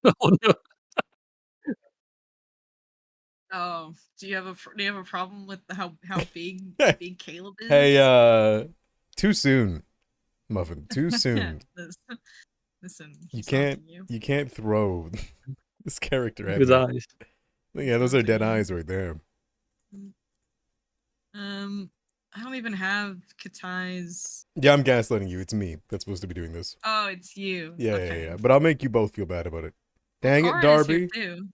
Oh, no. Oh, do you have a problem with how big Caleb Hey, is? too soon, Muffin. Too soon. Listen, You he's can't. haunting you. You can't throw this character Look at at his me. eyes. Yeah, those are dead eyes right there. I don't even have Katai's. Yeah, I'm gaslighting you. It's me that's supposed to be doing this. Oh, it's you. Yeah, yeah, Okay. yeah. But I'll make you both feel bad about it. Well, Dang it, Corona's here Darby. too.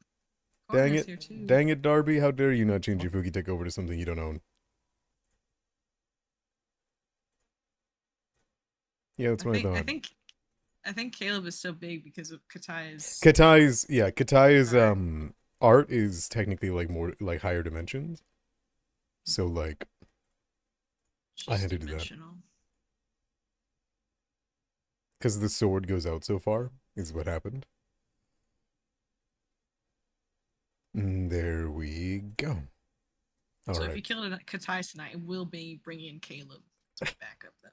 Dang Corona's it. here too. Dang it, Darby. How dare you not change your Fuki Tech over to something you don't own? Yeah, that's what I thought. I think Caleb is so big because of Katai's. Katai's Art. art is technically like more like higher dimensions. So like I She's had to do that. dimensional. Because the sword goes out so far, is what happened. There we go. All So right. if you kill Katai tonight, it will be bringing in Caleb to back up though.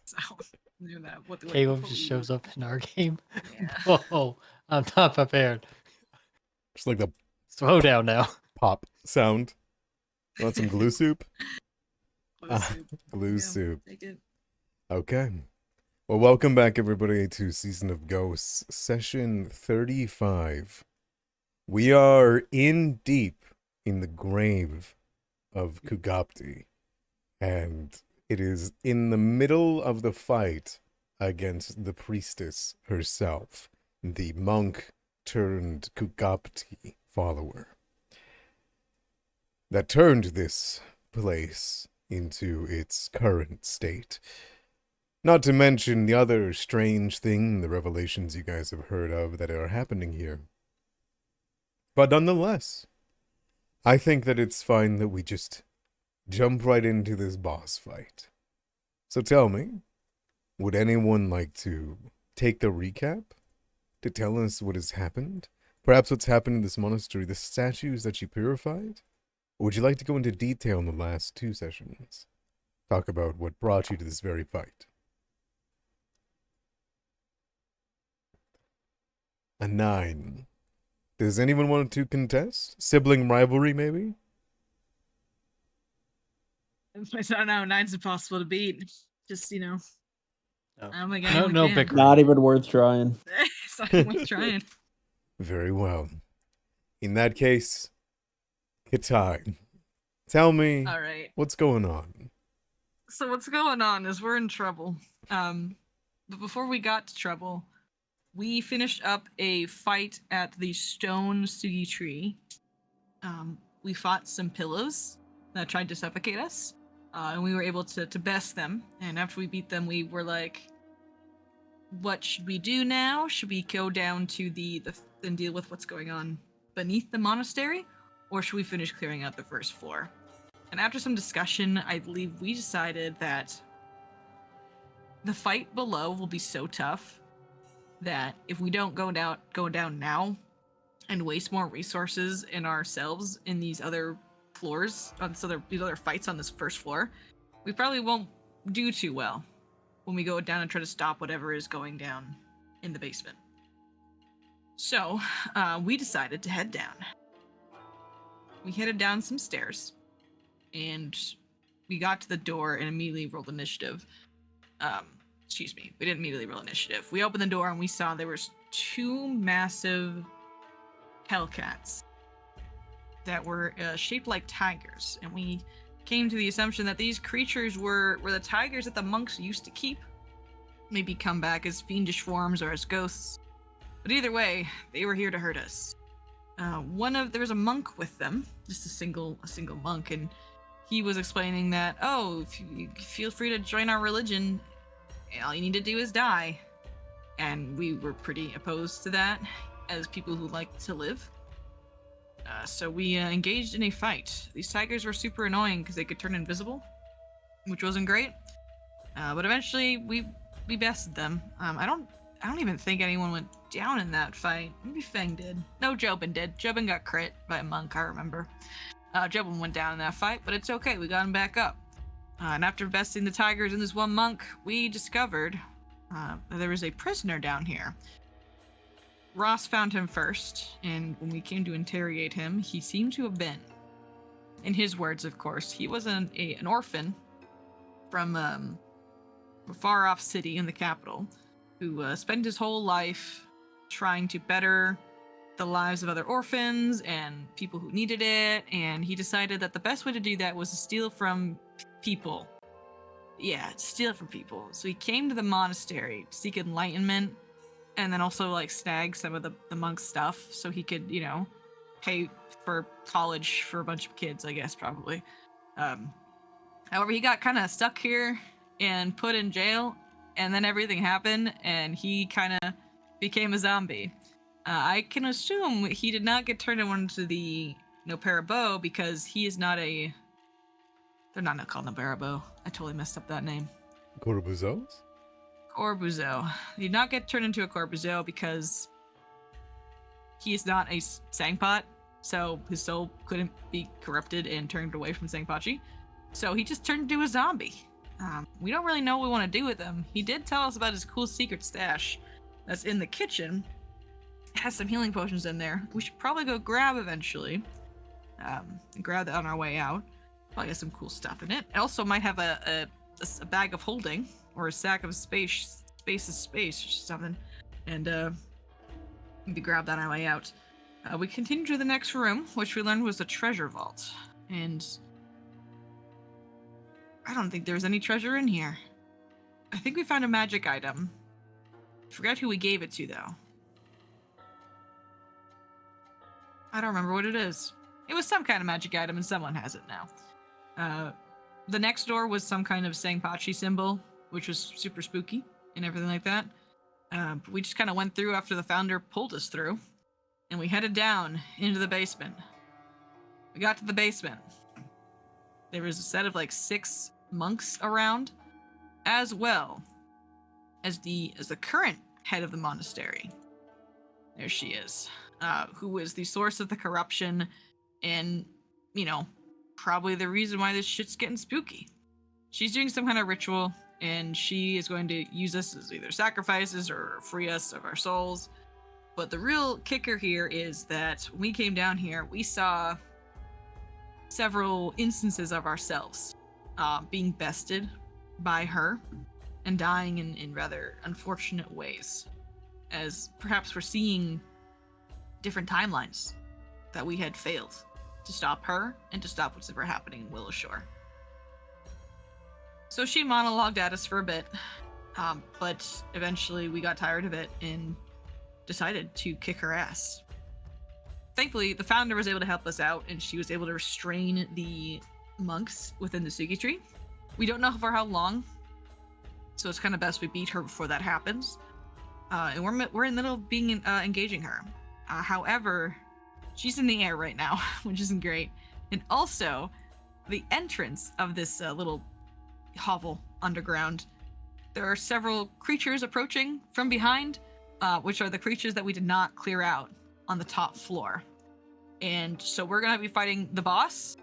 So do that. Caleb just shows up in our game. Yeah. Whoa, I'm not prepared. Just like the Slow down now. pop sound. Want some glue soup? Glue Yeah, soup. take it. Okay. Well, welcome back, everybody, to Season of Ghosts, Session 35. We are in deep in the grave of Kugaptee, and it is in the middle of the fight against the priestess herself, the monk turned Kugaptee follower, that turned this place into its current state. Not to mention the other strange thing, the revelations you guys have heard of that are happening here. But nonetheless, I think that it's fine that we just jump right into this boss fight. So tell me, would anyone like to take the recap? To tell us what has happened? Perhaps what's happened in this monastery, the statues that she purified? Or would you like to go into detail in the last 2 sessions? Talk about what brought you to this very fight. A 9. Does anyone want to contest? Sibling rivalry, maybe? I don't know. 9's impossible to beat. Just I'm a guy. No bickering. Not even worth trying. It's not even worth trying. Very well. In that case, Katai, tell me All right. what's going on. So what's going on is we're in trouble. But before we got to trouble, we finished up a fight at the stone sugi tree. We fought some pillows that tried to suffocate us, and we were able to best them. And after we beat them, we were like, what should we do now? Should we go down to and deal with what's going on beneath the monastery, or should we finish clearing out the first floor? And after some discussion, I believe we decided that the fight below will be so tough that if we don't go down now and waste more resources in ourselves in these other floors, these other fights on this first floor, we probably won't do too well when we go down and try to stop whatever is going down in the basement. So we decided to head down. We headed down some stairs, and we got to the door and immediately rolled initiative. Excuse me, we didn't immediately roll initiative. We opened the door and we saw there was 2 massive hellcats that were shaped like tigers, and we came to the assumption that these creatures were the tigers that the monks used to keep. Maybe come back as fiendish forms or as ghosts. But either way, they were here to hurt us. There was a monk with them, just a single monk, and he was explaining that, if you feel free to join our religion, all you need to do is die. And we were pretty opposed to that as people who like to live. So we engaged in a fight. These tigers were super annoying because they could turn invisible, which wasn't great. But eventually we bested them. I don't even think anyone went down in that fight. Maybe Feng did. No, Jobin did. Jobin got crit by a monk, I remember. Jobin went down in that fight, but it's okay. We got him back up. And after besting the tigers and this one monk, we discovered there was a prisoner down here. Ross found him first, and when we came to interrogate him, he seemed to have been, in his words, of course, he was an orphan from a far-off city in the capital who spent his whole life trying to better the lives of other orphans and people who needed it, and he decided that the best way to do that was to steal from people. Yeah, steal from people. So he came to the monastery to seek enlightenment, and then also like snag some of the monk's stuff so he could, pay for college for a bunch of kids, I guess, probably. However, he got kind of stuck here and put in jail, and then everything happened, and he kind of became a zombie. I can assume he did not get turned into the Noparabo because he is not a... They're not called Noparabo. I totally messed up that name. Corbuzos? Corbuzo. He did not get turned into a Corbuzo because he is not a Sangpot, so his soul couldn't be corrupted and turned away from Sangpachi. So he just turned into a zombie. We don't really know what we want to do with him. He did tell us about his cool secret stash that's in the kitchen. It has some healing potions in there. We should probably go grab eventually. Grab that on our way out. Probably has some cool stuff in it. It also might have a bag of holding or a sack of space or something. And maybe grab that on our way out. We continue to the next room, which we learned was a treasure vault. And I don't think there's any treasure in here. I think we found a magic item. Forget who we gave it to, though. I don't remember what it is. It was some kind of magic item, and someone has it now. The next door was some kind of Sangpachi symbol, which was super spooky and everything like that. But we just kind of went through after the founder pulled us through, and we headed down into the basement. We got to the basement. There was a set of like 6 monks around, as well as the current head of the monastery. There she is, who is the source of the corruption, and probably the reason why this shit's getting spooky. She's doing some kind of ritual, and she is going to use us as either sacrifices or free us of our souls. But the real kicker here is that when we came down here, we saw several instances of ourselves being bested by her and dying in rather unfortunate ways, as perhaps we're seeing different timelines that we had failed to stop her and to stop what's ever happening in Willowshore. So she monologued at us for a bit, but eventually we got tired of it and decided to kick her ass. Thankfully, the founder was able to help us out, and she was able to restrain the monks within the Sugi tree. We don't know for how long, so it's kind of best we beat her before that happens. And we're in the middle of being engaging her. However, she's in the air right now, which isn't great. And also, the entrance of this little hovel underground, there are several creatures approaching from behind, which are the creatures that we did not clear out on the top floor. And so we're gonna be fighting the boss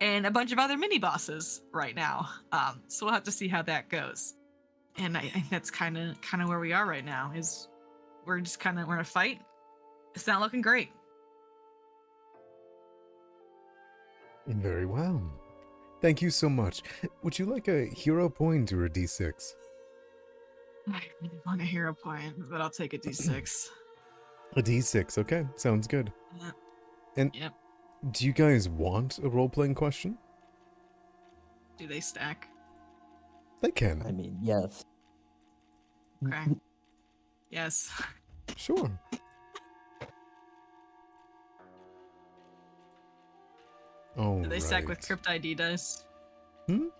and a bunch of other mini bosses right now. So we'll have to see how that goes. And I think that's kind of where we are right now. Is we're in a fight. It's not looking great. Very well. Thank you so much. Would you like a hero point or a d6? I really want a hero point, but I'll take a d6. A d6, okay. Sounds good. Yep. And Yep. do you guys want a role-playing question? Do they stack? They can. I mean, yes. Okay. Yes. Sure. Oh, Do they stack with Crypt ID dice? Hmm? Do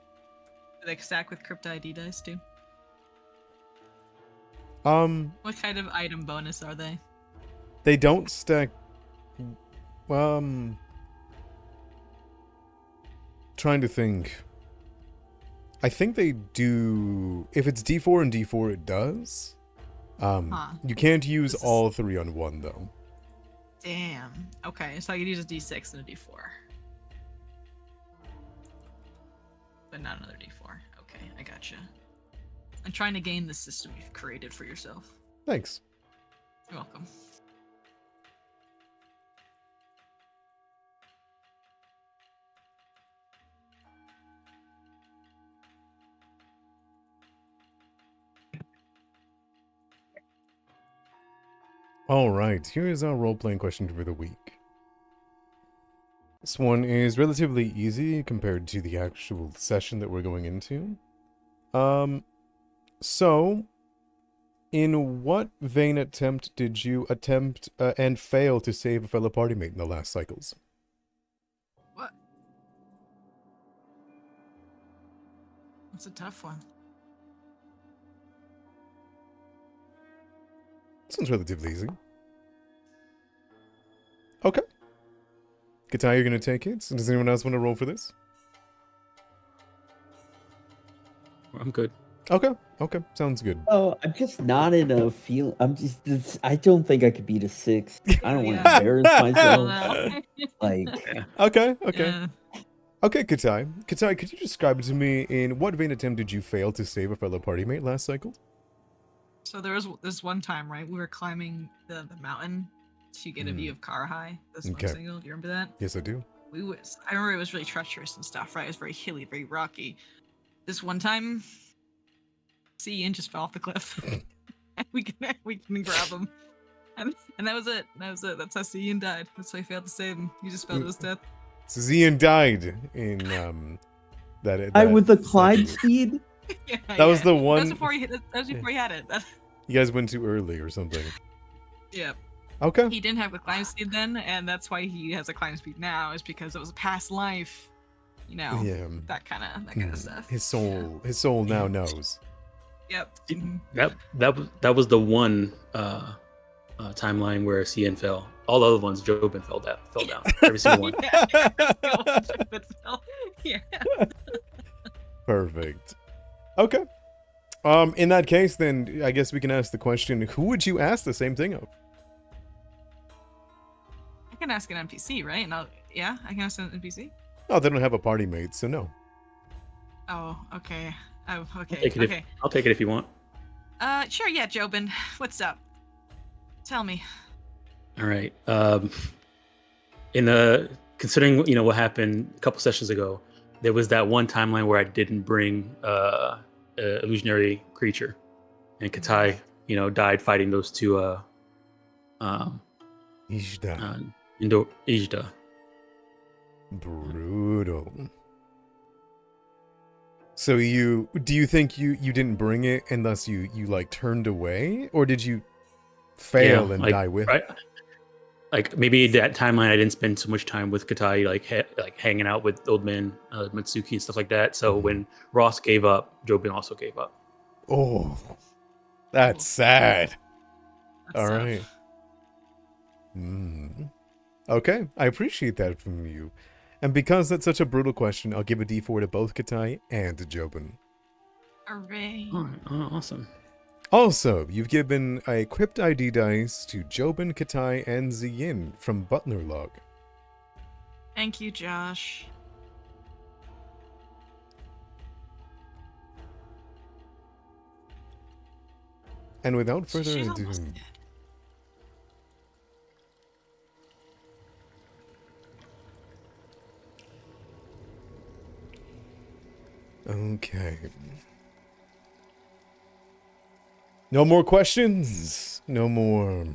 they stack with Crypt ID dice too? What kind of item bonus are they? They don't stack. Trying to think. I think they do. If it's D4 and D4, it does. You can't use all 3 on one though. Damn. Okay, so I could use a D6 and a D4. But not another D4. Okay, I gotcha. and trying to game the system you've created for yourself. Thanks. You're welcome. All right, here is our role-playing question for the week. This one is relatively easy compared to the actual session that we're going into. So, in what vain attempt did you attempt and fail to save a fellow party mate in the last cycles? What? That's a tough one. Sounds relatively easy. Okay. Katai, you're gonna take it? Does anyone else want to roll for this? I'm good. Okay. Okay. Sounds good. Oh, I'm just not in a feel. I don't think I could beat a 6. I don't want to Yeah. embarrass I don't myself. know. Like, Okay. Okay. Yeah. Okay, Katai. Katai, could you describe to me in what vain attempt did you fail to save a fellow party mate last cycle? So there was this one time, right? We were climbing the mountain to get a view of Karahai. This one Okay. single. Do you remember that? Yes, I do. I remember it was really treacherous and stuff, right? It was very hilly, very rocky. This one time, Ian just fell off the cliff. And we couldn't grab him. And that was it. That's how Ian died. That's why I failed to save him. He just fell to his death. So Zian died in that. I with the cycle. climb speed. Yeah, That was the That one. was before he had it. You guys went too early or something. Yeah. Okay. He didn't have the climb speed then, and that's why he has a climb speed now, is because it was a past life. You know, Yeah. that kind of stuff. His soul now knows. Yep. That was the one timeline where CN fell. All the other ones, Jobin fell down. Every single one. Yeah. Perfect. Okay. In that case, then I guess we can ask the question: who would you ask the same thing of? I can ask an NPC, right? I can ask an NPC. Oh, they don't have a party mate, so no. Oh, okay. Oh, okay. I'll take it if you want. Sure. Yeah, Jobin. What's up? Tell me. All right. Considering what happened a couple sessions ago, there was that one timeline where I didn't bring a illusionary creature, and Katai, died fighting those two Ishda. Ijda. Brutal. So do you think you didn't bring it and thus you like turned away, or did you fail and die with? Right. Like maybe that timeline I didn't spend so much time with Katai, like hanging out with old man Mitsuki and stuff like that. So when Ross gave up, Jobin also gave up. Oh, that's sad. That's All tough. right. Okay, I appreciate that from you. And because that's such a brutal question, I'll give a D4 to both Katai and to Jobin. Hooray. Oh, awesome. Also, you've given a Crypt ID dice to Jobin, Katai, and Ziyin from Butler Log. Thank you, Josh. And without further She's ado, almost dead. okay. No more questions? No more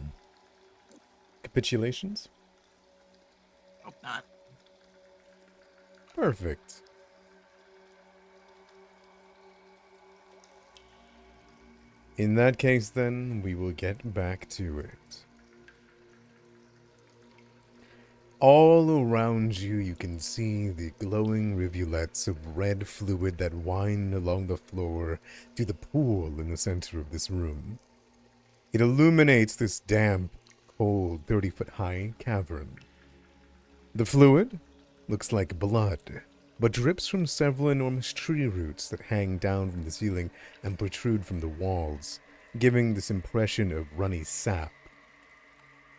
capitulations? Hope not. Perfect. In that case, then, we will get back to it. All around you, you can see the glowing rivulets of red fluid that wind along the floor to the pool in the center of this room. It illuminates this damp, cold, 30-foot-high cavern. The fluid looks like blood, but drips from several enormous tree roots that hang down from the ceiling and protrude from the walls, giving this impression of runny sap.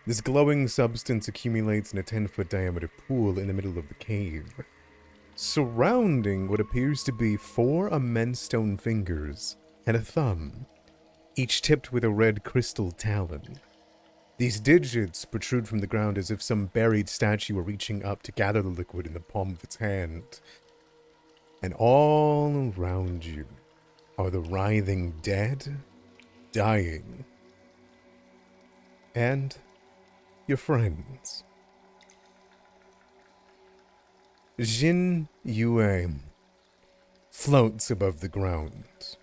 This glowing substance accumulates in a 10-foot diameter pool in the middle of the cave, surrounding what appears to be 4 immense stone fingers and a thumb, each tipped with a red crystal talon. These digits protrude from the ground as if some buried statue were reaching up to gather the liquid in the palm of its hand. And all around you are the writhing dead, dying, and your friends. Jin Yue floats above the ground.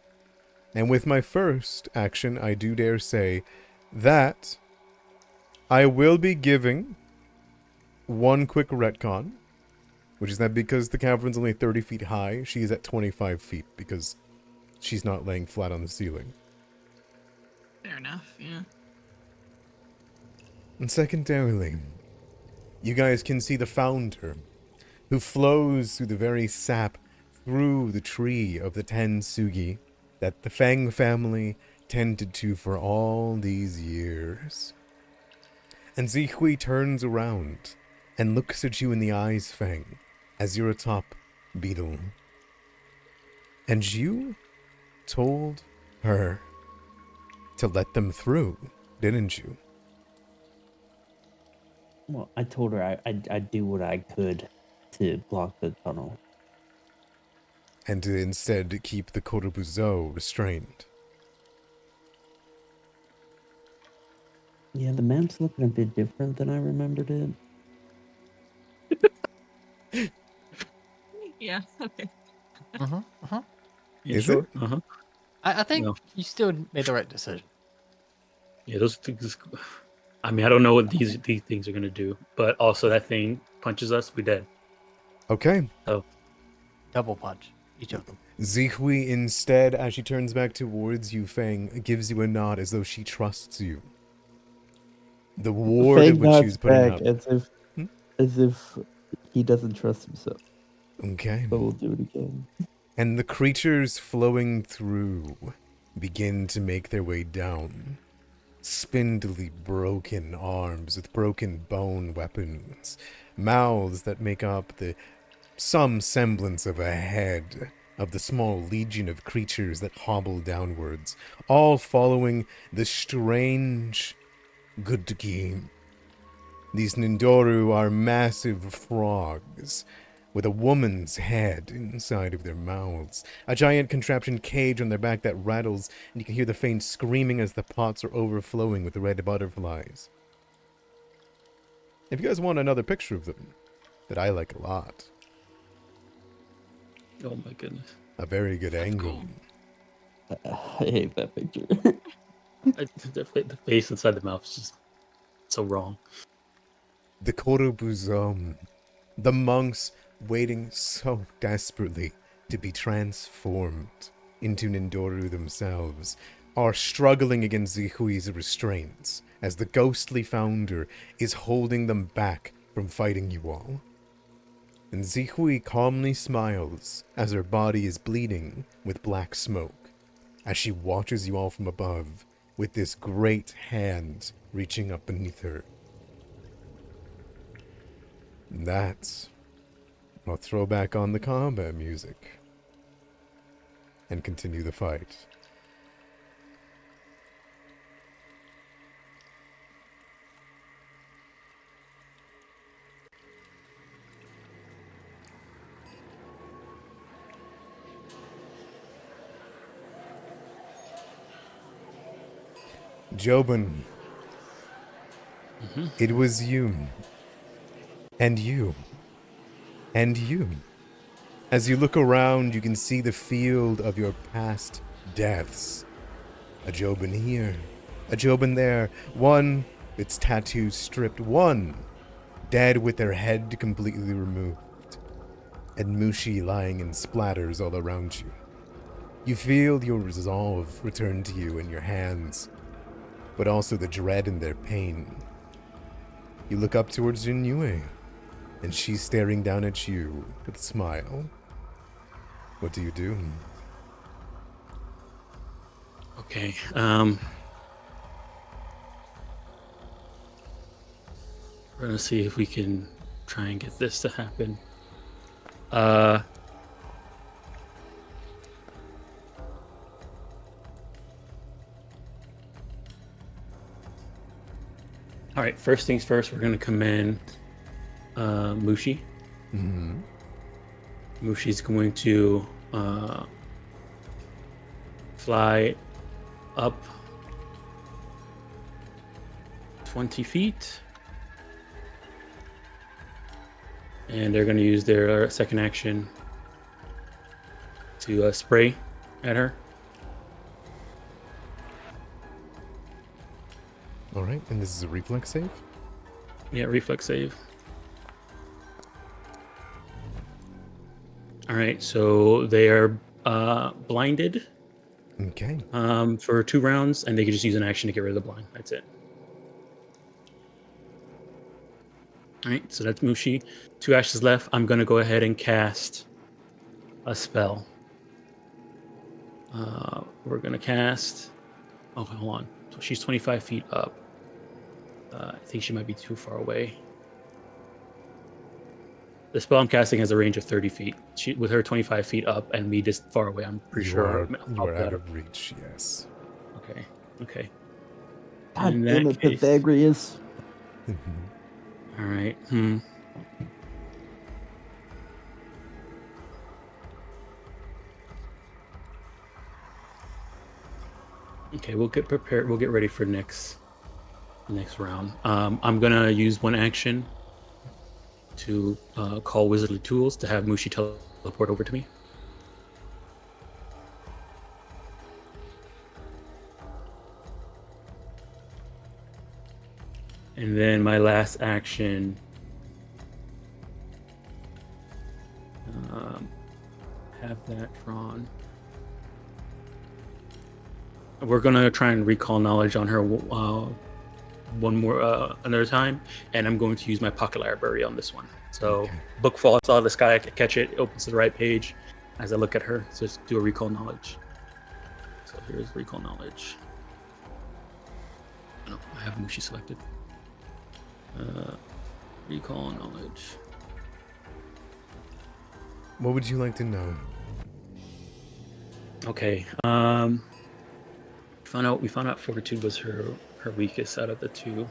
And with my first action, I do dare say that I will be giving one quick retcon, which is that because the cavern's only 30 feet high, she is at 25 feet because she's not laying flat on the ceiling. Fair enough, yeah. And secondarily, you guys can see the founder, who flows through the very sap through the tree of the Tensugi that the Fang family tended to for all these years. And Zihui turns around and looks at you in the eyes, Fang, as you're atop Beetle. And you told her to let them through, didn't you? Well, I told her I'd do what I could to block the tunnel. And to instead keep the Korubuzo restrained. Yeah, the map's looking a bit different than I remembered it. Yeah, okay. Yeah, Is sure. it? Uh-huh. I think No. you still made the right decision. Yeah, those things. I mean, I don't know what these things are gonna do, but also that thing punches us, we dead. Okay. So Double punch each of them. Zihui instead, as she turns back towards you, Fang, gives you a nod as though she trusts you. The ward Fang of which she nods was putting back up. as if he doesn't trust himself. Okay. But we'll do it again. And the creatures flowing through begin to make their way down. Spindly, broken arms with broken bone weapons. Mouths that make up some semblance of a head of the small legion of creatures that hobble downwards, all following the strange Gudgi. These Nindoru are massive frogs with a woman's head inside of their mouths, a giant contraption cage on their back that rattles, and you can hear the faint screaming as the pots are overflowing with the red butterflies. If you guys want another picture of them, that I like a lot, oh my goodness. a very good That's angle. cool. I hate that picture. The face inside the mouth is just so wrong. The Korobuzom, the monks waiting so desperately to be transformed into Nindoru themselves, are struggling against Zihui's restraints as the ghostly founder is holding them back from fighting you all. And Zihui calmly smiles as her body is bleeding with black smoke, as she watches you all from above with this great hand reaching up beneath her. And that's... I'll throw back on the combat music and continue the fight. Jobin, it was you, and you, and you. As you look around, you can see the field of your past deaths. A Jobin here, a Jobin there, one its tattoos stripped, one dead with their head completely removed, and Mushi lying in splatters all around you. You feel your resolve return to you in your hands, but also the dread and their pain. You look up towards Jinyue, and she's staring down at you with a smile. What do you do? Okay. We're gonna see if we can try and get this to happen. All right. First things first. We're gonna command Mushi. Mm-hmm. Mushi's going to fly up 20 feet. And they're going to use their second action to spray at her. All right, and this is a reflex save? Yeah, reflex save. All right, so they are blinded Okay. for 2 rounds, and they can just use an action to get rid of the blind. That's it. All right, so that's Mushi. 2 actions left. I'm going to go ahead and cast a spell. We're going to cast... Oh, hold on. So she's 25 feet up. I think she might be too far away. The spell I'm casting has a range of 30 feet. With her 25 feet up and me this far away, I'm pretty sure You are out of reach, yes. Okay. Okay. God In damn that it, case- Pythagoras. All right. Okay, we'll get prepared. We'll get ready for next round. I'm gonna use one action to call Wizardly Tools to have Mushi teleport over to me. And then my last action, have that drawn. We're gonna try and recall knowledge on her another time, and I'm going to use my pocket library on this one. So book falls out of the sky, I can catch it, it opens to the right page as I look at her. So just do a recall knowledge. So here's recall knowledge. No, I have Mushi selected. Recall knowledge. What would you like to know? Okay. We found out fortitude was her weakest out of the 3.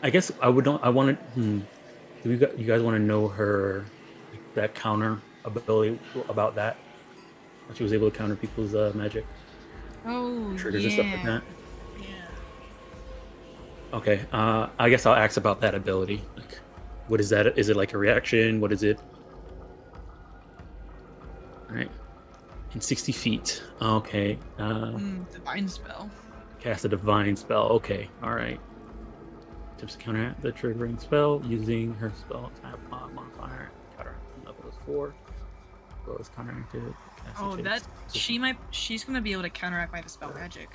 I guess I wanted. Do you guys want to know her that counter ability about that? She was able to counter people's magic. Oh, Triggers yeah. and stuff like that. Yeah. Okay. I guess I'll ask about that ability. Like, what is that? Is it like a reaction? What is it? All right. In 60 feet. Okay. Divine spell. Cast a divine spell. Okay. All right. Attempts to counteract the triggering spell using her spell type modifier. Counteract level is 4. Spell is counteracted. Oh, she's gonna be able to counteract my dispel magic.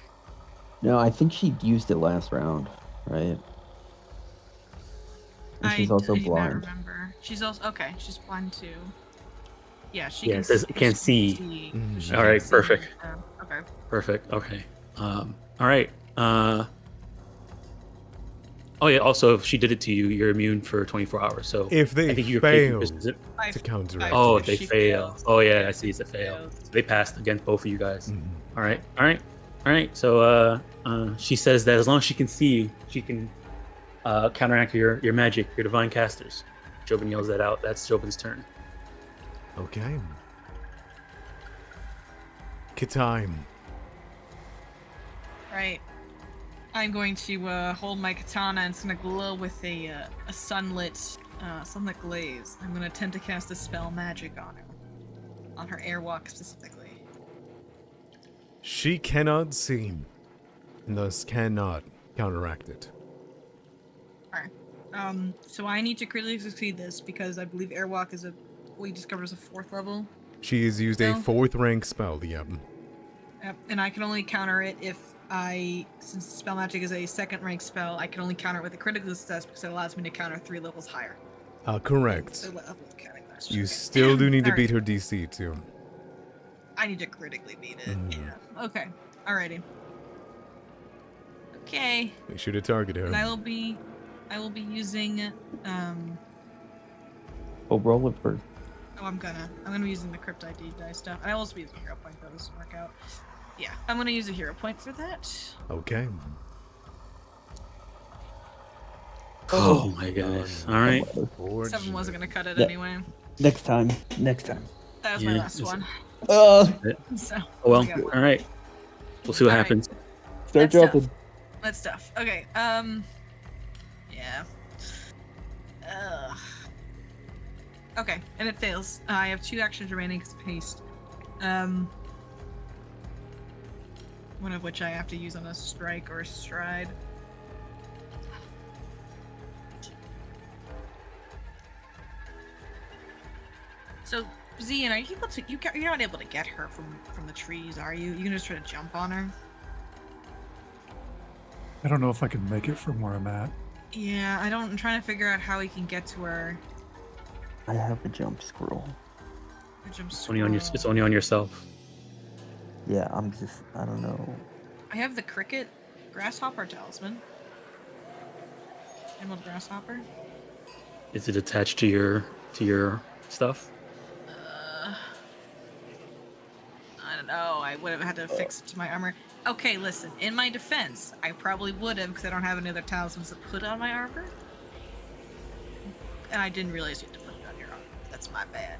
No, I think she used it last round, right? And she's also I do not blind. remember. She's also okay. She's blind too. Yeah, she Yeah, can. it says can see. Mhm. All right, perfect. Okay. Perfect. Okay. All right. Oh yeah. Also, if she did it to you, you're immune for 24 hours. So If they I think you're fail taking to counteract Oh, it. if they She fail. fails. Oh yeah, Yeah, I see. It's a fail. fails. They passed against both of you guys. Mhm. All right. All right. All right. So she says that as long as she can see you, she can counteract your magic, your divine casters. Jobin yells that out. That's Jobin's turn. Okay. Time. Right. I'm going to hold my katana and it's gonna glow with a sunlit glaze. I'm gonna attempt to cast a spell magic on her. On her airwalk specifically. She cannot see, and thus cannot counteract it. Alright. So I need to critically succeed this because I believe airwalk is we discovered as a 4th level. She has used a No. 4th rank spell, yep. Yep, and I can only counter it since spell magic is a 2nd rank spell, I can only counter it with a critical success because it allows me to counter 3 levels higher. Correct. So level of counting master. You Okay. still do need to Alright. beat her DC, too. I need to critically beat it. Mhm. Yeah. Okay. Alrighty. Okay. Make sure to target her. And I will be using Oh, roll it first. I'm gonna be using the crypt ID dice stuff. I also be using Hero Point though, this will work out. Yeah, I'm gonna use a hero point for that. Okay. Oh my goodness. All right. Unfortunate. 7 wasn't gonna cut it Yeah. anyway. Next time. Next time. That was my Yeah, last it's- one. So. Oh well. I got one. All right. We'll see what All right. happens. Start That's tough. jumping. That's tough. Okay. Yeah. Ugh. Okay, and it fails. I have 2 actions remaining because of haste. One of which I have to use on a strike or a stride. So, Zian, are you able to? You're not able to get her from the trees, are you? You can just try to jump on her. I don't know if I can make it from where I'm at. Yeah, I'm trying to figure out how we can get to her. I have a jump scroll. It's only on yourself. Yeah, I don't know. I have the cricket grasshopper talisman. Emerald grasshopper. Is it attached to your stuff? I don't know. I would have had to fix it to my armor. Okay, listen. In my defense, I probably would have because I don't have any other talismans to put on my armor. And I didn't realize you had to put it on your armor. That's my bad.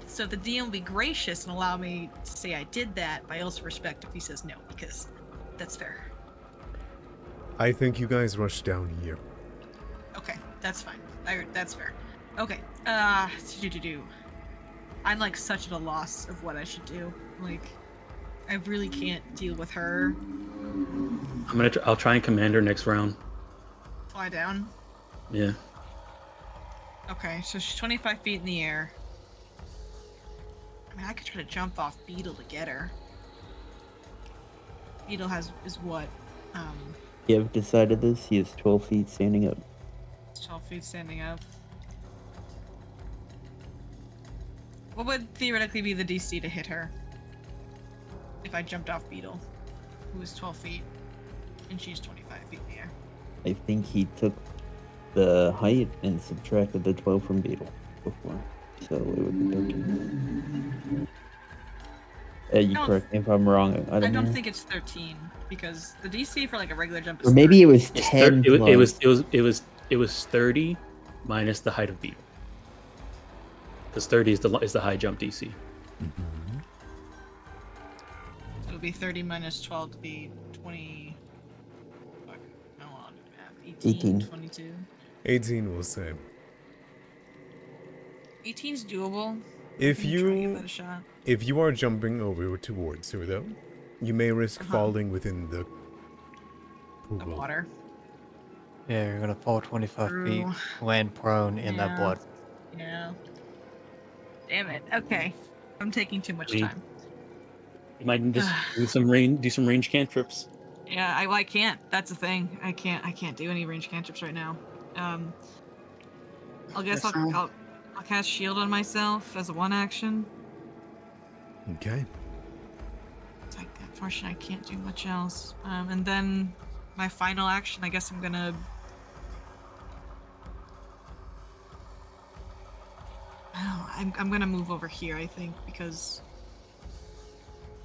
So the DM will be gracious and allow me to say I did that, but I also respect if he says no, because that's fair. I think you guys rushed down here. Okay, that's fine. That's fair. Okay, I'm like such at a loss of what I should do. Like, I really can't deal with her. I'll try and command her next round. Fly down. Yeah. Okay, so she's 25 feet in the air. I mean, I could try to jump off Beetle to get her. Beetle is what? You have decided this? He is 12 feet standing up. 12 feet standing up. What would theoretically be the DC to hit her? If I jumped off Beetle, who is 12 feet, and she's 25 feet in the air. I think he took the height and subtracted the 12 from Beetle before. So it would be 13. You correct me if I'm wrong. I don't know. think it's 13 because the DC for like a regular jump is Or maybe 30. it was It's 10 it was 30 minus the height of beetle. Because 30 is the high jump DC. Mm-hmm. So it'll be 30 minus 12 to be 20. Fuck. No, I'll do math. 18. 22. 18 will say. 18's doable. If I can try to give you that a shot. if you are jumping over towards her though, you may risk falling within the The pool. water. Yeah, you're gonna fall 25 feet, True. land prone in that Yeah. blood. Yeah. Damn it. Okay. I'm taking too much Me. time. You might just do some range cantrips. Yeah, I can't. That's the thing. I can't do any range cantrips right now. I'll guess I'll cast shield on myself as a 1 action. Okay. Unfortunately, I can't do much else. And then my final action, I guess I'm gonna. Oh, I'm gonna move over here, I think, because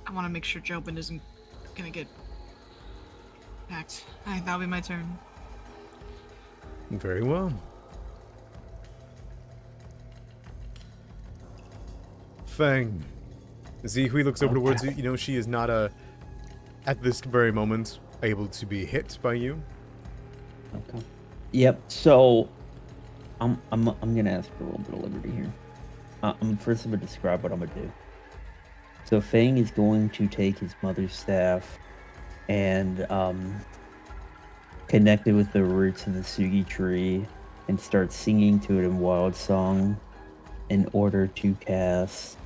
I want to make sure Jobin isn't gonna get attacked. Alright, that'll be my turn. Very well. Fang. Zihui looks over towards you. You know she is not at this very moment able to be hit by you. Okay. Yep. So, I'm gonna ask for a little bit of liberty here. First, I'm gonna describe what I'm gonna do. So, Fang is going to take his mother's staff and connect it with the roots of the Sugi tree and start singing to it in wild song in order to cast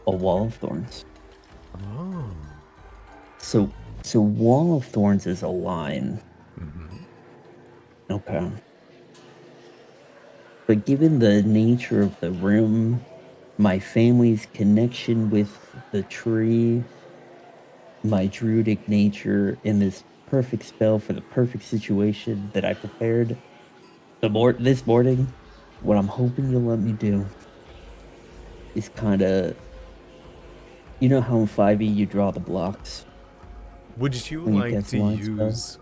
a wall of thorns. Oh. So wall of thorns is a line. Mm-hmm. Okay. But given the nature of the room, my family's connection with the tree, my druidic nature, and this perfect spell for the perfect situation that I prepared this morning, what I'm hoping you'll let me do is kind of You know how in 5e you draw the blocks? Would you When you like cast to line spell? use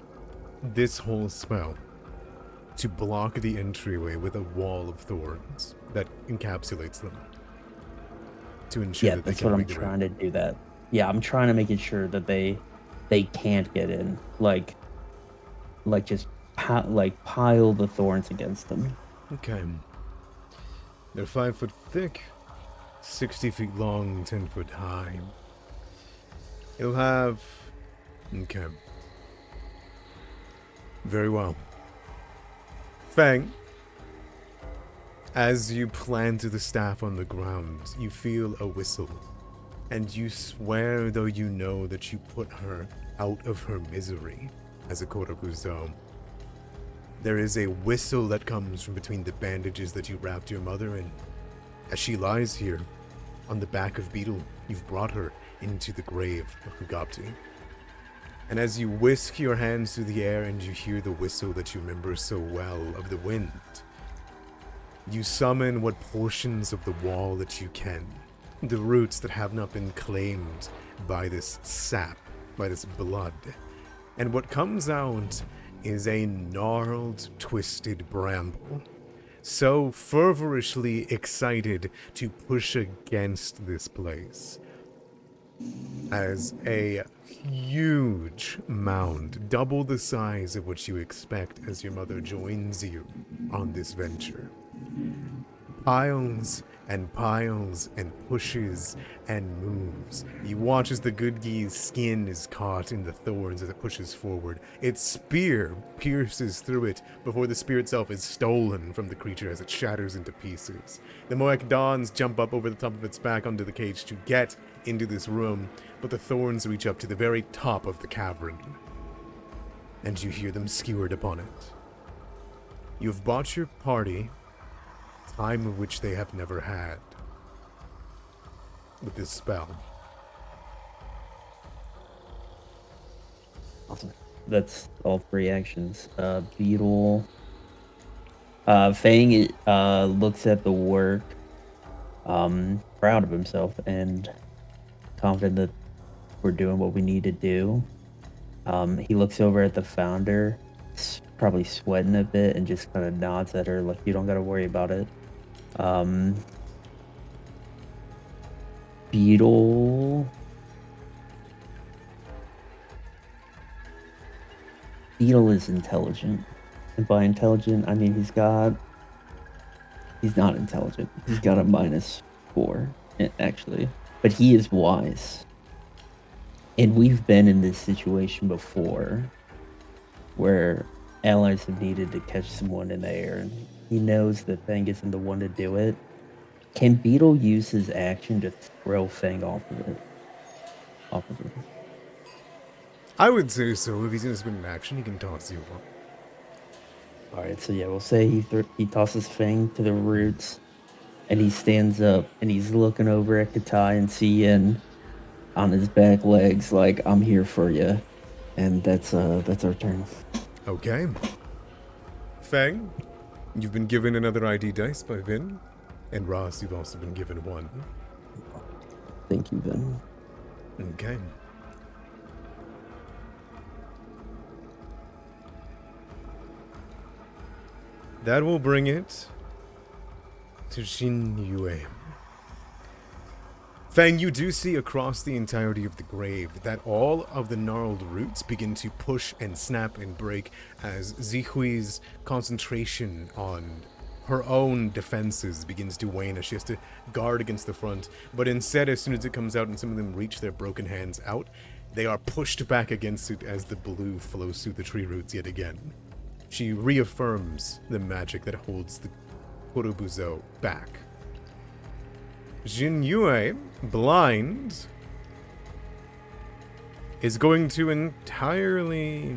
this whole spell to block the entryway with a wall of thorns that encapsulates them? To ensure Yeah, that they that's what can't I'm make their way. trying to do that. Yeah, I'm trying to make it sure that they can't get in. Like just pile the thorns against them. Okay. They're 5 foot thick, 60 feet long, 10 foot high. It'll have... Okay. Very well. Fang, as you plant the staff on the ground, you feel a whistle. And you swear, though you know, that you put her out of her misery as a Kugaptee. There is a whistle that comes from between the bandages that you wrapped your mother in. As she lies here, on the back of Beetle, you've brought her into the grave of Kugaptee. And as you whisk your hands through the air and you hear the whistle that you remember so well of the wind, you summon what portions of the wall that you can. The roots that have not been claimed by this sap, by this blood. And what comes out is a gnarled, twisted bramble, so fervorishly excited to push against this place, as a huge mound, double the size of what you expect as your mother joins you on this venture. Piles and piles and pushes and moves. You watch as the good gee's skin is caught in the thorns as it pushes forward. Its spear pierces through it before the spear itself is stolen from the creature as it shatters into pieces. The Moek Dons jump up over the top of its back onto the cage to get into this room, but the thorns reach up to the very top of the cavern, and you hear them skewered upon it. You've bought your party time of which they have never had with this spell. Awesome. That's all 3 actions. Beetle. Fang looks at the work, proud of himself and confident that we're doing what we need to do. He looks over at the founder, probably sweating a bit, and just kind of nods at her like, you don't got to worry about it. Beetle is intelligent, and by intelligent I mean he's not intelligent. He's got a -4 actually, but he is wise, and we've been in this situation before where allies have needed to catch someone in the air, and he knows that Fang isn't the one to do it. Can Beetle use his action to throw Fang off of it? I would say so. If he's gonna spend an action, he can toss you one. Alright, so yeah, we'll say he tosses Fang to the roots, and he stands up, and he's looking over at Katai and Cian on his back legs like, I'm here for you. And that's our turn. Okay. Fang, you've been given another ID dice by Vin. And Ross, you've also been given one. Thank you, Vin. Okay. That will bring it to Xin Yue. Fang, you do see across the entirety of the grave that all of the gnarled roots begin to push and snap and break as Zihui's concentration on her own defenses begins to wane as she has to guard against the front. But instead, as soon as it comes out and some of them reach their broken hands out, they are pushed back against it as the blue flows through the tree roots yet again. She reaffirms the magic that holds the Kugaptee back. Jin Yue, blind, is going to entirely...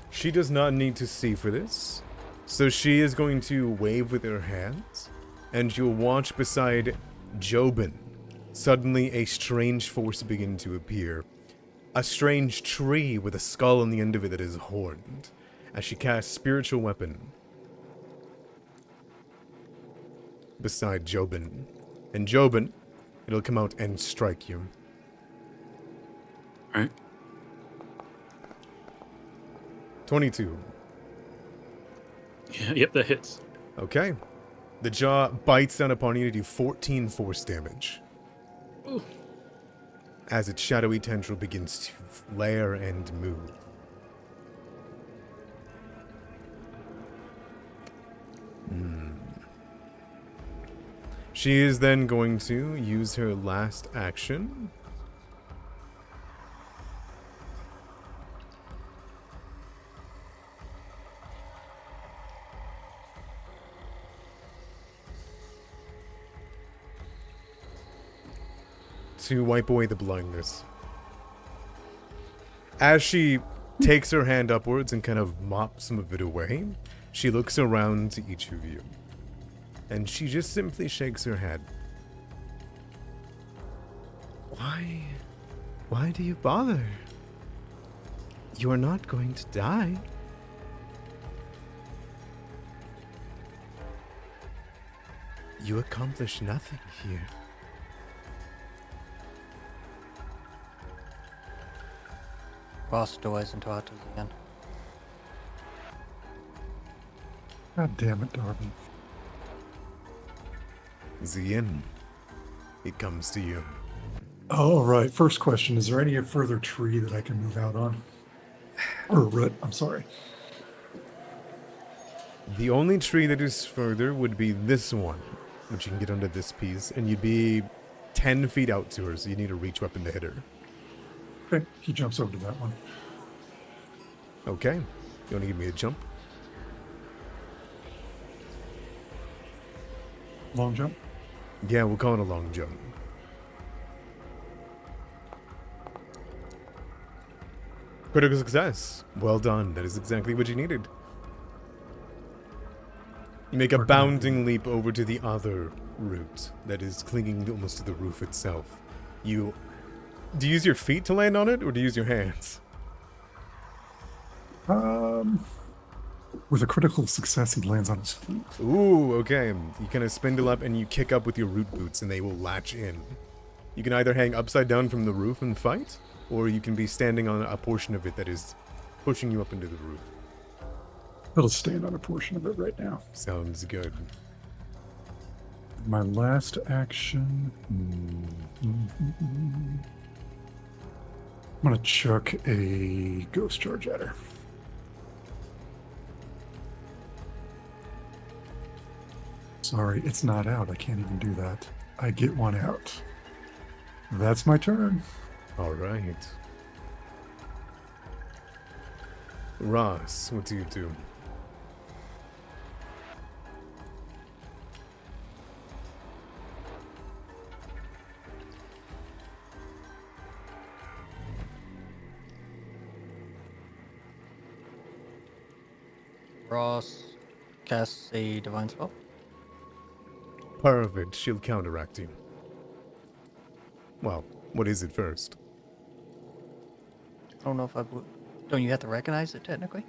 She does not need to see for this, so she is going to wave with her hands, and you'll watch beside Jobin. Suddenly, a strange force begin to appear. a strange tree with a skull on the end of it that is horned, as she casts Spiritual Weapon beside Jobin. And Jobin, it'll come out and strike you. Alright. 22. Yeah, yep, that hits. Okay. The jaw bites down upon you to do 14 force damage. Ooh. As its shadowy tendril begins to flare and move. She is then going to use her last action. To wipe away the blindness. As she takes her hand upwards and kind of mops some of it away, she looks around to each of you. And she just simply shakes her head. Why do you bother? You are not going to die. You accomplish nothing here. Ross dies into Atlas again. God damn it, Darwin. Zien, it comes to you. All right. First question: is there any further tree that I can move out on? Or root? I'm sorry. The only tree that is further would be this one, which you can get under this piece, and you'd be 10 feet out to her, so you need a reach weapon to hit her. Okay, he jumps over to that one. Okay, you want to give me a jump? Long jump. Yeah, we'll call it a long jump. Critical success. Well done. That is exactly what you needed. You make a bounding leap over to the other root that is clinging almost to the roof itself. Do you use your feet to land on it, or do you use your hands? With a critical success, he lands on his feet. Ooh, okay. You kind of spindle up and you kick up with your root boots and they will latch in. You can either hang upside down from the roof and fight, or you can be standing on a portion of it that is pushing you up into the roof. It'll stand on a portion of it right now. Sounds good. My last action. I'm going to chuck a ghost charge at her. Sorry, it's not out. I can't even do that. I get one out. That's my turn. All right. Ross, what do you do? Ross casts a divine spell. Perfect. She'll counteract you. Well, what is it first? I don't know if don't you have to recognize it technically?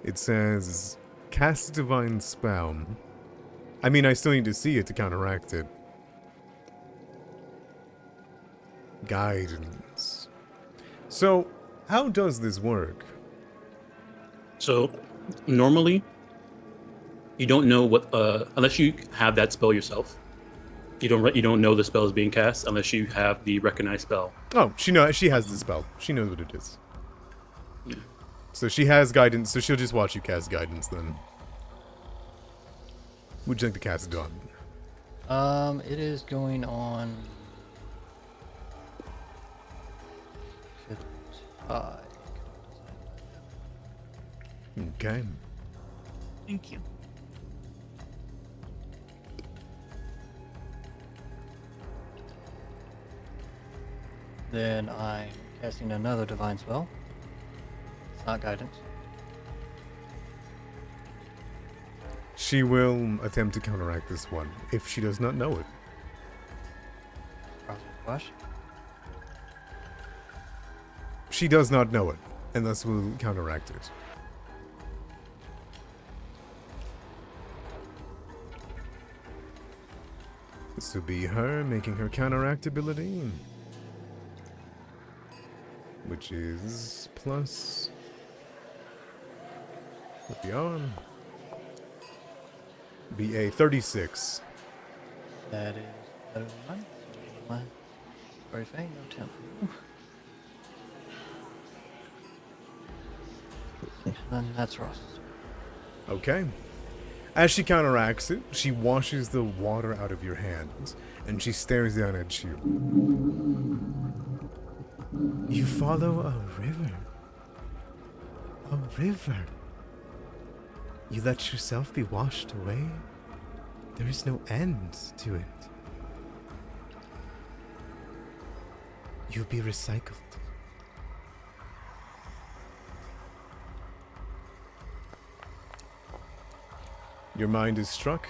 It says, cast divine spell. I mean, I still need to see it to counteract it. Guidance. So, how does this work? So, normally, you don't know what unless you have that spell yourself. You don't know the spell is being cast unless you have the recognized spell. Oh, she has the spell. She knows what it is. Yeah. So she has guidance, so she'll just watch you cast guidance then. Would you like to cast it on? It is going on. Okay. Thank you. Then I'm casting another divine spell. It's not guidance. She will attempt to counteract this one if she does not know it. Flash. She does not know it, and thus will counteract it. This will be her making her counteract ability, which is plus with the arm. Be a 36. That is better than mine. My very faint, no temp for you. And then that's Ross. Okay. As she counteracts it, she washes the water out of your hands, and she stares down at you. You follow a river. A river. You let yourself be washed away. There is no end to it. You'll be recycled. Your mind is struck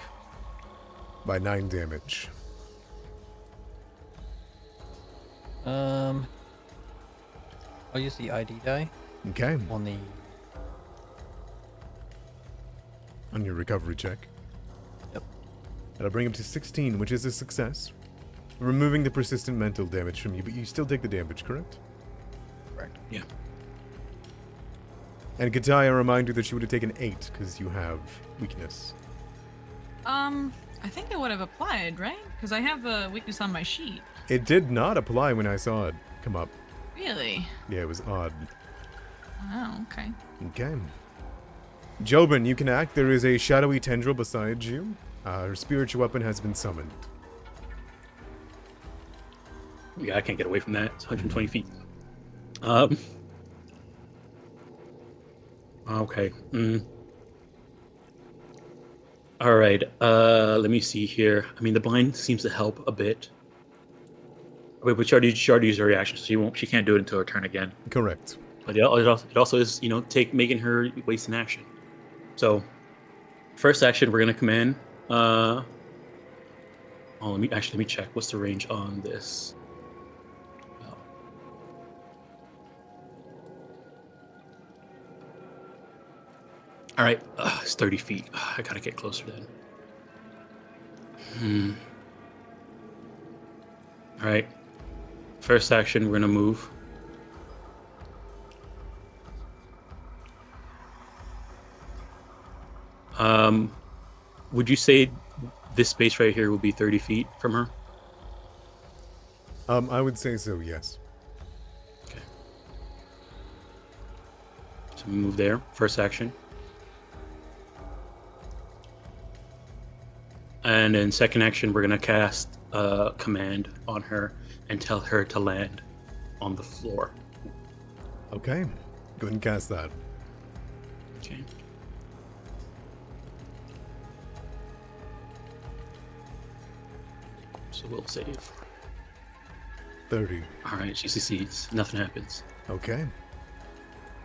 by 9 damage. I'll use the ID die Okay. on the. On your recovery check. Yep. That'll bring him to 16, which is a success. Removing the persistent mental damage from you, but you still take the damage, correct? Correct. Yeah. And Katai, I remind you that you would have taken 8 because you have weakness. I think it would have applied, right? Because I have a weakness on my sheet. It did not apply when I saw it come up. Really? Yeah, it was odd. Oh, okay. Okay. Jobin, you can act. There is a shadowy tendril beside you. Her spiritual weapon has been summoned. Yeah, I can't get away from that. It's 120 feet. Okay. All right. Let me see here. I mean, the blind seems to help a bit. Wait, but she already used her reaction, so she can't do it until her turn again. Correct. But it also is, making her waste an action. So, first action, we're gonna come in. Let me check. What's the range on this? Oh. All right, it's 30 feet. I gotta get closer then. All right. First action, we're gonna move. Would you say this space right here will be 30 feet from her? I would say so, yes. Okay. So we move there. First action. And then second action, we're gonna cast a command on her and tell her to land on the floor. Okay. Go ahead and cast that. Okay. So we'll save. 30. All right, she succeeds. Nothing happens. Okay.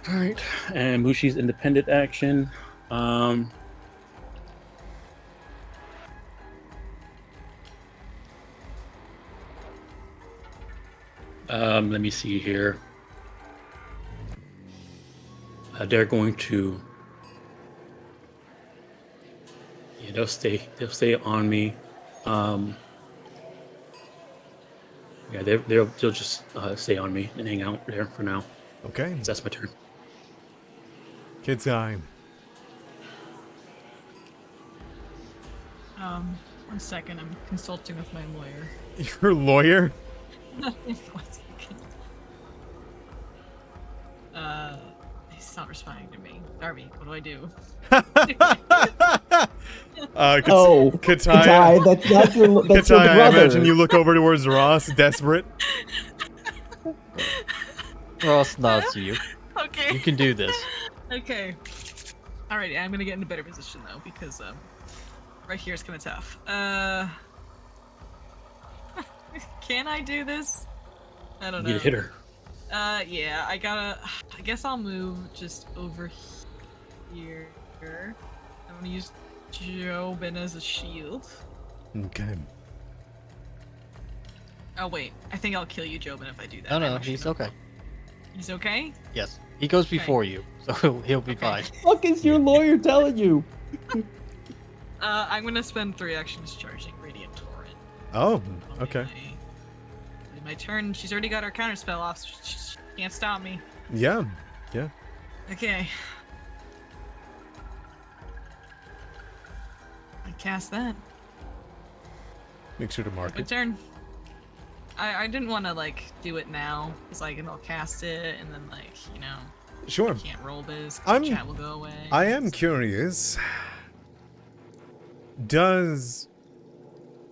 All right, and Mushi's independent action. Let me see here. They're going to. Yeah, they'll stay on me. Yeah, they'll just stay on me and hang out there for now. Okay. That's my turn. Kid time. 1 second. I'm consulting with my lawyer. Your lawyer? 1 second. He's not responding to me. Darby, what do I do? Katai, that's your Katai, I brother. imagine you look over towards Ross, desperate. Ross nods to you. Okay. You can do this. Okay. Alrighty, I'm gonna get in a better position though, because right here is kind of tough. Can I do this? I don't know. You need to hit her. Yeah, I guess I'll move just over here. I'm gonna use Jobin as a shield. Okay. Oh wait, I think I'll kill you, Jobin, if I do that. No, I'm no, actually he's not- okay. He's okay? Yes, he goes Okay. before you, so he'll be Okay. fine. Fuck is your lawyer telling you? I'm gonna spend 3 actions charging Radiant Torrent. Oh, It'll be okay. my turn. She's already got her counterspell off, so she can't stop me. Yeah. Yeah. Okay. I cast that. Make sure to mark My it. turn. I didn't want to like do it now, because like I'll cast it and then like Sure. can't roll this. 'Cause I'm- the chat will go away. I am curious. Does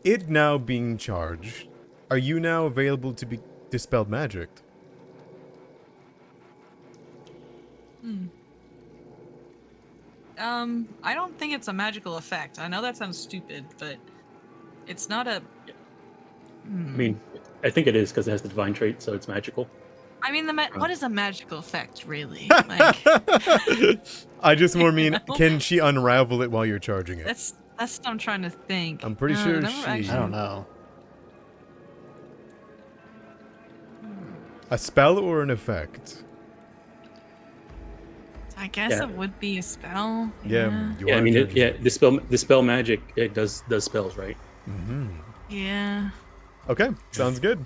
it now being charged, are you now available to be dispelled magic? I don't think it's a magical effect. I know that sounds stupid, but it's not a. I mean, I think it is because it has the divine trait, so it's magical. I mean, what is a magical effect, really? Like, I just more mean, know? can she unravel it while you're charging it? that's what I'm trying to think. I'm pretty sure never she- actually- I don't know. A spell or an effect? I guess Yeah. it would be a spell. Yeah, you Yeah, I are mean, charging the spell magic, it does spells, right? Mm-hmm. Yeah. Okay, sounds good.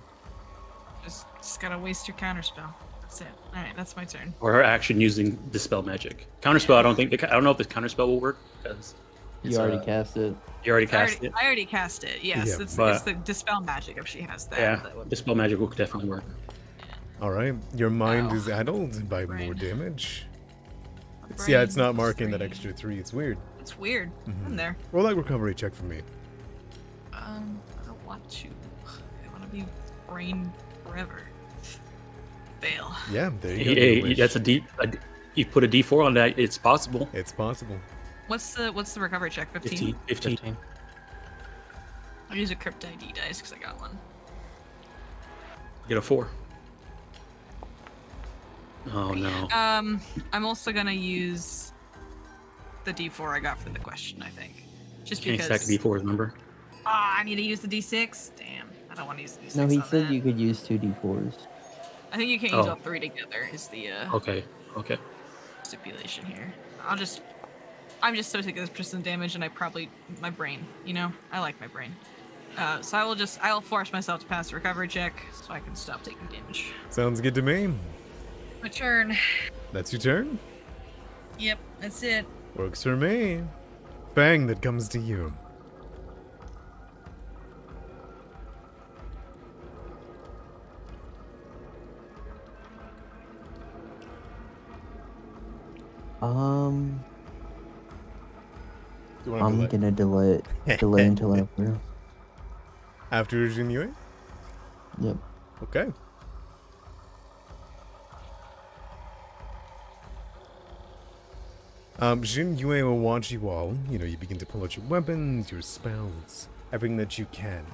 Just gotta waste your counterspell. That's it. All right, that's my turn. Or her action using dispel magic. Counterspell, I don't know if the counterspell will work because You already cast it. you already cast it. I already cast it. Yes, Yeah, it's but- the dispel magic if she has that. Yeah, that would- dispel magic will definitely work. All right, your mind Ow. is addled by more Brain. damage. my Yeah, it's brain not plus marking that 3. extra 3. It's weird. It's weird. Mhm. In there. Roll that recovery check for me. I don't want to. I want to be brain forever. Fail. Yeah, there you go. Hey, you wish. that's you put a D4 on that, it's possible. It's possible. What's the recovery check? 15. 15. 15. I'll use a crypt ID dice because I got one. Get a 4. Oh no. I'm also gonna use the D4 I got for the question. I think, just Can't because. stack D4s, remember? I need to use the D6. Damn, I don't want to use the D6. No, he on said that. you could use 2d4s. I think you can't use Oh. all 3 together. Is the Okay. stipulation here? I'm just so sick of this persistent damage, and my brain. I like my brain. So I'll force myself to pass the recovery check so I can stop taking damage. Sounds good to me. My turn. That's your turn. Yep, that's it. Works for me. Fang, that comes to you. Do you want I'm to gonna delay until after. after Jinue? Yep. Okay. Jinue will watch you all. You begin to pull out your weapons, your spells, everything that you can.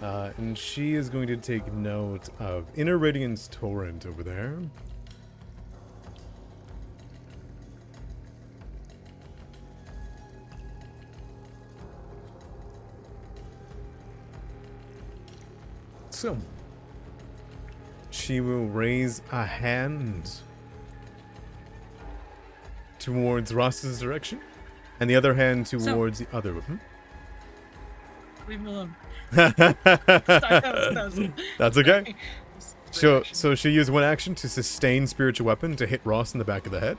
And she is going to take note of Inner Radiance Torrent over there. So, she will raise a hand towards Ross's direction, and the other hand towards the other. Leave me alone. Sorry, that was That's okay. So she'll use one action to sustain spiritual weapon to hit Ross in the back of the head.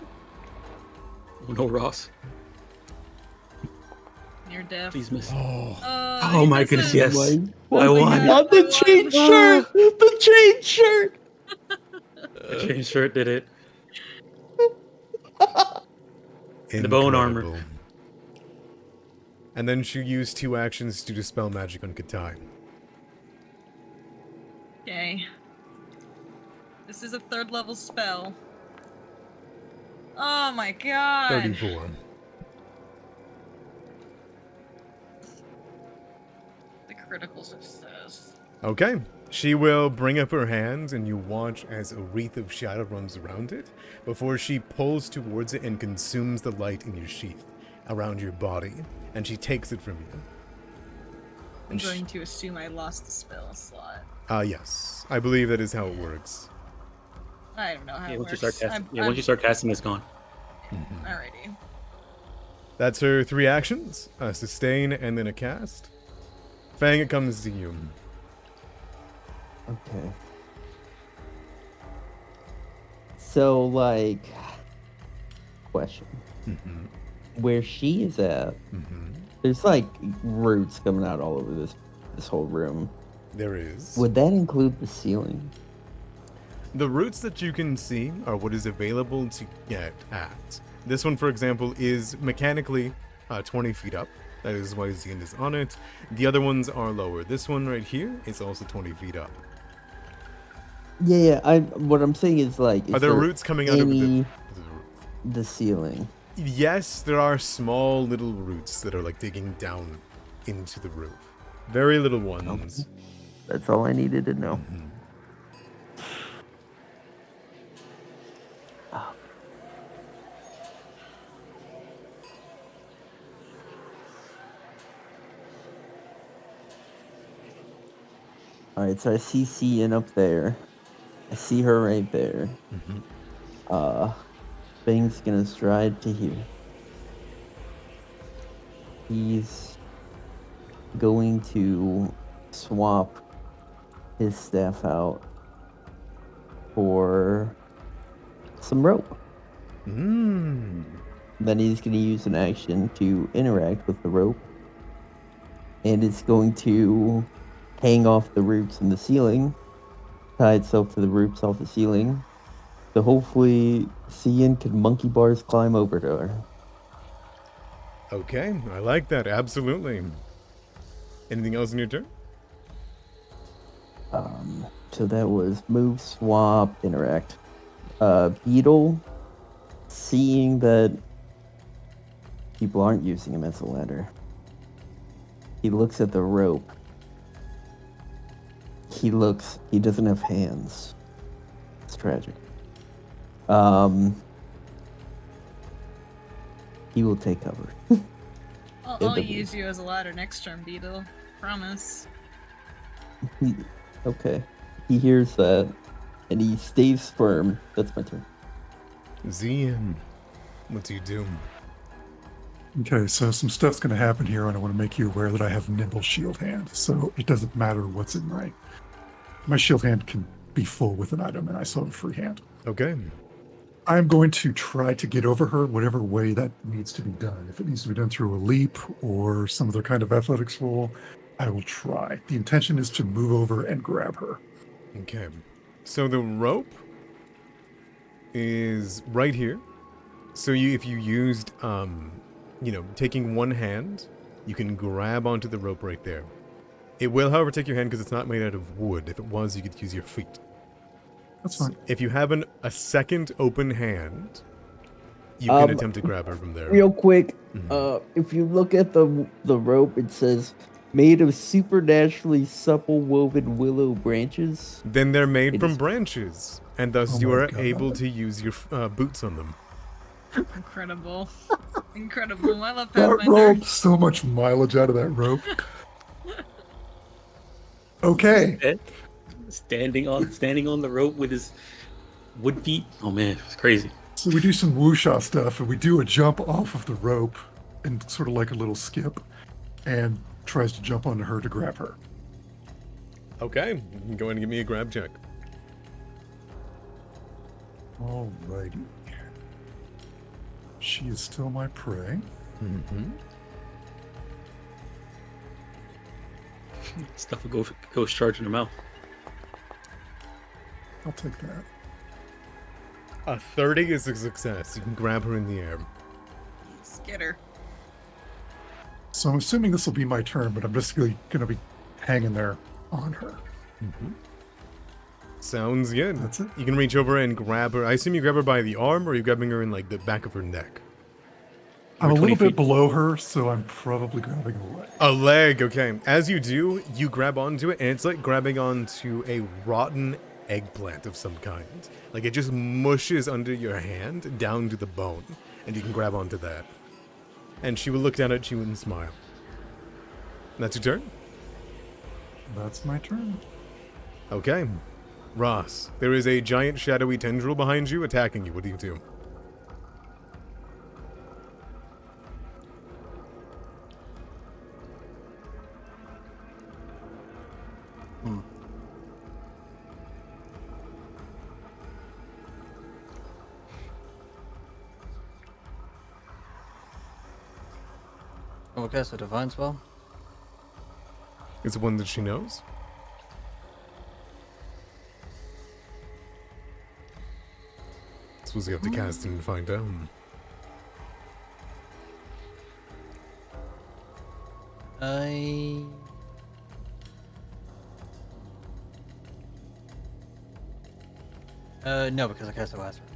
Oh, no, Ross. Near death. Please miss. Oh my goodness, yes. I won. Not the chain shirt! The chain shirt! The chain shirt did it. The bone armor. Incredible. And then she'll use 2 actions to dispel magic on Katai. Okay. This is a 3rd level spell. Oh my god. 34. The critical success. Okay. She will bring up her hands, and you watch as a wreath of shadow runs around it before she pulls towards it and consumes the light in your sheath. around your body, and she takes it from you. I'm going to assume I lost the spell slot. Yes. I believe that is how it works. I don't know how it Once you works. start casting, once you start casting, it's gone. Alrighty. That's her 3 actions. A sustain and then a cast. Fang, it comes to you. Okay. So, like, question. Where she is at, there's like roots coming out all over this whole room. There is. Would that include the ceiling? The roots that you can see are what is available to get at. This one, for example, is mechanically 20 feet up. That is why Zen is on it. The other ones are lower. This one right here is also 20 feet up. Yeah. What I'm saying is, like, Are there roots coming out of the ceiling? Yes, there are small little roots that are like digging down into the roof. Very little ones. Okay. That's all I needed to know. Alright, so I see Cian up there. I see her right there. Bang's gonna stride to here. He's going to swap his staff out for some rope. Then he's going to use an action to interact with the rope. And it's going to hang off the roots in the ceiling, tie itself to the roots off the ceiling. So hopefully Cian can monkey bars climb over to her. Okay, I like that. Absolutely. Anything else in your turn? So that was move, swap, interact. Beetle, seeing that people aren't using him as a ladder, he looks at the rope. He doesn't have hands. It's tragic. He will take cover. I'll use you as a ladder next turn, Beetle. Promise. Okay. He hears that, and he stays firm. That's my turn. Zen, what do you do? Okay, so some stuff's going to happen here, and I want to make you aware that I have nimble shield hand, so it doesn't matter what's in my shield hand can be full with an item, and I still have a free hand. Okay. I'm going to try to get over her whatever way that needs to be done. If it needs to be done through a leap or some other kind of athletics roll, I will try. The intention is to move over and grab her. Okay. So the rope is right here. So if you used, taking one hand, you can grab onto the rope right there. It will, however, take your hand because it's not made out of wood. If it was, you could use your feet. That's fine. If you have a second open hand, you can attempt to grab her from there. Real quick, if you look at the rope, it says made of supernaturally supple woven willow branches. Then they're made from branches, and thus you my are God. able to use your boots on them. Incredible. Incredible. I love That Pathfinder. rope, so much mileage out of that rope. Okay. Standing on the rope with his wood feet. Oh man, it's crazy. So we do some wusha stuff, and we do a jump off of the rope, and sort of like a little skip, and tries to jump onto her to grab her. Okay, go ahead and give me a grab check. Alrighty. She is still my prey. Stuff will go charging her mouth. I'll take that. A 30 is a success. You can grab her in the air. Let's get her. So I'm assuming this will be my turn, but I'm just really going to be hanging there on her. Sounds good. That's it. You can reach over and grab her. I assume you grab her by the arm, or are you grabbing her in like the back of her neck? I'm a 20 little bit feet. below her, so I'm probably grabbing a leg. A leg, okay. As you do, you grab onto it, and it's like grabbing onto a rotten eggplant of some kind. Like it just mushes under your hand down to the bone, and you can grab onto that. and she will look down at you and smile. That's your turn? That's my turn. Okay. Ross, there is a giant shadowy tendril behind you attacking you. What do you do? Oh, okay, so divine spell. It's the one that she knows? Suppose you have to cast and find out. No, because I cast it last round.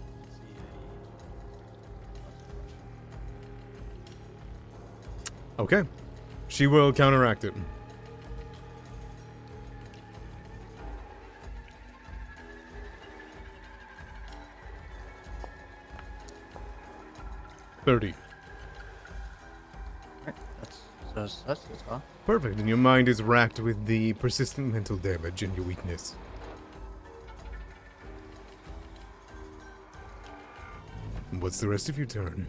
Okay. She will counteract it. $30. Alright, that's fine. Perfect, and your mind is racked with the persistent mental damage and your weakness. And what's the rest of your turn?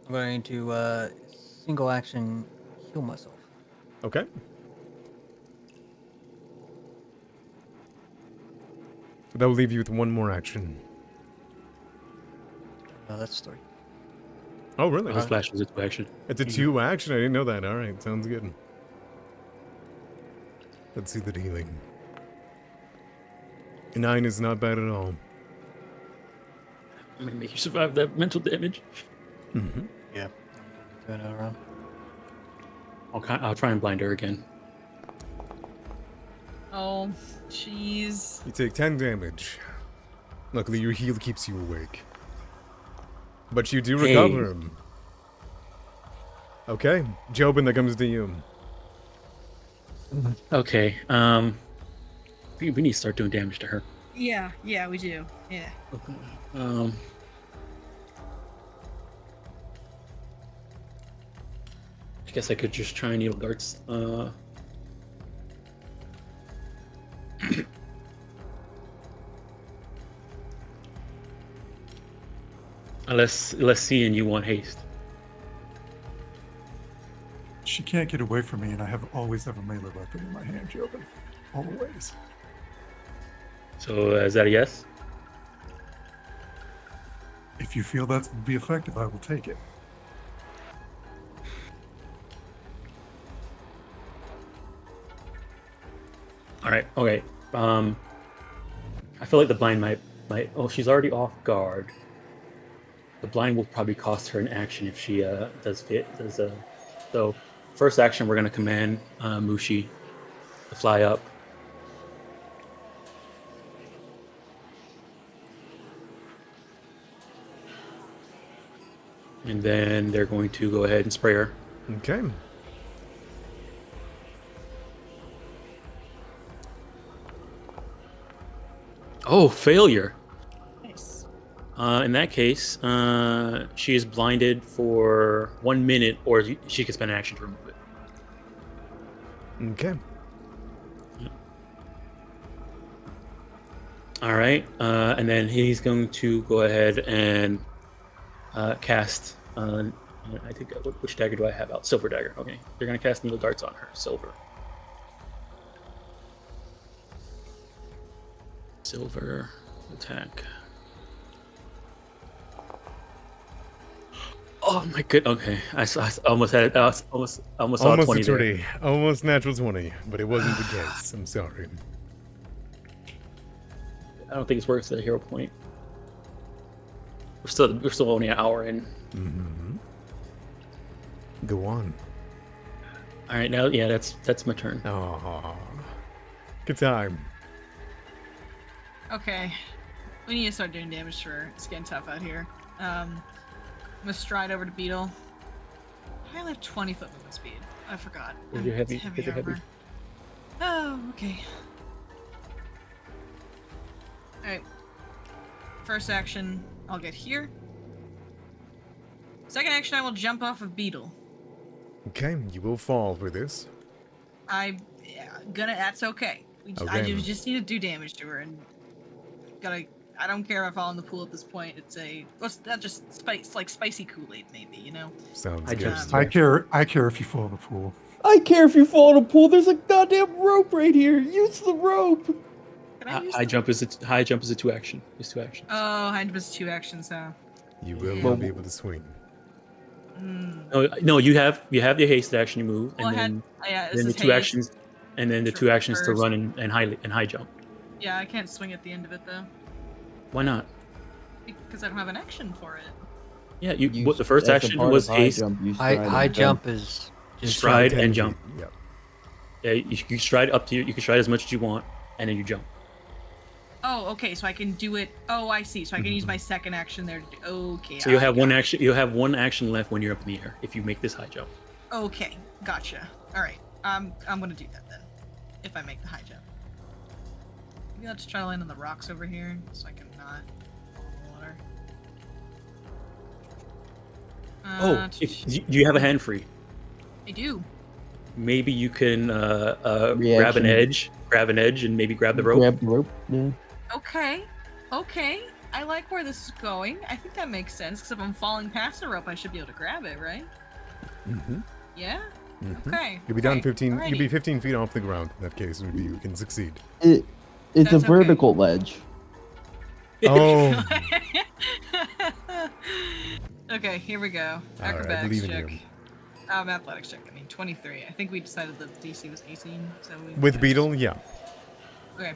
I'm going to single action heal myself. Okay. That will leave you with one more action. No, that's 3. Oh, really? His flash was a 2 action. It's a 2 action? I didn't know that. Alright, sounds good. Let's see the healing. A 9 is not bad at all. I'm gonna make you survive that mental damage. Mm-hmm. Yeah. Doing it around. I'll try and blind her again. Oh, jeez. You take 10 damage. Luckily, your heal keeps you awake. But you do Hey. recover him. Okay, Jobin, that comes to you. Okay. We need to start doing damage to her. Yeah, we do. Yeah. Um. I guess I could just try needle darts. Unless C and you want haste. She can't get away from me, and I always have a melee weapon in my hand, Jobin. Always. So is that a yes? If you feel that would be effective, I will take it. All right. Okay. I feel like the blind might. Oh, she's already off guard. The blind will probably cost her an action if she does. So first action, we're gonna command Mushi to fly up. And then they're going to go ahead and spray her. Okay. Oh, failure. Nice. In that case, she is blinded for 1 minute, or she can spend an action to remove it. Okay. All right, and then he's going to go ahead and cast. I think which dagger do I have out? Silver dagger. Okay, they're going to cast needle darts on her. Silver attack. Oh my good. Okay, I almost had it. I almost saw Almost 20 a 20. Almost natural 20, but it wasn't the case. I'm sorry. I don't think it's worth the hero point. We're still only an hour in. Mm-hmm. Go on. All right, now yeah, that's my turn. Aww. Good time. Okay. We need to start doing damage to her. It's getting tough out here. I'm gonna stride over to Beetle. I only have 20 foot movement speed. I forgot. Is your heavy? It's Is your heavy? armor. Oh, okay. Alright. First action, I'll get here. Second action, I will jump off of Beetle. Okay, you will fall for this. That's okay. I just need to do damage to her and I don't care if I fall in the pool at this point. What's that? Just spice, like spicy Kool-Aid, maybe, you know? Sounds I good. just- I care if you fall in the pool. I care if you fall in a pool. There's a goddamn rope right here. Use the rope. Can I use High jump is a 2 action. It's 2 actions. Oh, high jump is 2 actions, huh? You will Yeah. not be able to swing. No, you have your haste action. You move, Well, and then this the is 2 haste. actions, and then the for 2 actions to first. run and high jump. Yeah, I can't swing at the end of it though, Why not? because I don't have an action for it. Yeah, the first that's a action part was of high haste, jump, you High, stride high and jump is just stride 10 and feet. jump. Yep. Yeah, you stride up to you. You can stride as much as you want, and then you jump. Oh, okay, so I can do it. Oh, I see. So I can use my second action there. Okay. So you'll I have got one it. action. You'll have 1 action left when you're up in the air if you make this high jump. Okay, gotcha. All right, I'm gonna do that then, if I make the high jump. Maybe I'll just try to land on the rocks over here, so I can not fall in the water. Do you have a hand free? I do. Maybe you can grab Reaction. an edge, and maybe grab the rope. Grab the rope. Yeah. Okay. I like where this is going. I think that makes sense, because if I'm falling past the rope, I should be able to grab it, right? Mm-hmm. Yeah? Mm-hmm. Okay. You'll be down okay, 15. You'll be alrighty. 15 feet off the ground. In that case, if you can succeed. It's That's a okay. vertical ledge. Oh, Okay, here we go. All right, I Acrobatics believe in check. you. Athletics check. 23. I think we decided the DC was 18. So with Beetle, yeah. Okay.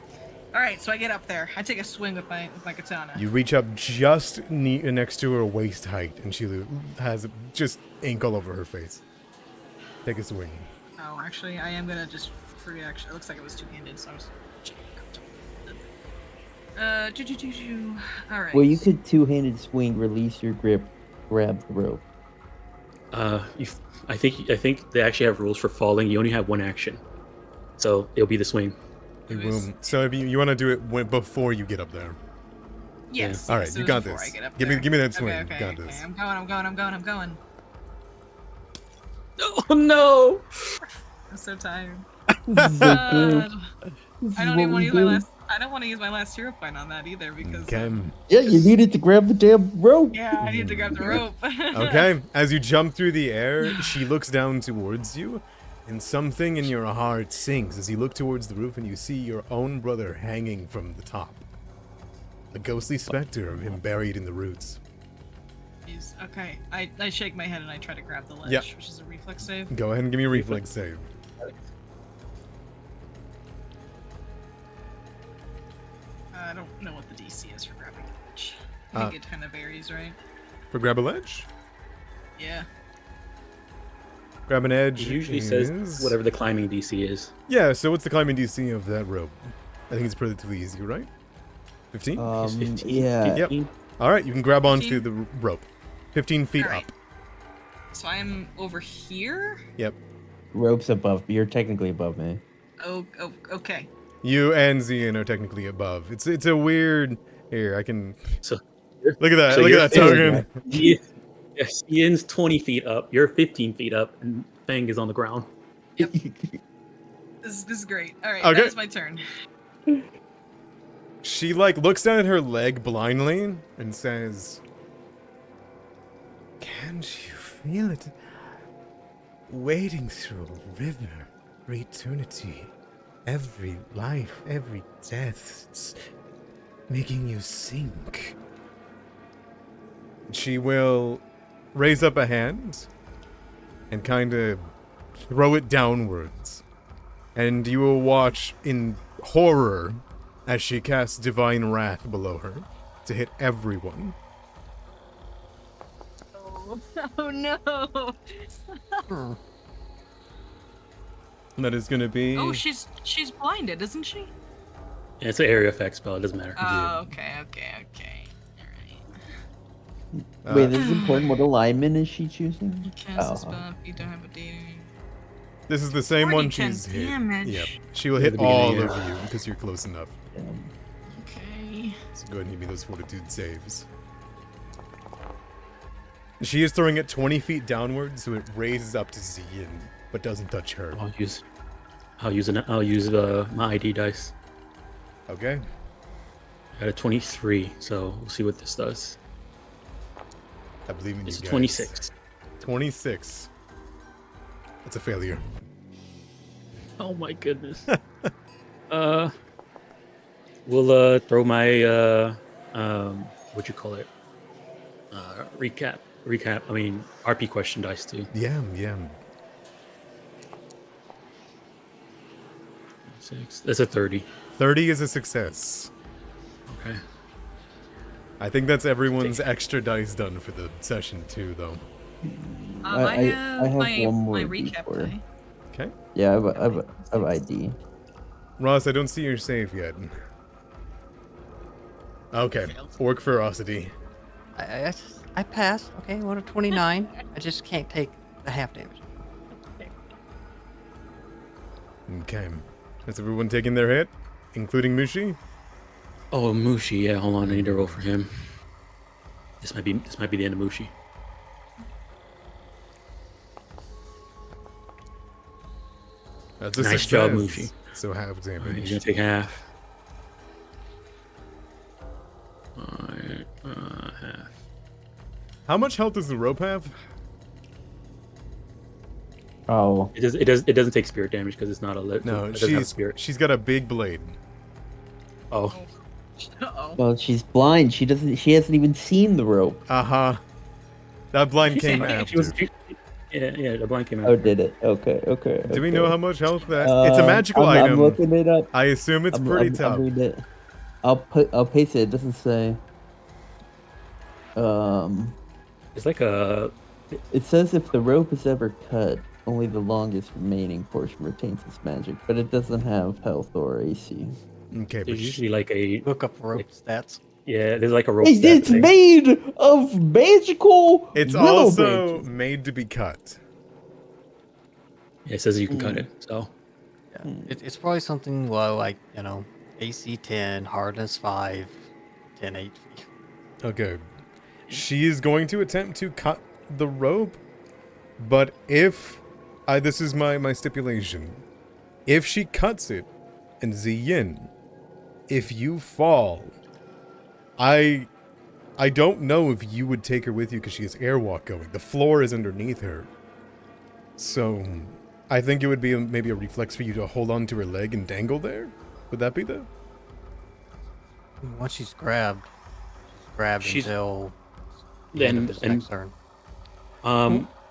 All right, so I get up there. I take a swing with my katana. You reach up just next to her waist height, and she has just ink all over her face. Take a swing. Oh, actually, I am gonna just free action. It looks like it was two-handed, so I was. All right. Well, you could two-handed swing, release your grip, grab the rope. I think they actually have rules for falling. You only have 1 action, so it'll be the swing. Boom. So if you want to do it before you get up there. Yes. All right, yes, you it got was before this. I get up Give me there. that swing. Okay, You got okay. this. I'm going. Oh no! I'm so tired. This is I what don't even want we to use my do. last. I don't want to use my last hero point on that either because. Okay. Yeah, you needed to grab the damn rope. Yeah, I need to grab the rope. Okay. As you jump through the air, she looks down towards you, and something in your heart sinks as you look towards the roof and you see your own brother hanging from the top. A ghostly specter of him buried in the roots. Jeez, okay, I shake my head and I try to grab the ledge, Yeah. which is a reflex save. Go ahead and give me a reflex save. I don't know what the DC is for grabbing the ledge. I think it kind of varies, right? For grab a ledge? Yeah. Grab an edge. It usually is- says whatever the climbing DC is. Yeah, so what's the climbing DC of that rope? I think it's relatively easy, right? 15? It's 15. Yeah. Yep. 15. Alright, you can grab onto 15? the rope. 15 feet Alright. up. So I'm over here. Yep. Rope's above. You're technically above me. Oh, okay. You and Zian are technically above. It's a weird. Here, I can. So, Look at that. so Look you're at that token. Yes, Ian's 20 feet up. You're 15 feet up, and Fang is on the ground. This is great. All right, Okay. that is my turn. She looks down at her leg blindly and says, "Can't you feel it? Wading through a river for eternity. Every life, every death, it's making you sink." She will raise up a hand and kind of throw it downwards. And you will watch in horror as she casts Divine Wrath below her to hit everyone. Oh no. That is going to be... Oh, she's blinded, isn't she? And it's an area effect spell. It doesn't matter. Oh, okay. All right. Wait, this is important. What alignment is she choosing? You cast Oh. a spell if you don't have a data. This is the same one 40 she's hit. damage. Yep. She will At hit the beginning, all yeah. of you because you're close enough. Okay. So go ahead and give me those fortitude saves. She is throwing it 20 feet downward, so it raises up to Ziyin, but doesn't touch her. I'll use my ID dice. Okay. I got a 23, so we'll see what this does. I believe in It's you a guys. 26. 26. That's a failure. Oh my goodness. We'll throw my what you call it? Recap. I mean RP question dice too. Yeah. 6. That's a 30. 30 is a success. Okay. I think that's everyone's extra dice done for the session too, though. I have one more my recap D4. die. Okay. Yeah, I have ID. Ross, I don't see your save yet. Okay. Orc ferocity. I passed. Okay, what a 29. I just can't take the half damage. Okay. Has everyone taken their hit? Including Mushi? Oh, Mushi. Yeah, hold on. I need to roll for him. This might be the end of Mushi. That's a Nice success. job, Mushi. So half Alright, damage. he's gonna take half. Alright, half. How much health does the rope have? Oh, It doesn't take spirit damage because it's not a lit. No, it doesn't have she's spirit. she's got a big blade. Oh, Uh-oh. well, she's blind. She hasn't even seen the rope. Uh-huh. That blind came after. Yeah, the blind came Oh, after. did it? Okay. Do we know how much health that? It's a magical I'm item. looking it up. I assume it's pretty tough. I'm reading it. I'll paste it. It doesn't say. It's like a. It says if the rope is ever cut, only the longest remaining portion retains its magic, but it doesn't have health or AC. Okay, but There's usually like a. Look up rope stats. Yeah, there's like a rope. It's stat thing. made of magical. it's willow also branches. made to be cut. Yeah, it says you can cut it. So Yeah. It's probably something low, like, AC 10, hardness 5, 10 HP. Okay. She is going to attempt to cut the rope, but if this is my stipulation. If she cuts it, and Ziyin, if you fall, I don't know if you would take her with you because she has airwalk going. The floor is underneath her. So, I think it would be maybe a reflex for you to hold on to her leg and dangle there. Would that be the? Once she's grabbed until the end of his next turn.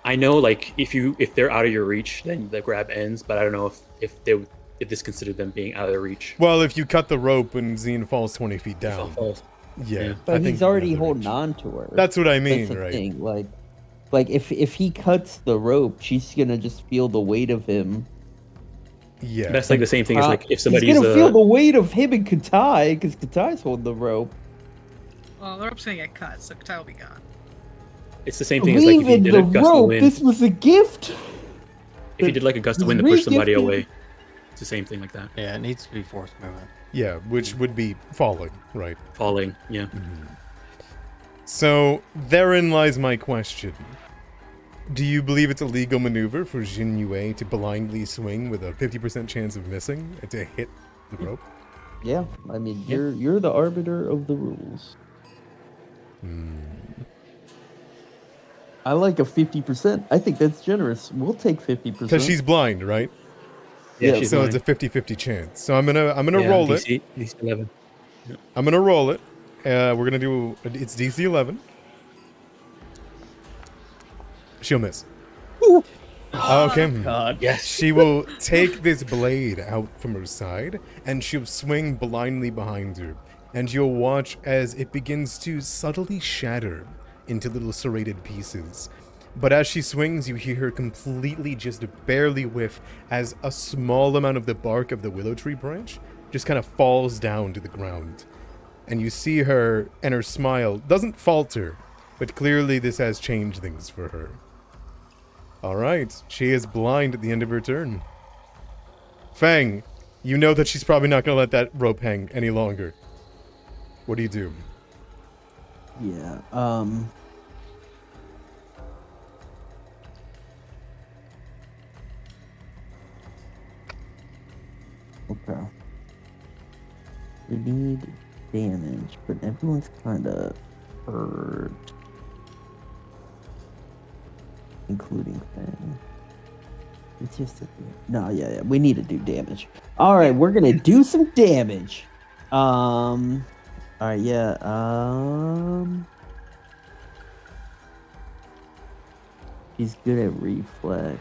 I know like if they're out of your reach, then the grab ends. But I don't know if this considered them being out of their reach. Well, if you cut the rope and Ziyin falls 20 feet down. Yeah. But I think he's already another holding reach. on to her. That's what I That's mean, the right? thing. Like if he cuts the rope, she's gonna just feel the weight of him. Yeah. That's like the same thing as like if somebody's He's gonna feel the weight of him and Katai, because Katai's holding the rope. Well, the rope's gonna get cut, so Katai will be gone. It's the same thing as like if you Leaving did the a gust of rope. wind. This was a gift. If you did like a gust of It's wind to push somebody re-gifted. away, it's the same thing like that. Yeah, it needs to be force movement. Yeah, which would be falling, right? Falling, yeah. So, therein lies my question. Do you believe it's a legal maneuver for Jin Yue to blindly swing with a 50% chance of missing and to hit the rope? Yeah, I mean you're the arbiter of the rules. I like a 50%. I think that's generous. We'll take 50%. Because she's blind, right? Yeah, she's So blind. it's a 50-50 chance. So I'm gonna Yeah, roll DC, it. DC 11. I'm gonna roll it. We're gonna do it's DC 11. She'll miss. Okay. God. Yes. She will take this blade out from her side, and she'll swing blindly behind her. And you'll watch as it begins to subtly shatter into little serrated pieces. But as she swings, you hear her completely just barely whiff as a small amount of the bark of the willow tree branch just kind of falls down to the ground. And you see her, and her smile doesn't falter, but clearly this has changed things for her. Alright, she is blind at the end of her turn. Fang, you know that she's probably not going to let that rope hang any longer. What do you do? Yeah. Okay. We need damage, but everyone's kind of hurt, including Fang. It's just a no, yeah. We need to do damage. All right, we're gonna do some damage. All right, yeah. He's good at reflex.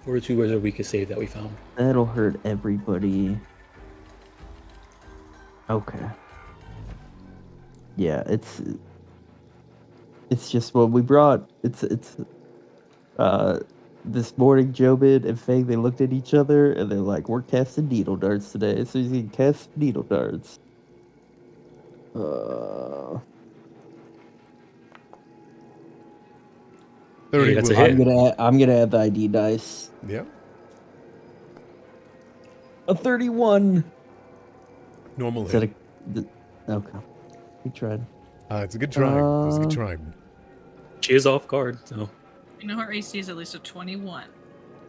Fortitude was our weakest save that we found. That'll hurt everybody. Okay. Yeah, it's just what we brought. It's this morning Jobin and Fang, they looked at each other and they're like, we're casting needle darts today, so you can cast needle darts. Hey, that's a will- hit. I'm gonna add the ID dice. Yeah. A 31. Normal Is that hit. okay. We tried. It's a good try. It was a good try. She is off guard, so You know her AC is at least a 21.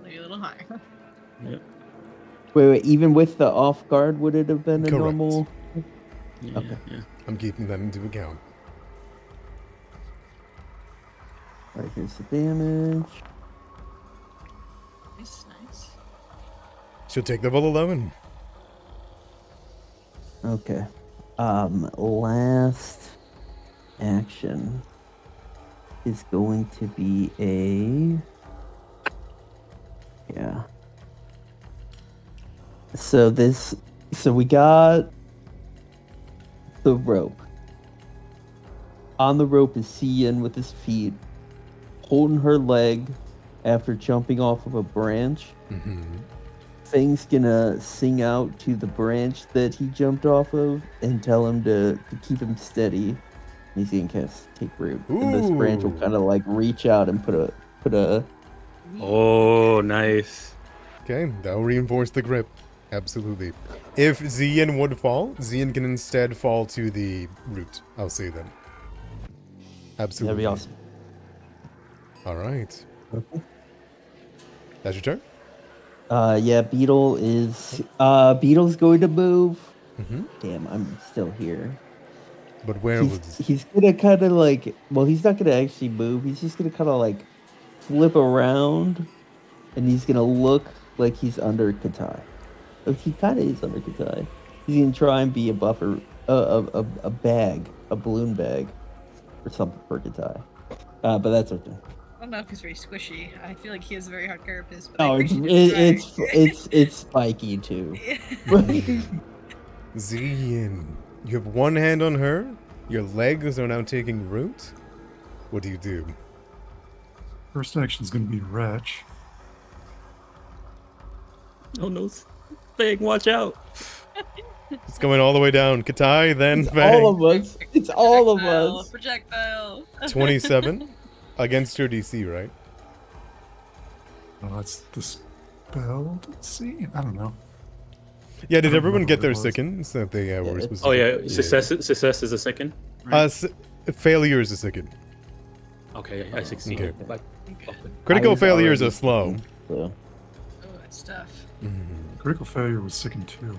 Maybe a little higher. yeah. Wait. Even with the off guard, would it have been a Correct. normal? Yeah, Okay. yeah. I'm keeping that into account. All right, here's the damage. Nice, nice. She'll take the full 11. Okay. Last action is going to be yeah. So we got the rope. On the rope is Cian with his feet, holding her leg after jumping off of a branch. Mm-hmm. Fang's gonna sing out to the branch that he jumped off of and tell him to keep him steady. He's gonna cast Take Root. And this branch will Ooh. kind of like reach out and put a Oh, nice. Okay, that'll reinforce the grip. Absolutely. If Zian would fall, Zian can instead fall to the root. I'll say then. Absolutely. that'd be awesome. All right. That's your turn? Yeah, Beetle's going to move. Mm-hmm. Damn, I'm still here. But where was... He's gonna kind of like, well, he's not gonna actually move. He's just gonna kind of like flip around, and he's gonna look like he's under Katai. Like he kind of is under Katai. He's gonna try and be a buffer, a bag, a balloon bag, or something for Katai. But that's okay. I don't know if he's very squishy. I feel like he has a very hard carapace. But Oh, it's spiky too. Zian, you have one hand on her. Your legs are now taking root. What do you do? First action is going to be Wretch. Oh no, Fang, watch out. It's going all the way down. Katai, then It's Fang. all of us. It's all of us. Projectile. 27 against your DC, right? Oh, that's the spell. Let's see. I don't know. Yeah, did don't everyone remember get what their it was. seconds that they were Yeah, supposed Oh to yeah, success is a second. failure is a second. Okay, I succeeded. Okay. But- Critical I was failures already are slow. thinking, so. Oh, that's tough. Critical failure was second two.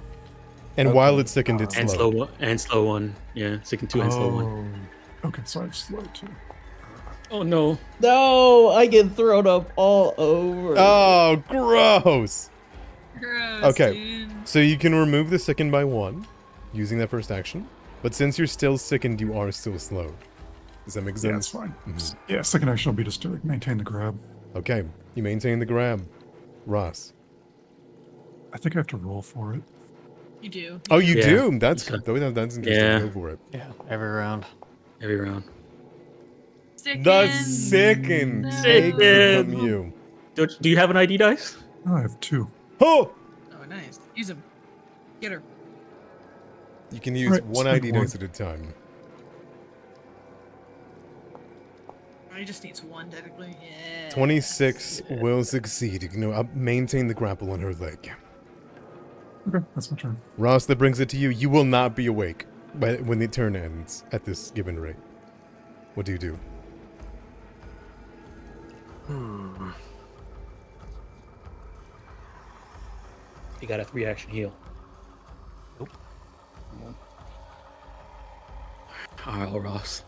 And Okay. while it's sickened, it's and slow. slow one. Yeah, second two and slow one. Okay, so I have slow too. Oh no. No, I get thrown up all over. Oh, gross! Gross, Okay. dude. So you can remove the sicken by 1 using that first action. But since you're still sickened, you are still slowed. Does that make sense? Yeah, that's fine. Yeah, second action will be just to maintain the grab. Okay, you maintain the grab. Ross. I think I have to roll for it. You do. Oh, you Yeah. do? That's Okay. good. That's interesting. Yeah. Go for it. Yeah, every round. Every round. The sicken takes it from you. Do you have an ID dice? Oh, I have two. Oh! Oh, nice. Use him. Get her. You can use Right, one spend ID one. dice at a time. He just needs one, technically. Yeah. 26 will succeed. You can maintain the grapple on her leg. Okay, that's my turn. Ross, that brings it to you. You will not be awake. But when the turn ends at this given rate, what do you do? You got a 3-action heal. Nope. All right, Ross.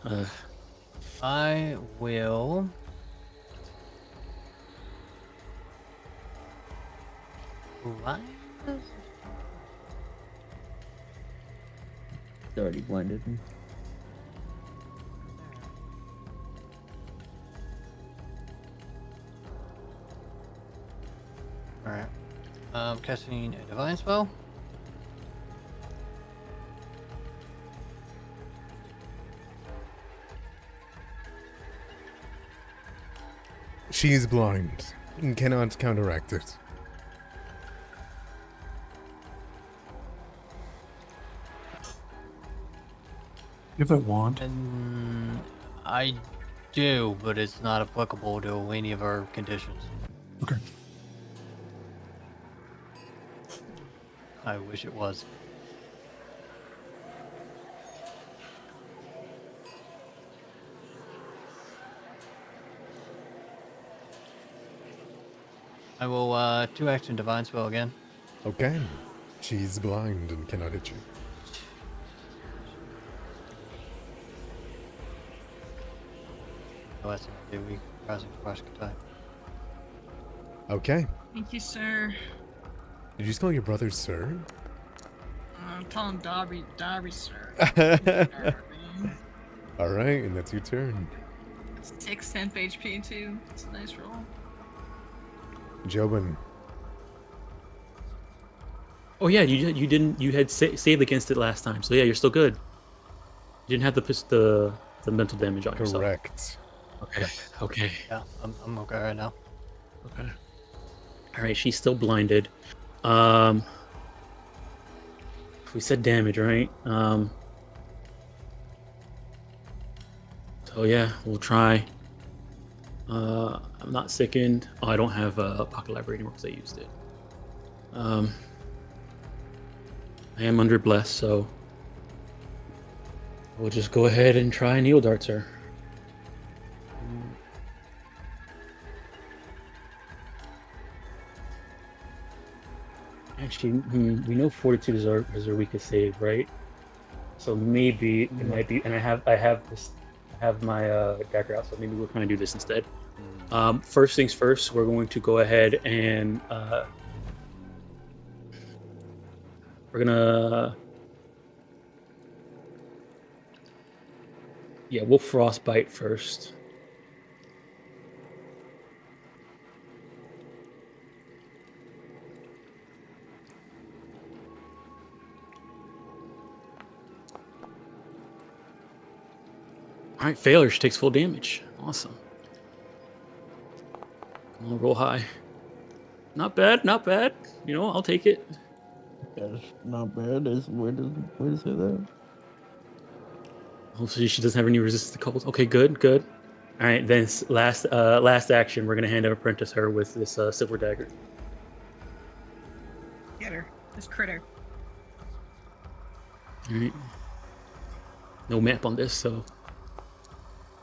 I will. What? It's already blinded me. Alright. Casting a divine spell. She is blind and cannot counteract it. You have that wand. And I do, but it's not applicable to any of our conditions. Okay. I wish it was. I will 2-action divine spell again. Okay. She's blind and cannot hit you. Oh, that's a weak rising splash attack. Okay. Thank you, sir. Did you just call your brother sir? I'm telling Darby, sir. All right, and that's your turn. 6 temp HP too. It's a nice roll. Jobin. Oh yeah, you had saved against it last time, so yeah, you're still good. You didn't have the mental damage on yourself. Correct. Okay. Okay. Yeah, I'm okay right now. Okay. All right, she's still blinded. We said damage, right? So yeah, we'll try. I'm not sickened. Oh, I don't have Pocket Library anymore because I used it. I am under bless, so we'll just go ahead and try Needle Darts her. Actually, we know Fortitude is our weakest save, right? So maybe it might be, and I have my dagger out, so maybe we'll kind of do this instead. First things first, we're going to go ahead and we're gonna, yeah, we'll frostbite first. All right, failure. She takes full damage. Awesome. Come on, roll high. Not bad, not bad. You know, I'll take it. That's not bad. Where does it at? Hopefully she doesn't have any resistance to cold. Okay, good, good. All right, then last action, we're gonna hand an apprentice her with this silver dagger. Get her. This critter. All right. No map on this, so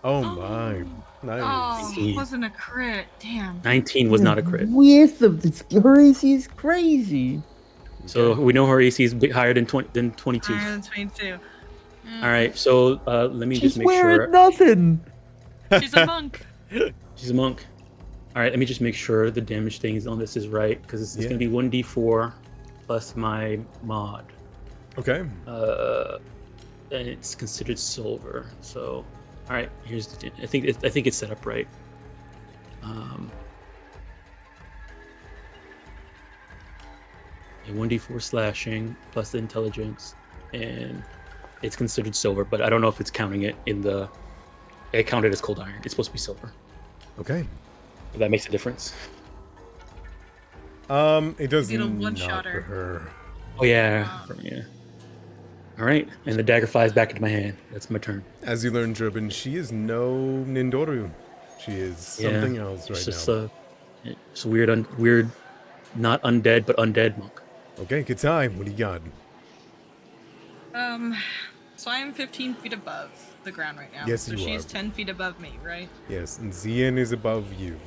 Oh my. Nice. Oh, it wasn't a crit. Damn. 19 was not a crit. Width of this, her AC is crazy. So we know her AC is higher than 22. Higher than 22. All right, so let me She's just make wearing sure. nothing. She's a monk. She's a monk. All right, let me just make sure the damage things on this is right, because it's Yeah. going to be 1d4 plus my mod. Okay. And it's considered silver. So, all right, here's the. I think it's set up right. A 1d4 slashing plus the intelligence, and it's considered silver, but I don't know if it's counting it in the. It counted as cold iron. It's supposed to be silver. Okay. If that makes a difference. It does Get a not one-shot for her. her. Oh yeah, yeah. All right, and the dagger flies back into my hand. That's my turn. As you learn, Jobin, she is no Nindoru. She is something else It's right just now. it's a weird, not undead but undead monk. Okay, Katai, what do you got? So I am 15 feet above the ground right now. Yes, so you she's are. 10 feet above me, right? Yes, and Zian is above you.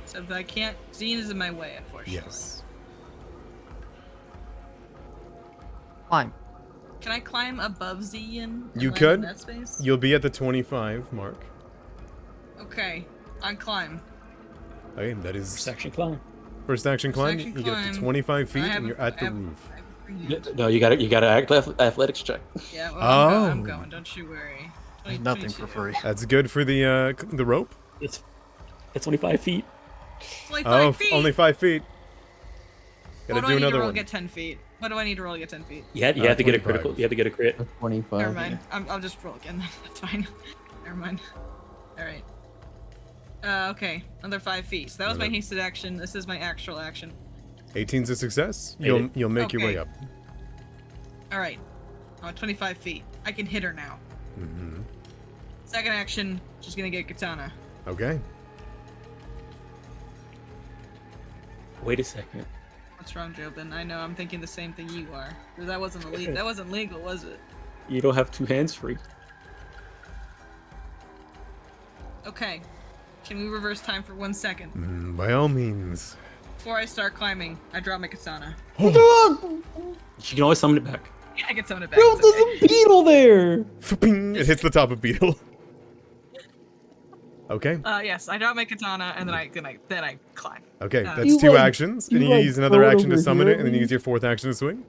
So if I can't, Zine is in my way, unfortunately. Yes. Climb. Can I climb above Zine? and You land could. in that space? You'll be at the 25 mark. Okay, I climb. Okay, that is Section climb. first action climb. action You get up to climb. 25 feet I have and a- you're at I the have- roof. I have a free hand. No, you gotta athletics check. Yeah, well, I'm Oh. going. Don't you worry. There's 20, nothing for 22. free. That's good for the rope. It's 25 feet. It's only 5 Oh, feet. only 5 feet. What Gotta do I do need to another roll one. to get 10 feet? What do I need to roll to get 10 feet? You have to get a 25. critical. You have to get a crit. That's 25. Never mind. I'll just roll again. That's fine. Never mind. All right. Okay. Another 5 feet. So that was my Another- hasted action. This is my actual action. 18's a success. Made You'll it. you'll make your way Okay. up. All right. I'm at 25 feet. I can hit her now. Hmm. Second action, she's gonna get katana. Okay. Wait a second. What's wrong, Jobin? I know I'm thinking the same thing you are. 'Cause that wasn't illegal. That wasn't legal, was it? You don't have 2 hands free. Okay. Can we reverse time for 1 second? By all means. Before I start climbing, I drop my katana. She can always summon it back. Yeah, I can summon it back. Bro, it's there's okay. a beetle there. Ping, it hits the top of Beetle. Okay. Yes, I drop my katana and then I climb. Okay, You, that's 2 like- actions, and you, you like, use another throw it action to over summon here it, and then you at use your 4th action to swing.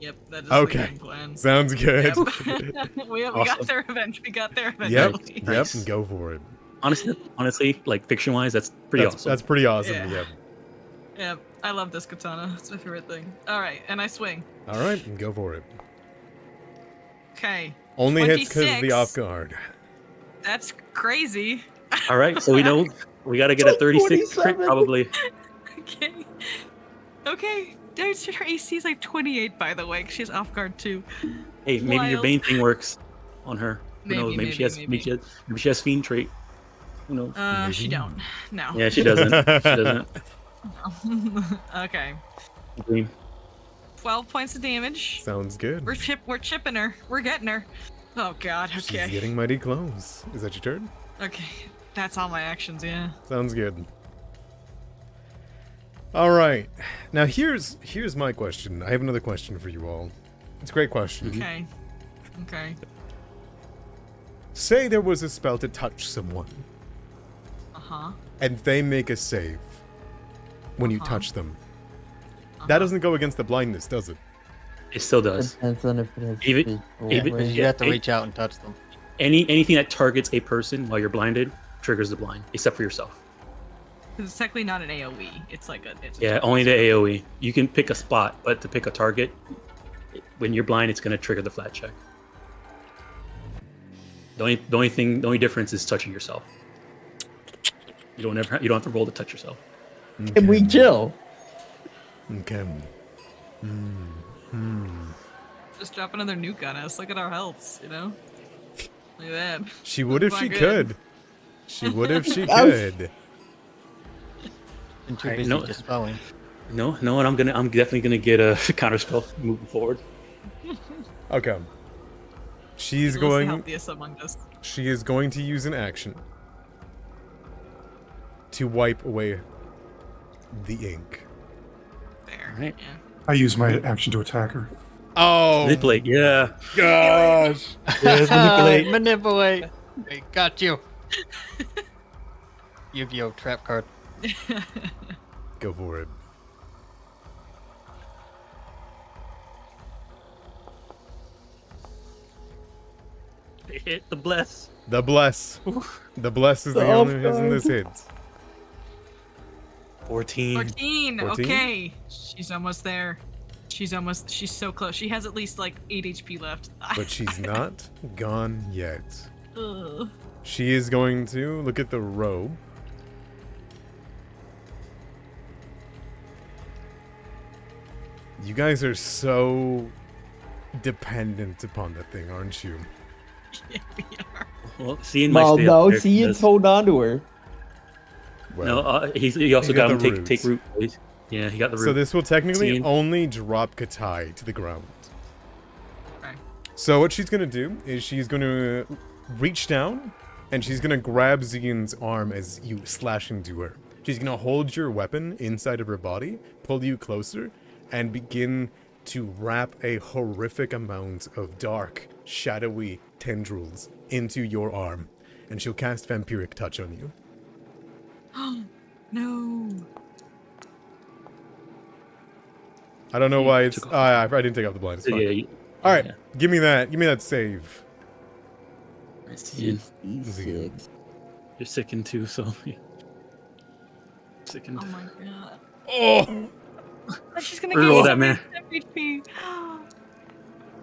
Yep, that is Okay. the game plan. Sounds good. Yep. we got Awesome. there eventually. We got there Yep. eventually. Yep. Nice. Go for it. Honestly, like fiction-wise, that's pretty That's, awesome. that's pretty awesome. Yeah. Yeah. Yep, I love this katana. It's my favorite thing. All right, and I swing. All right, go for it. Okay, Only hits because of the 26. off guard. that's crazy. All right, so we know we got to get a 36 crit 27. probably. Okay. Okay. Her AC is like 28, by the way, 'cause she's off guard too. Hey, maybe your Wild. Bane thing works on her. Who knows? Maybe she has maybe. maybe she has fiend trait. Who knows? She don't. No. Yeah, she doesn't. She doesn't. Okay. Green. 12 points of damage. Sounds good. We're chipping her. We're getting her. Oh God. She's Okay. getting mighty close. Is that your turn? Okay. That's all my actions. Yeah. Sounds good. All right. Now here's my question. I have another question for you all. It's a great question. Okay. Okay. Say there was a spell to touch someone, Uh-huh. and they make a save when you Uh-huh. touch them. That doesn't go against the blindness, does it? It still does. Depends on if it has Even- physical even- range. You have to Hey. reach out and touch them. Anything that targets a person while you're blinded triggers the blind, except for yourself. 'Cause it's technically not an AOE. It's like a. It's a Yeah, only the AOE. You can pick a spot, but to pick a target, when you're blind, it's going to trigger the flat check. The only difference is touching yourself. You don't have to roll to touch yourself. Can we chill? Okay. Just drop another nuke on us. Look at our healths. You know. Look at that. She would if Not she good. could. She would if she I was- could. Been too Alright, busy no- dispelling. No, and I'm definitely gonna get a counterspell moving forward. Okay. She's Who's the going. healthiest among us? She is going to use an action to wipe away the ink. There. Alright. Yeah. I use my action to attack her. Oh Manipulate, yeah. gosh! Yes, manipulate. Manipulate. Hey, got you. Yu-Gi-Oh! Trap card. Go for it. Hit the bless. The bless. The bless is the The only off reason guard. this hits. 14. 14. 14? Okay. She's almost there. She's so close. She has at least like 8 HP left. But she's not gone yet. Ugh. She is going to look at the robe. You guys are so dependent upon that thing, aren't you? Yeah, we are. Well, seeing my Well, stay no, up there, see, does- it's hold on to her. No, he also He got got him the take root. Yeah, he got the root. So this will technically Seeing- only drop Katai to the ground. Okay. So what she's gonna do is she's gonna reach down and she's gonna grab Zian's arm as you slash into her. She's gonna hold your weapon inside of her body, pull you closer, and begin to wrap a horrific amount of dark, shadowy tendrils into your arm. And she'll cast Vampiric Touch on you. No. I don't know You why it's... took off I didn't take off the blind. It's So fine. yeah, you, Alright, yeah. give me that save. I see it. 66. You're sickened too, so yeah. Sickened. Oh my god. Oh! She's gonna Reroll gain that, man. 10 HP.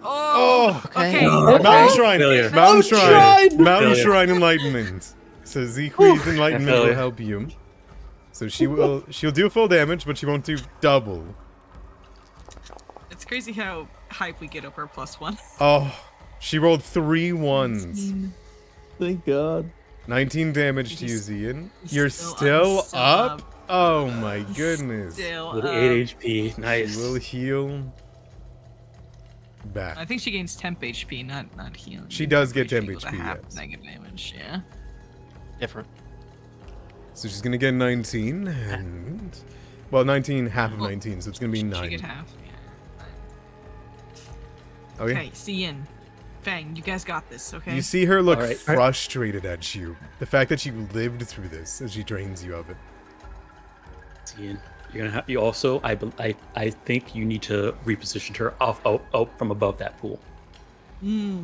Oh! Okay. No. Mountain Shrine! Failure. Mountain Shrine! Mountain Failure. Shrine Enlightenment. So Ziqui's Enlightenment will Failure. help you. So she'll do full damage, but she won't do double. It's crazy how hype we get over a +1. Oh, she rolled 3 ones. Thank God. 19 damage to you, He's Zian. he's You're still still up? Oh my He's goodness. Still With up. 8 HP. She Nice. will heal back. I think she gains temp HP, not healing. She does get Temp temp with a HP, half yes. negative damage, yeah. Different. So she's gonna get 19 and... Well, 19, half of Well, 19, so it's gonna be She 9. get half. Yeah. Okay. Okay, Cian. Fang, you guys got this, okay? You see her look Alright. frustrated at you. The fact that she lived through this as she drains you of it. Ian, you're gonna have. You also, I think you need to reposition her off, out from above that pool. You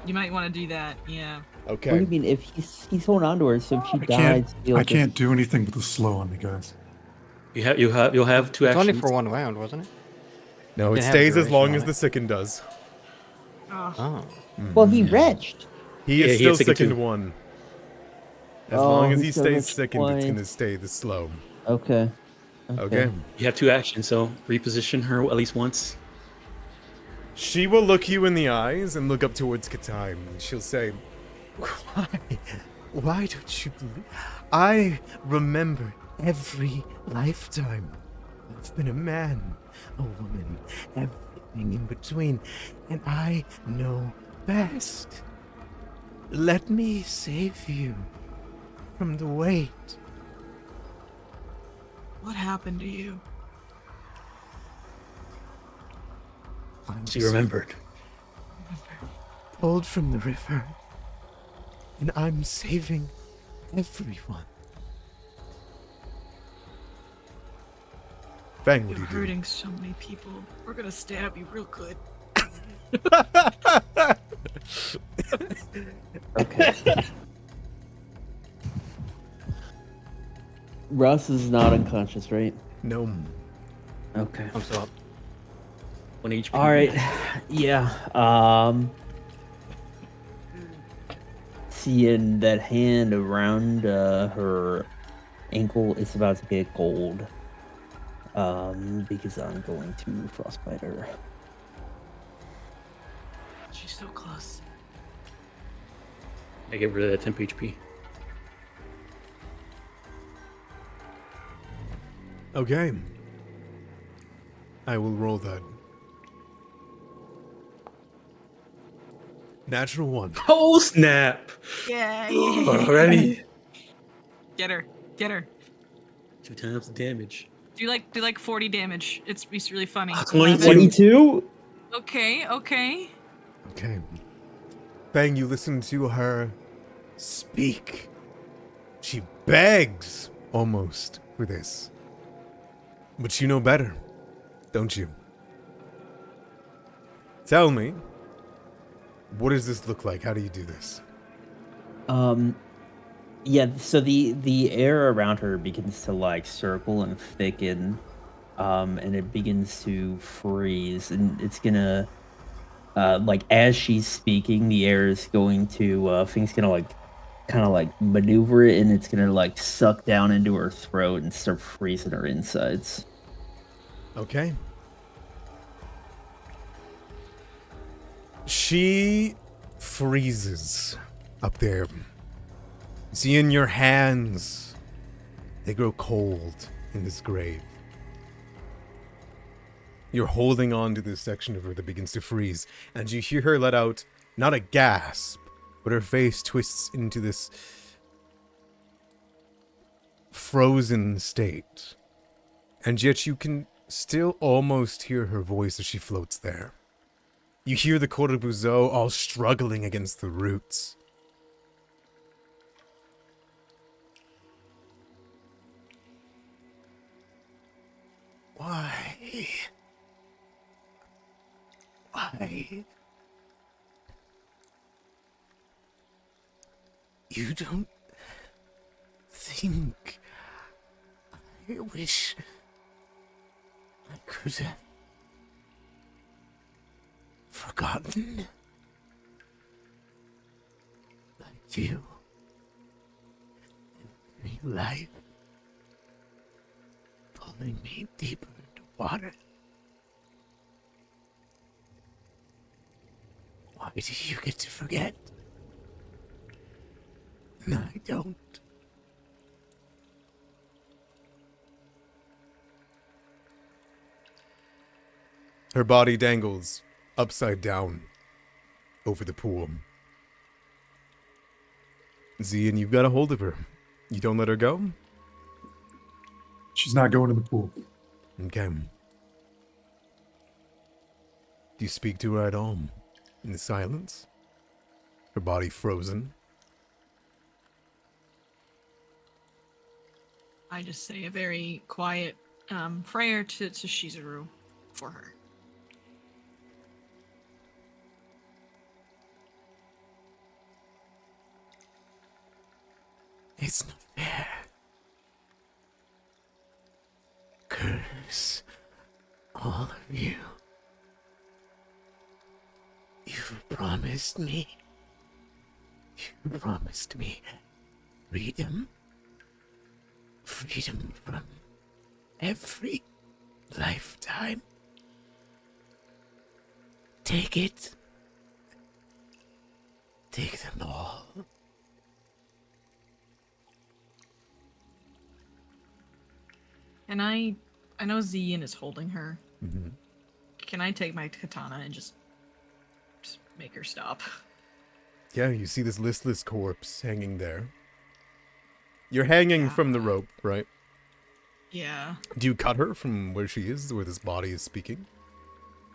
might want to do that, yeah. Okay. What do you mean? If he's holding on to her, so if she I can't. dies, he'll I just- can't do anything with the slow on me, guys. You'll have 2 It's actions. only for 1 round, wasn't it? No, it Didn't have stays as duration long on as it. the sicken does. Oh, Oh. Well, he retched. He is Yeah, he still has sickened sickened too. 1. As Oh, long as he he still stays gets sickened, it's twice. gonna stay the slow. Okay. Okay. You have 2 actions, so reposition her at least once. She will look you in the eyes and look up towards Kataim, and she'll say, Why? Why don't you believe? I remember every lifetime. I've been a man, a woman, everything in between, and I know best. Let me save you from the weight. what happened to you? She remembered. Pulled from the river, and I'm saving everyone. Fang, what You're do you do? hurting so many people. We're gonna stab you real good. Okay. Russ is not unconscious, right? No. Okay. I'm still up. 1 HP. All right. Yeah. Seeing that hand around her ankle is about to get cold. Because I'm going to frostbite her. She's so close. I get rid of that temp HP. Okay. I will roll that. Natural 1. Oh snap! Yeah, Already. Get her. Get her. 2 times the damage. Do like 40 damage. It's really funny. 22. 22? Okay, okay. Okay. Fang, you listen to her speak. She begs almost for this. But you know better, don't you? Tell me, what does this look like? How do you do this? Yeah, so the air around her begins to like circle and thicken, and it begins to freeze, and it's gonna like as she's speaking, the air is going to things gonna like kind of like maneuver it, and it's gonna like suck down into her throat and start freezing her insides. Okay. She freezes up there. See in your hands, they grow cold in this grave. You're holding on to this section of her that begins to freeze, and you hear her let out not a gasp, but her face twists into this frozen state. And yet you can still almost hear her voice as she floats there. You hear the Kugaptee all struggling against the roots. Why? Why? You don't think I wish I could have forgotten like you in real life, pulling me deeper into water. Why do you get to forget? And I don't. Her body dangles upside down over the pool. Zian, you've got a hold of her. You don't let her go? She's not going in the pool. Okay. Do you speak to her at all? In the silence? Her body frozen? I just say a very quiet prayer to Shizuru for her. It's not fair. Curse all of you. You've promised me. You promised me freedom. Freedom from every lifetime. Take it. Take them all. And I know Zian is holding her. Mm-hmm. Can I take my katana and just make her stop? Yeah, you see this listless corpse hanging there. You're hanging from the rope, right? Yeah. Do you cut her from where she is, where this body is speaking?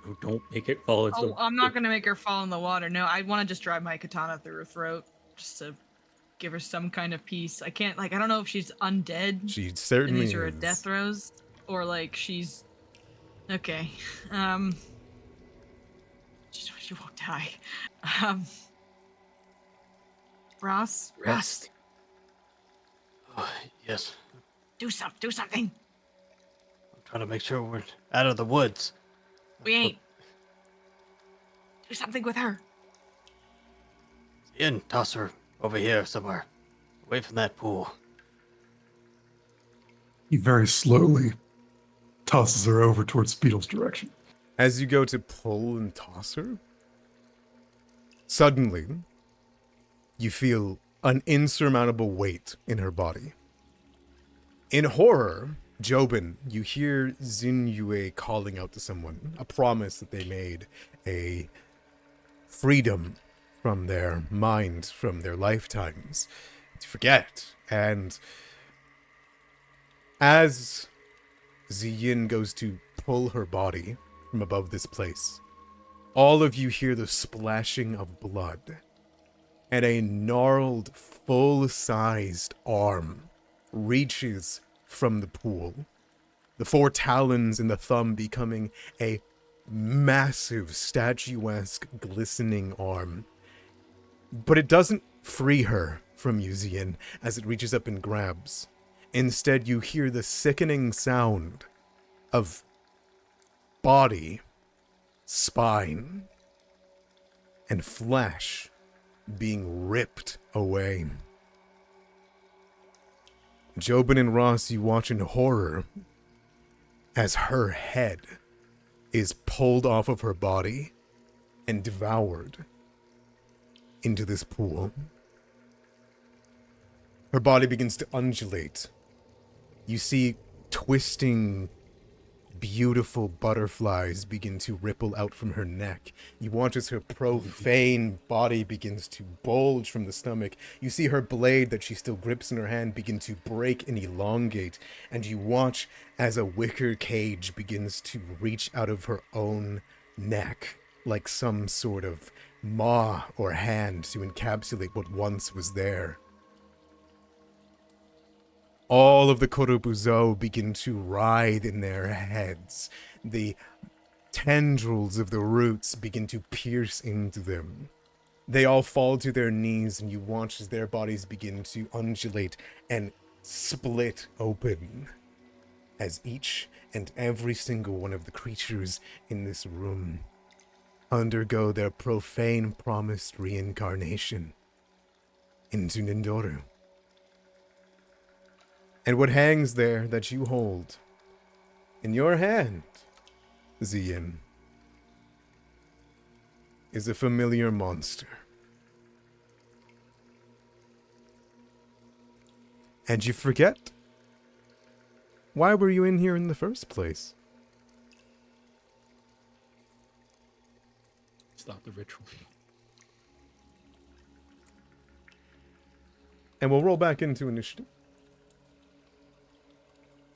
Oh, don't make it fall into the... I'm not gonna make her fall in the water. No, I want to just drive my katana through her throat, just to give her some kind of peace. I can't, like, I don't know if she's undead. She certainly and these are is. death throws, or like she's okay. She won't die. Ross, Oh, yes. do something. I'm trying to make sure we're out of the woods. We ain't. Do something with her. In, toss her over here somewhere. Away from that pool. He very slowly tosses her over towards Beetle's direction. As you go to pull and toss her, suddenly, you feel an insurmountable weight in her body. In horror, Jobin, you hear Xinyue calling out to someone, a promise that they made, a freedom from their mind, from their lifetimes, to forget. And as Ziyin goes to pull her body from above this place, all of you hear the splashing of blood, and a gnarled, full-sized arm reaches from the pool, the four talons in the thumb becoming a massive, statuesque, glistening arm. But it doesn't free her from you, Zian, as it reaches up and grabs. Instead, you hear the sickening sound of body, spine, and flesh being ripped away. Jobin and Ross, you watch in horror as her head is pulled off of her body and devoured into this pool. Her body begins to undulate. You see twisting beautiful butterflies begin to ripple out from her neck. You watch as her profane body begins to bulge from the stomach. You see her blade that she still grips in her hand begin to break and elongate. And you watch as a wicker cage begins to reach out of her own neck like some sort of maw or hand to encapsulate what once was there. All of the Korobuzo begin to writhe in their heads. The tendrils of the roots begin to pierce into them. They all fall to their knees, and you watch as their bodies begin to undulate and split open, as each and every single one of the creatures in this room undergo their profane promised reincarnation into Nindoru. And what hangs there that you hold in your hand, Zien, is a familiar monster. And you forget, why were you in here in the first place? Stop the ritual. And we'll roll back into initiative.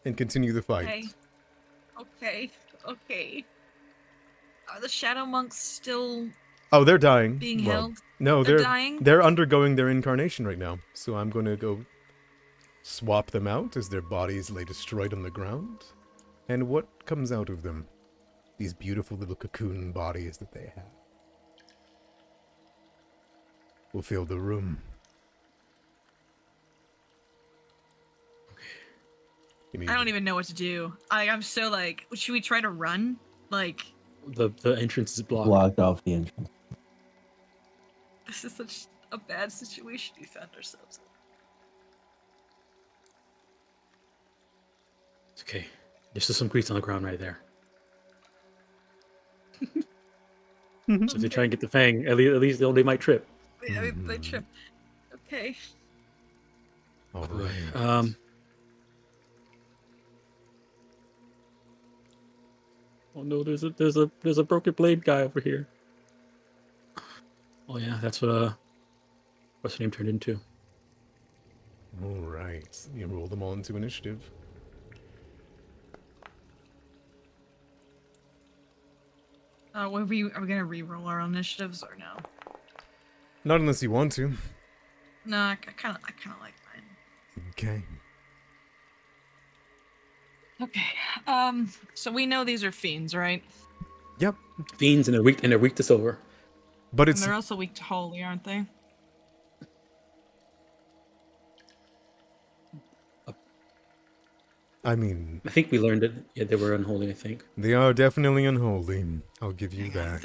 And continue the fight. Okay. Are the shadow monks still Oh, they're dying. being Well, held? No, They're dying? They're undergoing their incarnation right now. So I'm going to go swap them out as their bodies lay destroyed on the ground. And what comes out of them? These beautiful little cocoon bodies that they have will fill the room. I don't even know what to do. I'm so like, should we try to run? Like, The entrance is blocked. Blocked off the entrance. this is such a bad situation we found ourselves in. It's okay. There's just some grease on the ground right there. So if they try and get the fang, at least they might trip. They trip. Okay. All right. Oh no, there's a broken blade guy over here. Oh yeah, that's what what's her name turned into. All right. You roll them all into initiative. Are we gonna re-roll our initiatives or no? Not unless you want to. No, I kind of like mine. Okay. Okay. So we know these are fiends, right? Yep. Fiends and they're weak to silver. But And it's they're also weak to holy, aren't they? I mean, I think we learned it. Yeah, they were unholy, I think. they are definitely unholy. I'll give you Hang on, that.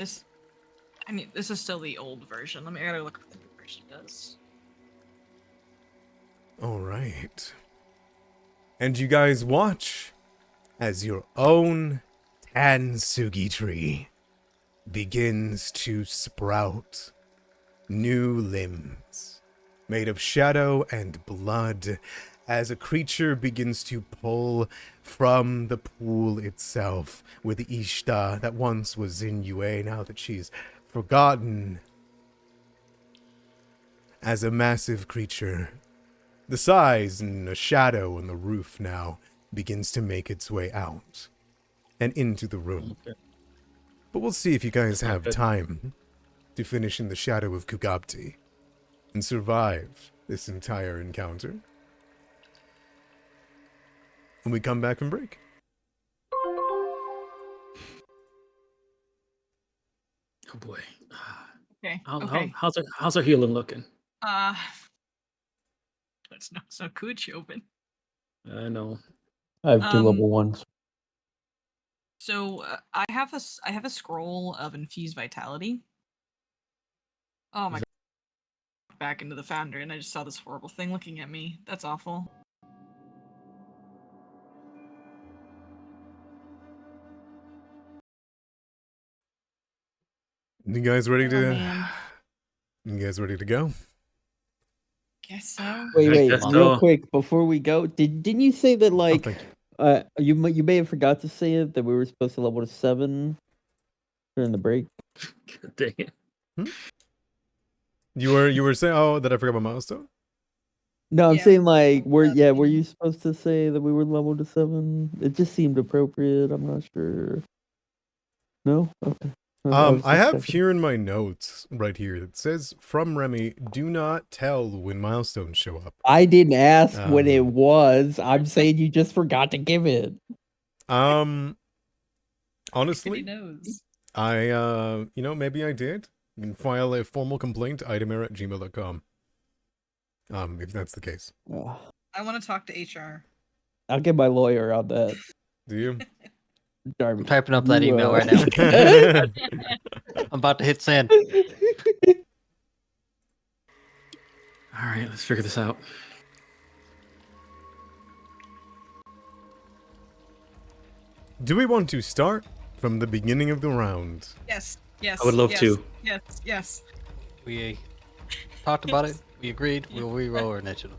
This is still the old version. I gotta look what the new version does. All right. And you guys watch as your own Tansugi tree begins to sprout new limbs made of shadow and blood as a creature begins to pull from the pool itself with the Ishta that once was in Yue now that she's forgotten. As a massive creature, the size and a shadow on the roof now begins to make its way out and into the room. Okay. But we'll see if you guys have Good. time to finish in the shadow of Kugaptee and survive this entire encounter. When we come back from break. Oh boy. Okay. How's our healing looking? It's not so good, open. I know. I have two Um, level ones. So I have a scroll of infused vitality. Oh my! Back into the founder, and I just saw this horrible thing looking at me. That's awful. You guys ready Oh, to? man. You guys ready to go? Guess so. Wait, guess real so. quick before we go, didn't you say that like thank you. You may have forgot to say it that we were supposed to level to 7 during the break. God dang it. You were saying that I forgot my milestone? No, I'm Yeah. saying like were you supposed to say that we were level to 7? It just seemed appropriate. I'm not sure. No? Okay. was I just have checking. here in my notes right here. It says from Remy, do not tell when milestones show up. I didn't ask when it Um, was. I'm saying you just forgot to give it. Nobody Honestly, knows. maybe I did. You can file a formal complaint to itemera@gmail.com. If that's the case. Ugh. I want to talk to HR. I'll get my lawyer on that. Do you? Darby. I'm typing up that email right now. I'm about to hit send. All right, let's figure this out. Do we want to start from the beginning of the round? Yes. Yes. I would love yes, to. Yes. Yes. We talked about it. We agreed. We'll re-roll our initiative.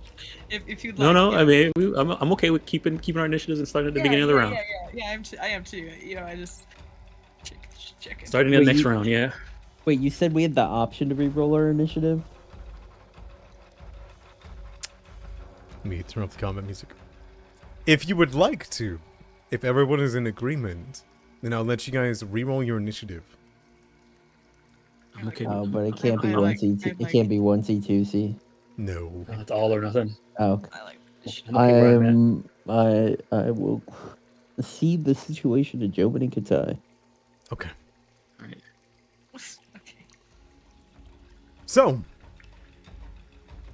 If you'd No, like. no. yeah. I mean, I'm okay with keeping our initiatives and starting at the beginning of the round. Yeah, I am too. You know, I just checking. Starting at Wait, next you- round, yeah. Wait, you said we had the option to re-roll our initiative? Let me turn off the comment music. If you would like to, if everyone is in agreement, then I'll let you guys re-roll your initiative. I'm okay Oh, with but it can't be I one like- C. I It like- can't be 1C2C. No. it's all or nothing. Oh, okay. I like this. I'm okay where I'm at. I will cede the situation to Jobin and Katai. Okay. All right. Okay. So,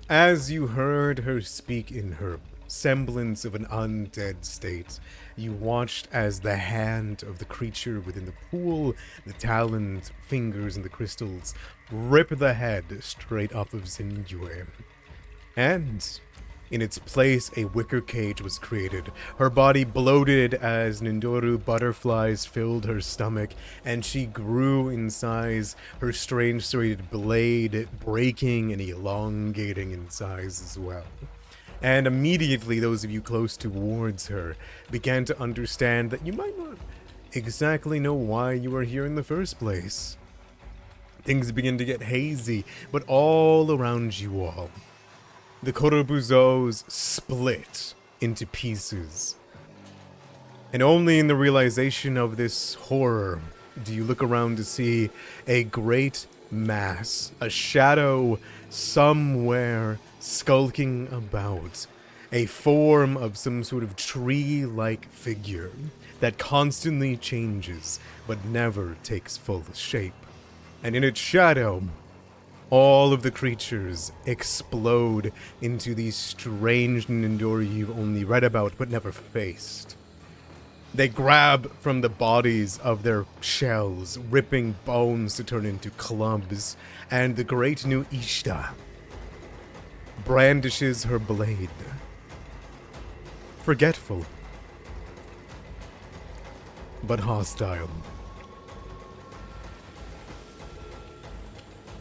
as you heard her speak in her semblance of an undead state, you watched as the hand of the creature within the pool, the taloned fingers and the crystals, rip the head straight off of Zinjue. And in its place, a wicker cage was created. Her body bloated as Nindoru butterflies filled her stomach, and she grew in size, her strange serrated blade breaking and elongating in size as well. And immediately, those of you close towards her began to understand that you might not exactly know why you were here in the first place. Things begin to get hazy, but all around you all, the Korobuzos split into pieces. And only in the realization of this horror do you look around to see a great mass, a shadow somewhere skulking about, a form of some sort of tree-like figure that constantly changes but never takes full shape. And in its shadow, all of the creatures explode into these strange Nindori you've only read about but never faced. They grab from the bodies of their shells, ripping bones to turn into clubs, and the great new Ishta brandishes her blade. Forgetful, but hostile.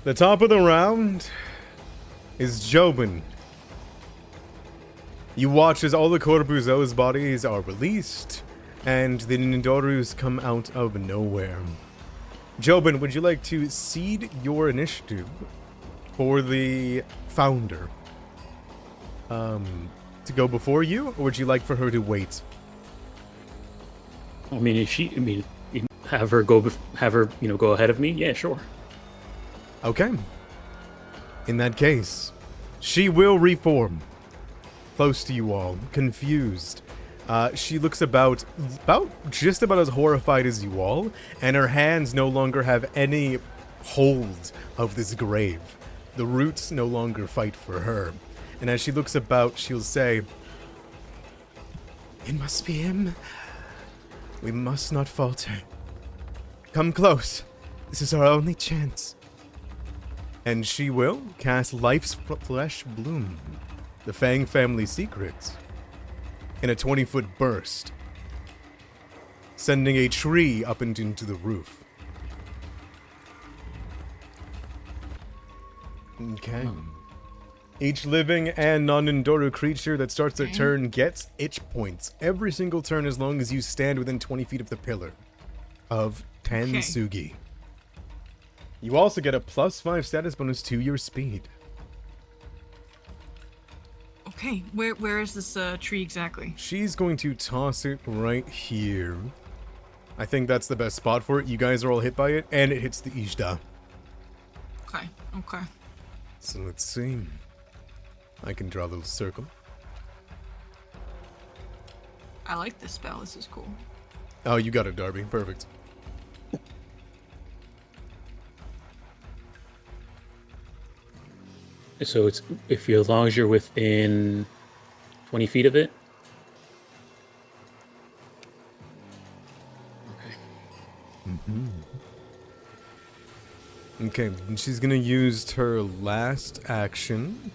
The top of the round is Jobin. You watch as all the Korbuzo's bodies are released, and the Nindorus come out of nowhere. Jobin, would you like to cede your initiative for the founder to go before you, or would you like for her to wait? I mean, have her go go ahead of me. Yeah, sure. Okay. In that case, she will reform. Close to you all, confused. She looks about just about as horrified as you all, and her hands no longer have any hold of this grave. The roots no longer fight for her. And as she looks about, she'll say, "It must be him. We must not falter. Come close. This is our only chance." And she will cast Life's Flesh Bloom, the Fang family secret, in a 20-foot burst, sending a tree up and into the roof. Okay. Each living and non-Endoro creature that starts their Okay. turn gets itch points every single turn as long as you stand within 20 feet of the pillar of Tensugi. You also get a +5 status bonus to your speed. Okay, where is this tree exactly? She's going to toss it right here. I think that's the best spot for it. You guys are all hit by it, and it hits the Ishda. Okay. So let's see. I can draw a little circle. I like this spell. This is cool. Oh, you got it, Darby. Perfect. So it's if you as long as you're within 20 feet of it. Okay, and she's gonna use her last action.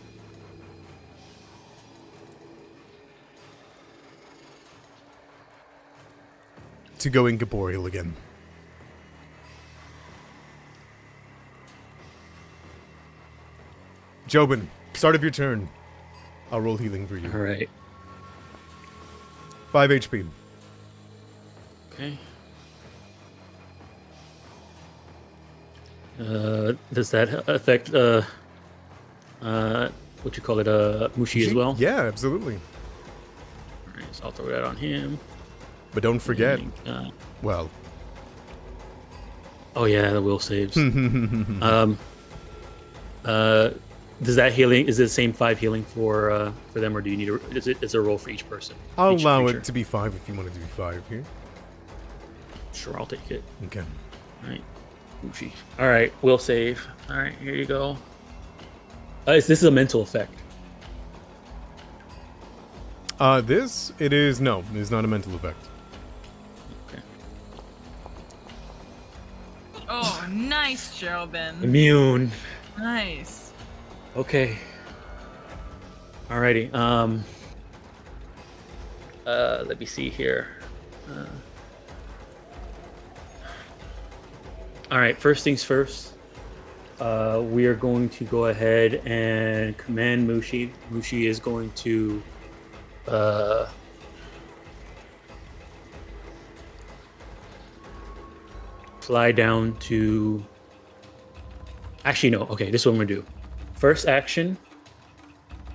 To go incorporeal again. Jobin, start of your turn. I'll roll healing for you. All right. 5 HP. Okay. Does that affect what you call it, Mushi as well? Yeah, absolutely. All right, so I'll throw that on him. But don't forget, And, well, oh yeah, the will saves. Does that healing is it the same 5 healing for them, or do you need is it a roll for each person? I'll each allow creature? it to be 5 if you want it to be 5 here. Sure, I'll take it. Okay. All right, Mushi. All right, will save. All right, here you go. This is a mental effect. It is not a mental effect. Okay. Oh, nice, Jobin. Immune. Nice. Okay. Alrighty. Let me see here. All right. First things first. We are going to go ahead and command Mushi. Mushi is going to fly down to. Actually, no. Okay, this is what I'm gonna do. First action,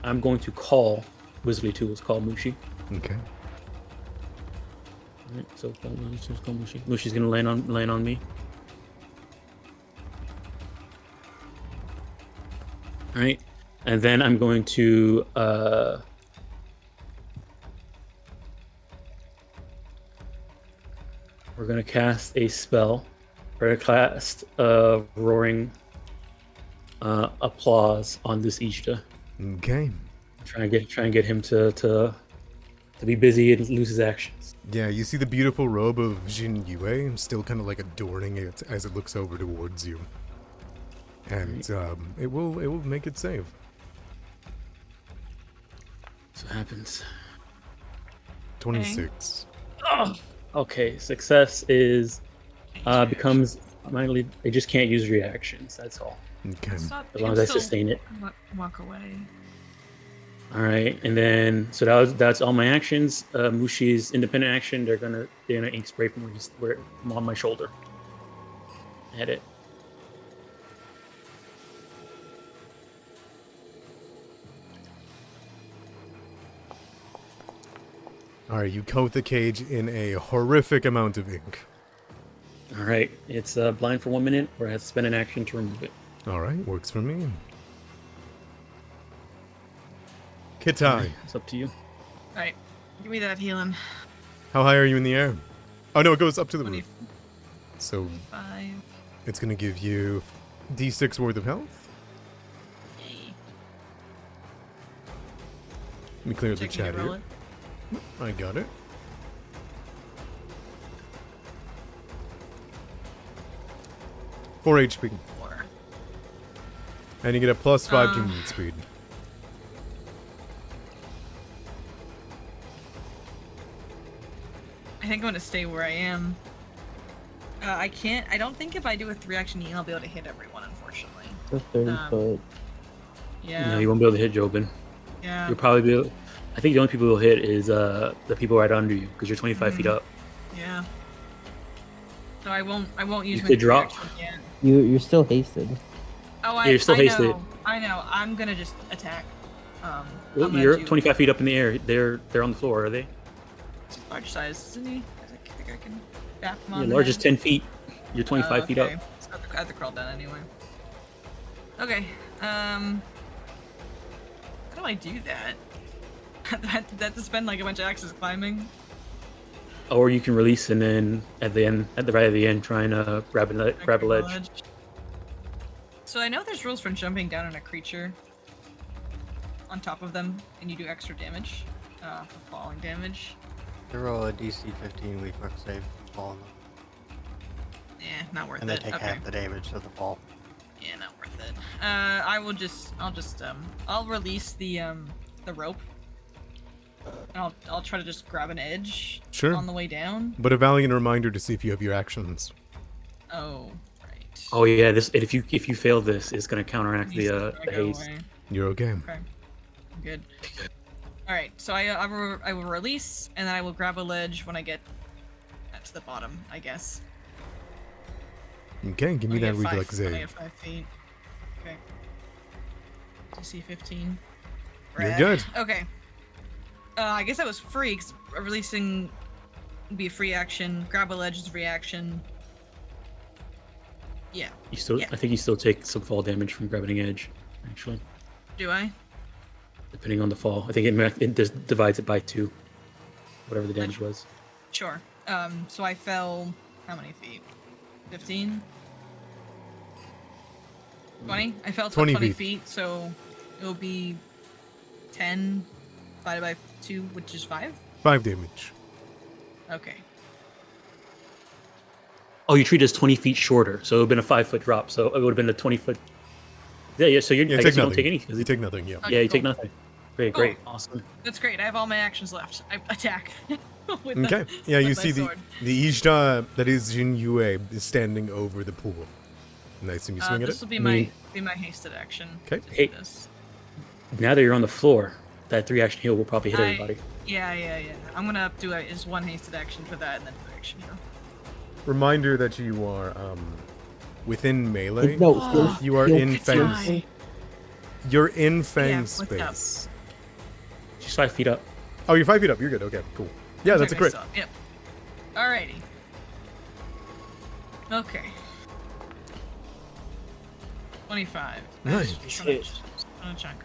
I'm going to call Wizardly Tools. Call Mushi. Okay. Alright, so call Mushi. Mushi's gonna land on me. All right, and then I'm going to we're gonna cast a spell. We're gonna cast roaring applause on this Ishta. Okay. Try and get him to be busy and lose his actions. Yeah, you see the beautiful robe of Jin Yue still kind of like adorning it as it looks over towards you. And it will make it save. So happens. 26. Oh, okay. Success is becomes mildly. They just can't use reactions. That's all. Okay. As long as I sustain it. Walk away. All right, and then so that's all my actions. Mushi's independent action. They're gonna ink spray from from on my shoulder. Hit it. Alright, you coat the cage in a horrific amount of ink. All right, it's blind for 1 minute, or I have to spend an action to remove it. Alright, works for me. Kitai, It's up to you. All right, give me that healing. how high are you in the air? Oh no, it goes up to the roof. 25. So it's gonna give you D6 worth of health. Yay. Let me clear the Checking chat to roll here. it. I got it. Four HP. 4. And you get a +5 to movement speed. I think I'm gonna stay where I am. I don't think if I do a 3-action heal, I'll be able to hit everyone, unfortunately. The third Um, foot. Yeah. No, you won't be able to hit Jobin. Yeah. You'll probably be able, I think the only people you'll hit is the people right under you because you're 25 feet up. Yeah. So I won't use You my could drop. reaction yet. You're still hasted. Oh, Yeah, you're still hasted. I know. I'm gonna just attack. Well, I'm gonna you're do 25 feet up in the air. They're on the floor, are they? large size, isn't he? I think I can bap him on Your the largest head. 10 feet. You're 25 feet up. Okay. So I have to crawl down anyway. Okay. How do I do that? That to spend like a bunch of axes climbing. Or you can release and then at the right at the end, try and grab a ledge. So I know there's rules for jumping down on a creature on top of them, and you do extra damage for falling damage. They roll a DC 15 reflex save fall on them. Yeah, not worth And they it. take Okay. half the damage of the fall. Yeah, not worth it. I'll release the rope. And I'll try to just grab an edge Sure. on the way down. But a valiant reminder to see if you have your actions. Oh, right. Oh yeah, if you fail this, it's gonna counteract He's the gonna go haze. away. You're okay. Okay. Good. All right. So I will release, and then I will grab a ledge when I get to the bottom, I guess. Okay, give me that reflex I save. get 5 feet. Okay. DC 15. You're Rad. good. Okay. I guess that was free, because releasing would be a free action. Grab a ledge is a free action. Yeah. Yeah. I think you still take some fall damage from grabbing an edge, actually, Do I? depending on the fall. I think it just divides it by 2, whatever the damage was. Sure. So I fell how many feet? 15? 20? I fell 20 20 feet. feet, so it'll be 10 divided by 2, which is 5? 5 damage. Okay. Oh, you treat it as 20 feet shorter, so it would have been a 5-foot drop. So it would have been a 20-foot. Yeah. So Yeah, I take guess you nothing. don't take any. 'cause You take nothing, yeah. Okay, yeah, you cool. take nothing. Great, Cool. great, awesome. That's great. I have all my actions left. I attack. with the- Okay. Yeah, you with my see sword. the Ishta that is Jin Yue is standing over the pool. And I assume you swing at This it? will be my hasted action. Okay. to do Hey. this. Now that you're on the floor, that 3-action heal will probably hit everybody. Yeah. I'm gonna do is one hasted action for that, and then 3 action heal. Reminder that you are within melee. No, You are in Fang. die. You're in Fang what's up? space. She's 5 feet up. Oh, you're 5 feet up. You're good. Okay, cool. Yeah, that's a crit. Yep. Alrighty. Okay. 25. Nice. On a chunk.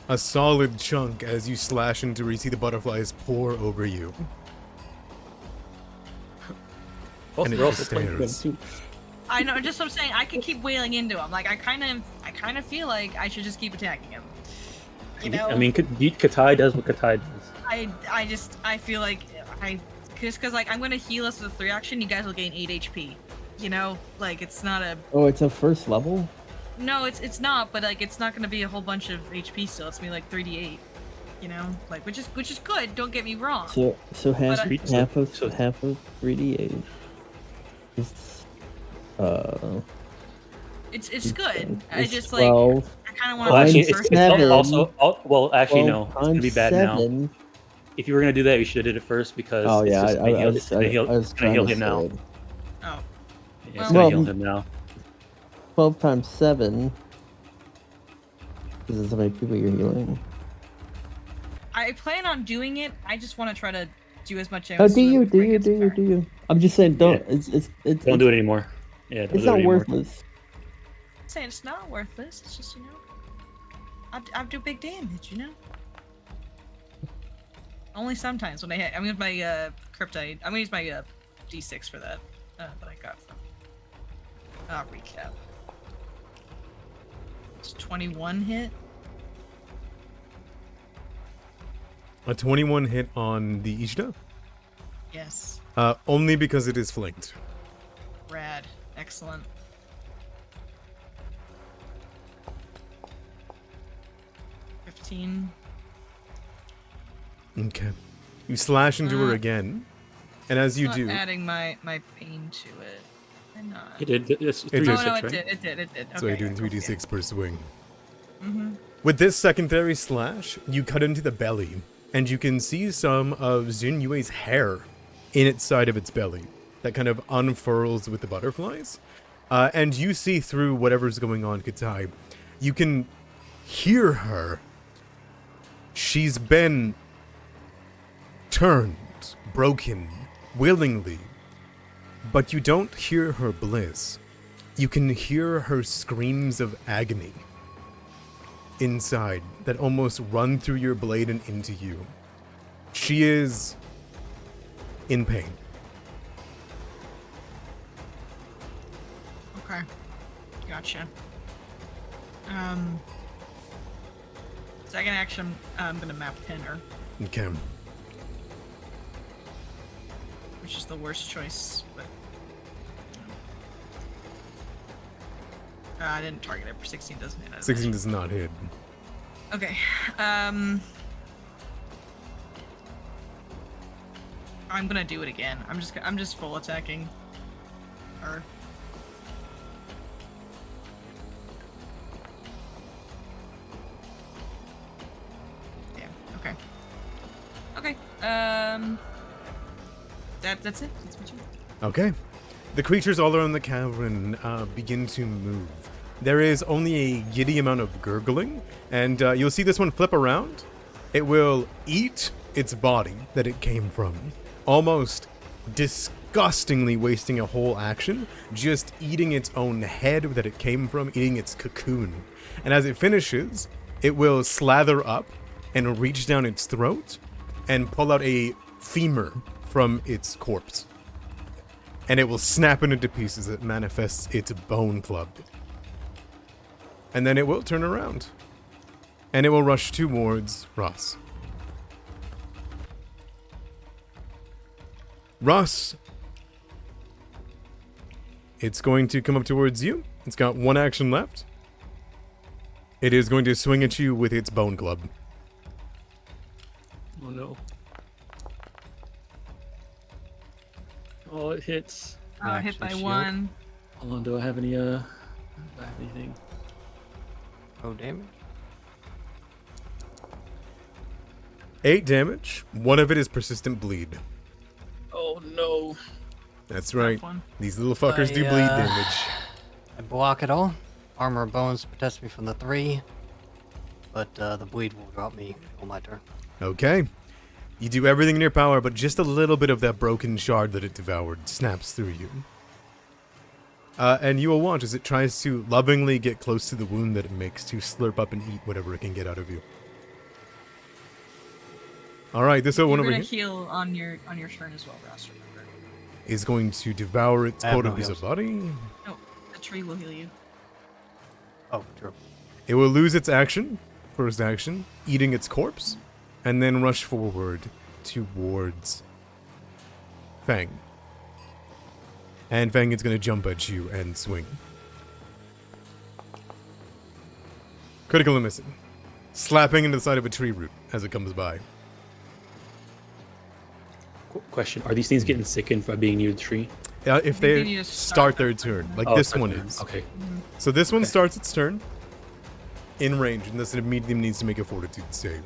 A solid chunk as you slash into where you see the butterflies pour over you. Also, And it we're just also playing stares. them, too. I know, just what I'm saying. I could keep wailing into him. Like I kind of feel like I should just keep attacking him. You know. I mean, Katai does what Katai does. I feel like because like I'm gonna heal us with a 3 action. You guys will gain 8 HP. You know, like it's not a. Oh, it's a first level? No, it's not. But like it's not gonna be a whole bunch of HP still. It's gonna be like 3d8. You know, like which is good. Don't get me wrong. So half But, half of so- half of 3d8. It's It's good. I it's just like 12. I kind of Well, want to actually, be it's first. seven. actually, no. 12 It's gonna be times bad now. 7. If you were gonna do that, you should have did it first because Oh it's yeah, just gonna heal, was it's gonna heal, I was it's gonna heal trying him to now. say it. Oh, Yeah, it's Well- gonna heal him now. 12 times 7. This is how many people you're healing. I plan on doing it. I just want to try to do as much Oh, damage. do you? I'm just saying, don't. Yeah. It's Don't do it anymore. Yeah, don't It's do it not anymore. worthless. Saying it's not worthless. It's just I do big damage. Only sometimes when I hit. I'm gonna use my kryptonite. I'm gonna use my d6 for that that I got from recap. It's 21 hit. A 21 hit on the Ishta? Yes. Only because it is flanked. Rad. Excellent. Okay. You slash into her Uh, again, and as you Not do, adding my pain to it. I'm not. He did. It's It 3 did. or Oh 6, no, right? it did. so you're doing 3d6 per swing. Mm-hmm. With this secondary slash, you cut into the belly, and you can see some of Xunyue's hair in its side of its belly that kind of unfurls with the butterflies. And you see through whatever's going on, Katai. You can hear her. She's been turned, broken, willingly. But you don't hear her bliss. You can hear her screams of agony inside that almost run through your blade and into you. She is in pain. Okay. Gotcha. Second action, I'm gonna map pin her, Okay. which is the worst choice, but I didn't target it. 16 doesn't hit it. 16 does not hit. Okay. I'm gonna do it again. I'm just full attacking her. Yeah. Okay. Okay. That's it. That's what you. Okay. The creatures all around the cavern begin to move. There is only a giddy amount of gurgling, and you'll see this one flip around. It will eat its body that it came from, almost disgustingly wasting a whole action, just eating its own head that it came from, eating its cocoon. And as it finishes, it will slather up and reach down its throat and pull out a femur from its corpse. And it will snap it into pieces that manifests its bone club. And then it will turn around. And it will rush towards Ross. Ross. It's going to come up towards you. It's got one action left. It is going to swing at you with its bone club. Oh no. Oh, it hits. Hit by shield. 1. Hold on, do I have any anything? Oh, damage. 8 damage. One of it is persistent bleed. Oh no. That's right. One. These little fuckers do bleed damage. I block it all. Armor bones protects me from the 3. But the bleed will drop me on my turn. Okay. You do everything in your power, but just a little bit of that broken shard that it devoured snaps through you. And you will watch as it tries to lovingly get close to the wound that it makes to slurp up and eat whatever it can get out of you. Alright, this one You're over gonna here heal on your turn as well, Ross. Remember. is going to devour its I have quota no piece heals. of body. No, the tree will heal you. Oh, true. It will lose its action, first action, eating its corpse, and then rush forward towards Fang. And Fang is going to jump at you and swing. Critical and missing. Slapping into the side of a tree root as it comes by. Question: are these things getting sickened by being near the tree? If they they need to start start their their turn, like Oh, this start one there. is. Okay. So this one Okay. starts its turn in range, and this immediately needs to make a fortitude save.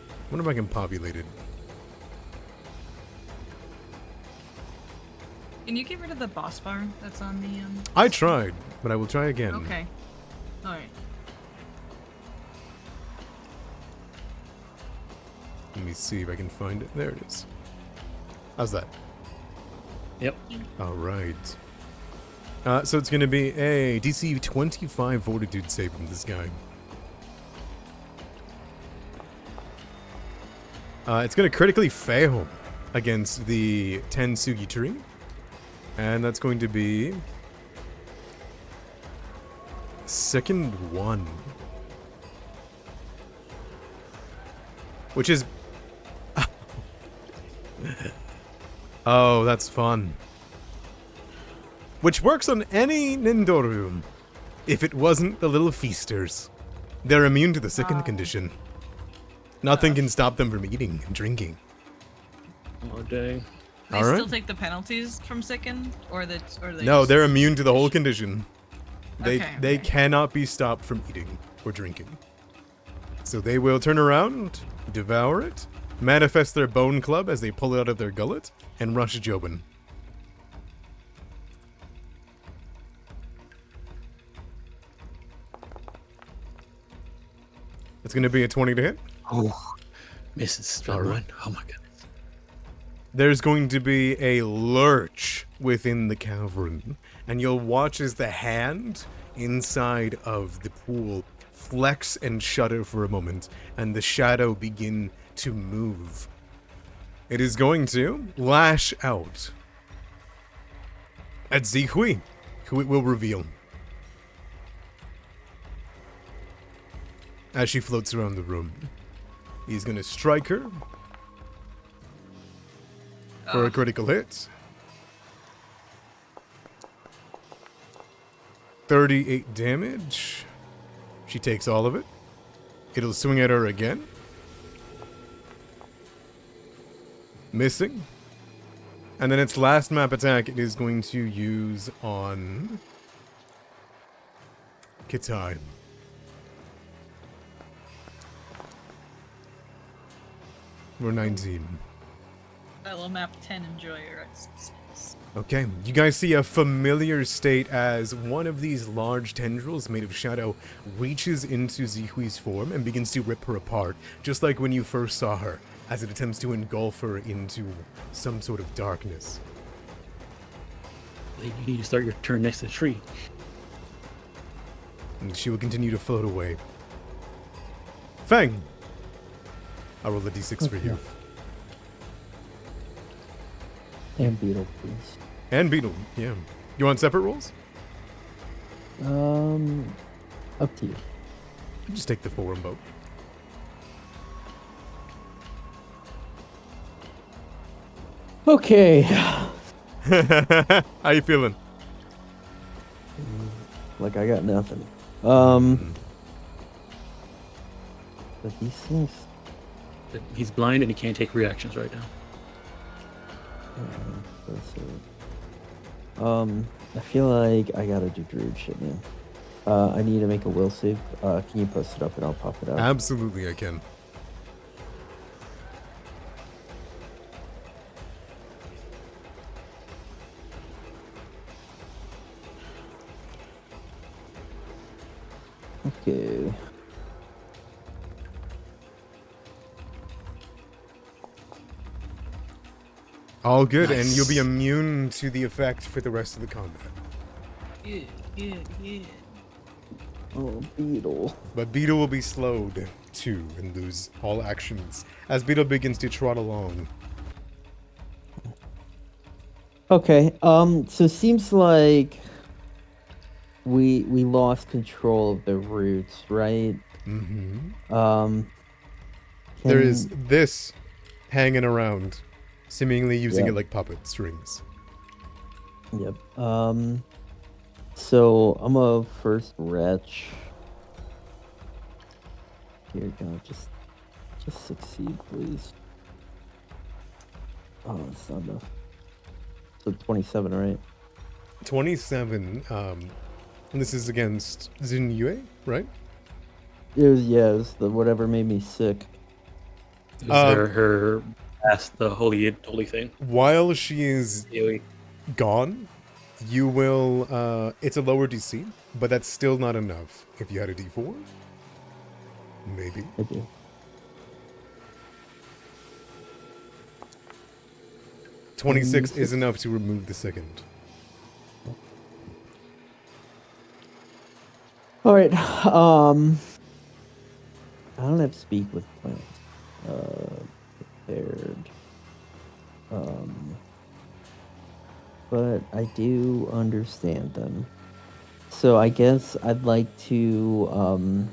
I wonder if I can populate it. Can you get rid of the boss bar that's on the I tried, but I will try again. Okay. Alright. Let me see if I can find it. There it is. How's that? Yep. All right. So it's going to be a DC 25 fortitude save from this guy. It's going to critically fail against the Tensugi tree. And that's going to be second one. Which is... oh, that's fun. Which works on any Nindoru. If it wasn't the little feasters. They're immune to the sickened condition. Nothing can stop them from eating and drinking. Oh dang. They Alright. still take the penalties from Sicken? Or they No, just- they're immune to the whole condition. They cannot be stopped from eating or drinking. So they will turn around, devour it, manifest their bone club as they pull it out of their gullet, and rush Jobin. It's going to be a 20 to hit. Oh, misses. All right. One. Oh my goodness. There's going to be a lurch within the cavern, and you'll watch as the hand inside of the pool flex and shudder for a moment, and the shadow begin to move. It is going to lash out at Zihui, who it will reveal. As she floats around the room, he's going to strike her for a critical hit. 38 damage. She takes all of it. It'll swing at her again. Missing. And then its last map attack it is going to use on Kitai. We're 19. Fellow map 10 enjoyer. Okay, you guys see a familiar state as one of these large tendrils made of shadow reaches into Zihui's form and begins to rip her apart, just like when you first saw her, as it attempts to engulf her into some sort of darkness. You need to start your turn next to the tree. And she will continue to float away. Fang! I'll roll a d6 for you. And Beetle, please. And Beetle, yeah. You want separate rolls? Up to you. Just take the 4 on both. Okay. How you feeling? Like I got nothing. But these things. But he's blind and he can't take reactions right now. I feel like I gotta do druid shit, man. I need to make a will save. Can you post it up and I'll pop it out? Absolutely, I can. Okay. All good, and Nice. you'll be immune to the effect for the rest of the combat. Good, good, good. Oh, Beetle. But Beetle will be slowed too and lose all actions as Beetle begins to trot along. Okay. So it seems like we lost control of the roots, right? Mm-hmm. There is this hanging around, seemingly using it like puppet strings. Yep. So I'm a first wretch. Dear God, just succeed, please. Oh, it's not enough. So 27, right? 27. And this is against Zinue, right? It was the whatever made me sick. Is her past the holy thing? While she is Really? gone, you will, it's a lower DC, but that's still not enough. If you had a D4, maybe. I do. $26 is enough to remove the second. All right. I don't have to speak with plants. Prepared. But I do understand them. So I guess I'd like to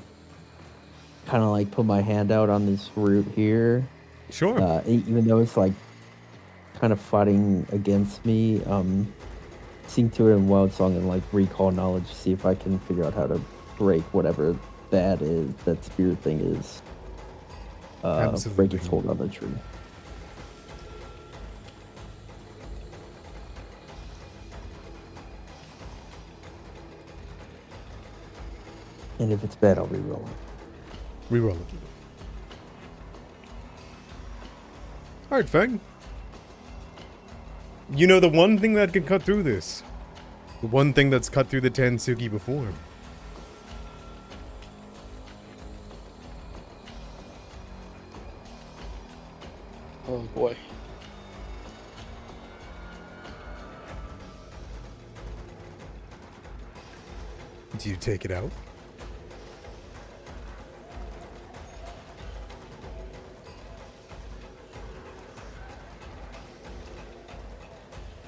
kind of like put my hand out on this root here. Sure. Even though it's like kind of fighting against me, sing to it in Wild Song and like recall knowledge, see if I can figure out how to break whatever that is, that spirit thing is. Break its hold on the tree. And if it's bad, I'll reroll it. Reroll it. Alright, Fang. You know the one thing that can cut through this. The one thing that's cut through the Tansuki before. Oh boy. Do you take it out?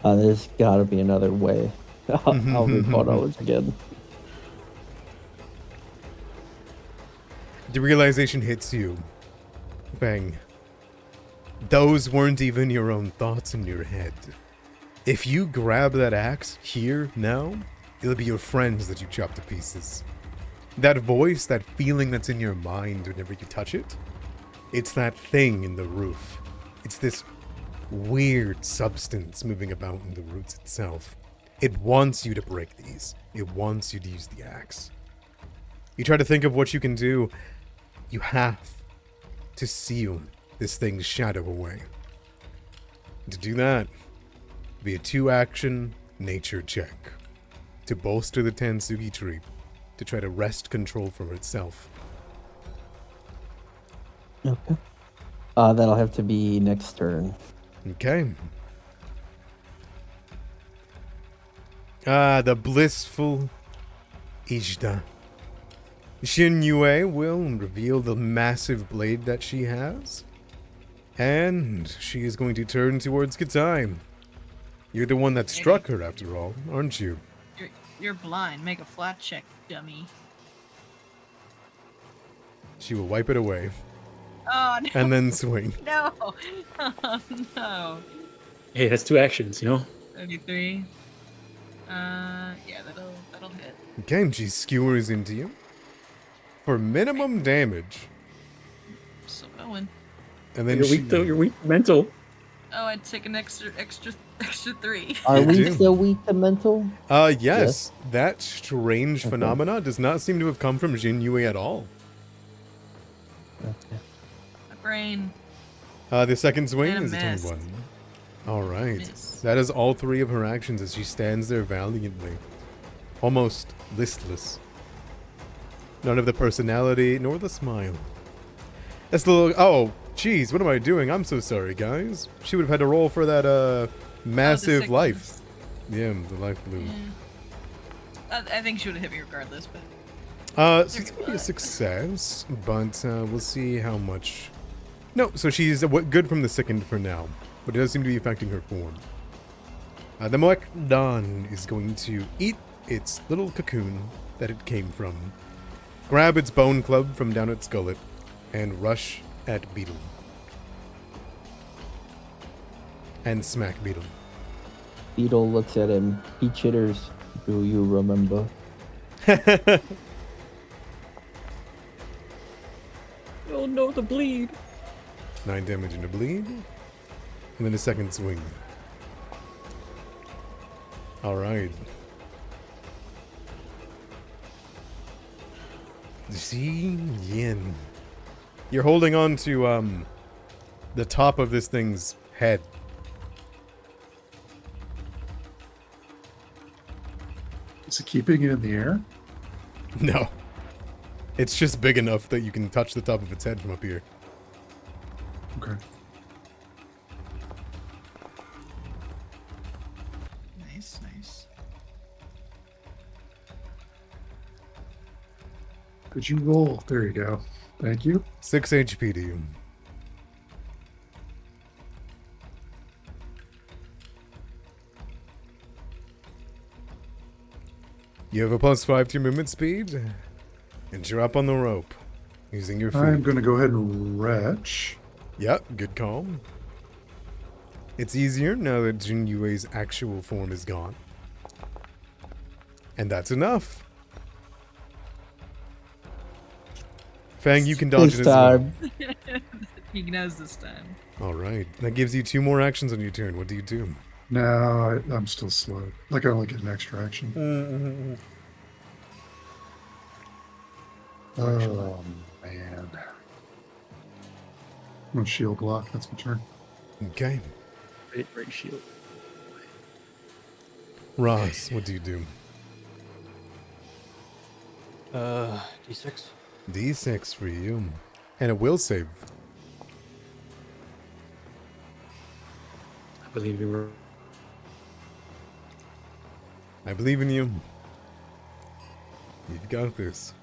There's gotta be another way. I'll recall knowledge again. The realization hits you. Bang. Those weren't even your own thoughts in your head. If you grab that axe here, now, it'll be your friends that you chop to pieces. That voice, that feeling that's in your mind whenever you touch it, it's that thing in the roof. It's this weird substance moving about in the roots itself. It wants you to break these. It wants you to use the axe. You try to think of what you can do. You have to seal this thing's shadow away. To do that, be a 2-action nature check to bolster the Tansuki tree, to try to wrest control from itself. Okay. That'll have to be next turn. Okay. The blissful Ishida. Shin Yue will reveal the massive blade that she has. And she is going to turn towards Katai. You're the one that struck her after all, aren't you? You're blind. Make a flat check, dummy. She will wipe it away. Oh, no. And then swing. No. Oh, no. Hey, that's 2 actions, you know? 33. Yeah, that'll hit. Okay, she skewers into you. For minimum damage. Still going. And then You're weak though, you're weak mental. Oh, I'd take an extra 3. Are You we do. still weak to mental? Yes. That strange Okay. phenomena does not seem to have come from Jin Yue at all. Okay. My brain. The second swing And a is a miss. 21. Alright. Miss. That is all 3 of her actions as she stands there valiantly. Almost listless. None of the personality, nor the smile. That's the little... Oh, jeez, what am I doing? I'm so sorry, guys. She would have had to roll for that, massive sickness. life. Yeah, the life blue. Yeah. I think she would have hit me regardless, but So it's gonna be a success, but we'll see how much... No, so she's good from the second for now, but it does seem to be affecting her form. The Moekdan is going to eat its little cocoon that it came from, grab its bone club from down its gullet, and rush at Beetle. And smack Beetle. Beetle looks at him. He chitters. Do you remember? Oh no, the bleed. 9 damage into bleed. And then a second swing. Alright. Xi Yin. You're holding on to, the top of this thing's head. Is it keeping it in the air? No. It's just big enough that you can touch the top of its head from up here. Okay. nice. Could you roll? There you go. Thank you. 6 HP to you. You have a +5 to your movement speed, and you're up on the rope, using your feet. I'm going to go ahead and retch. Yep, good call. It's easier now that Jin Yue's actual form is gone. And that's enough. Fang, you can dodge This it as well. time. He knows this time. Alright, that gives you 2 more actions on your turn. What do you do? No, I'm still slow. Like I only get an extra action. Oh, man. I'm going to shield block. That's my turn. Okay. Great shield. Ross, what do you do? D6. D6 for you. And a will save. I believe you were. I believe in you. You've got this.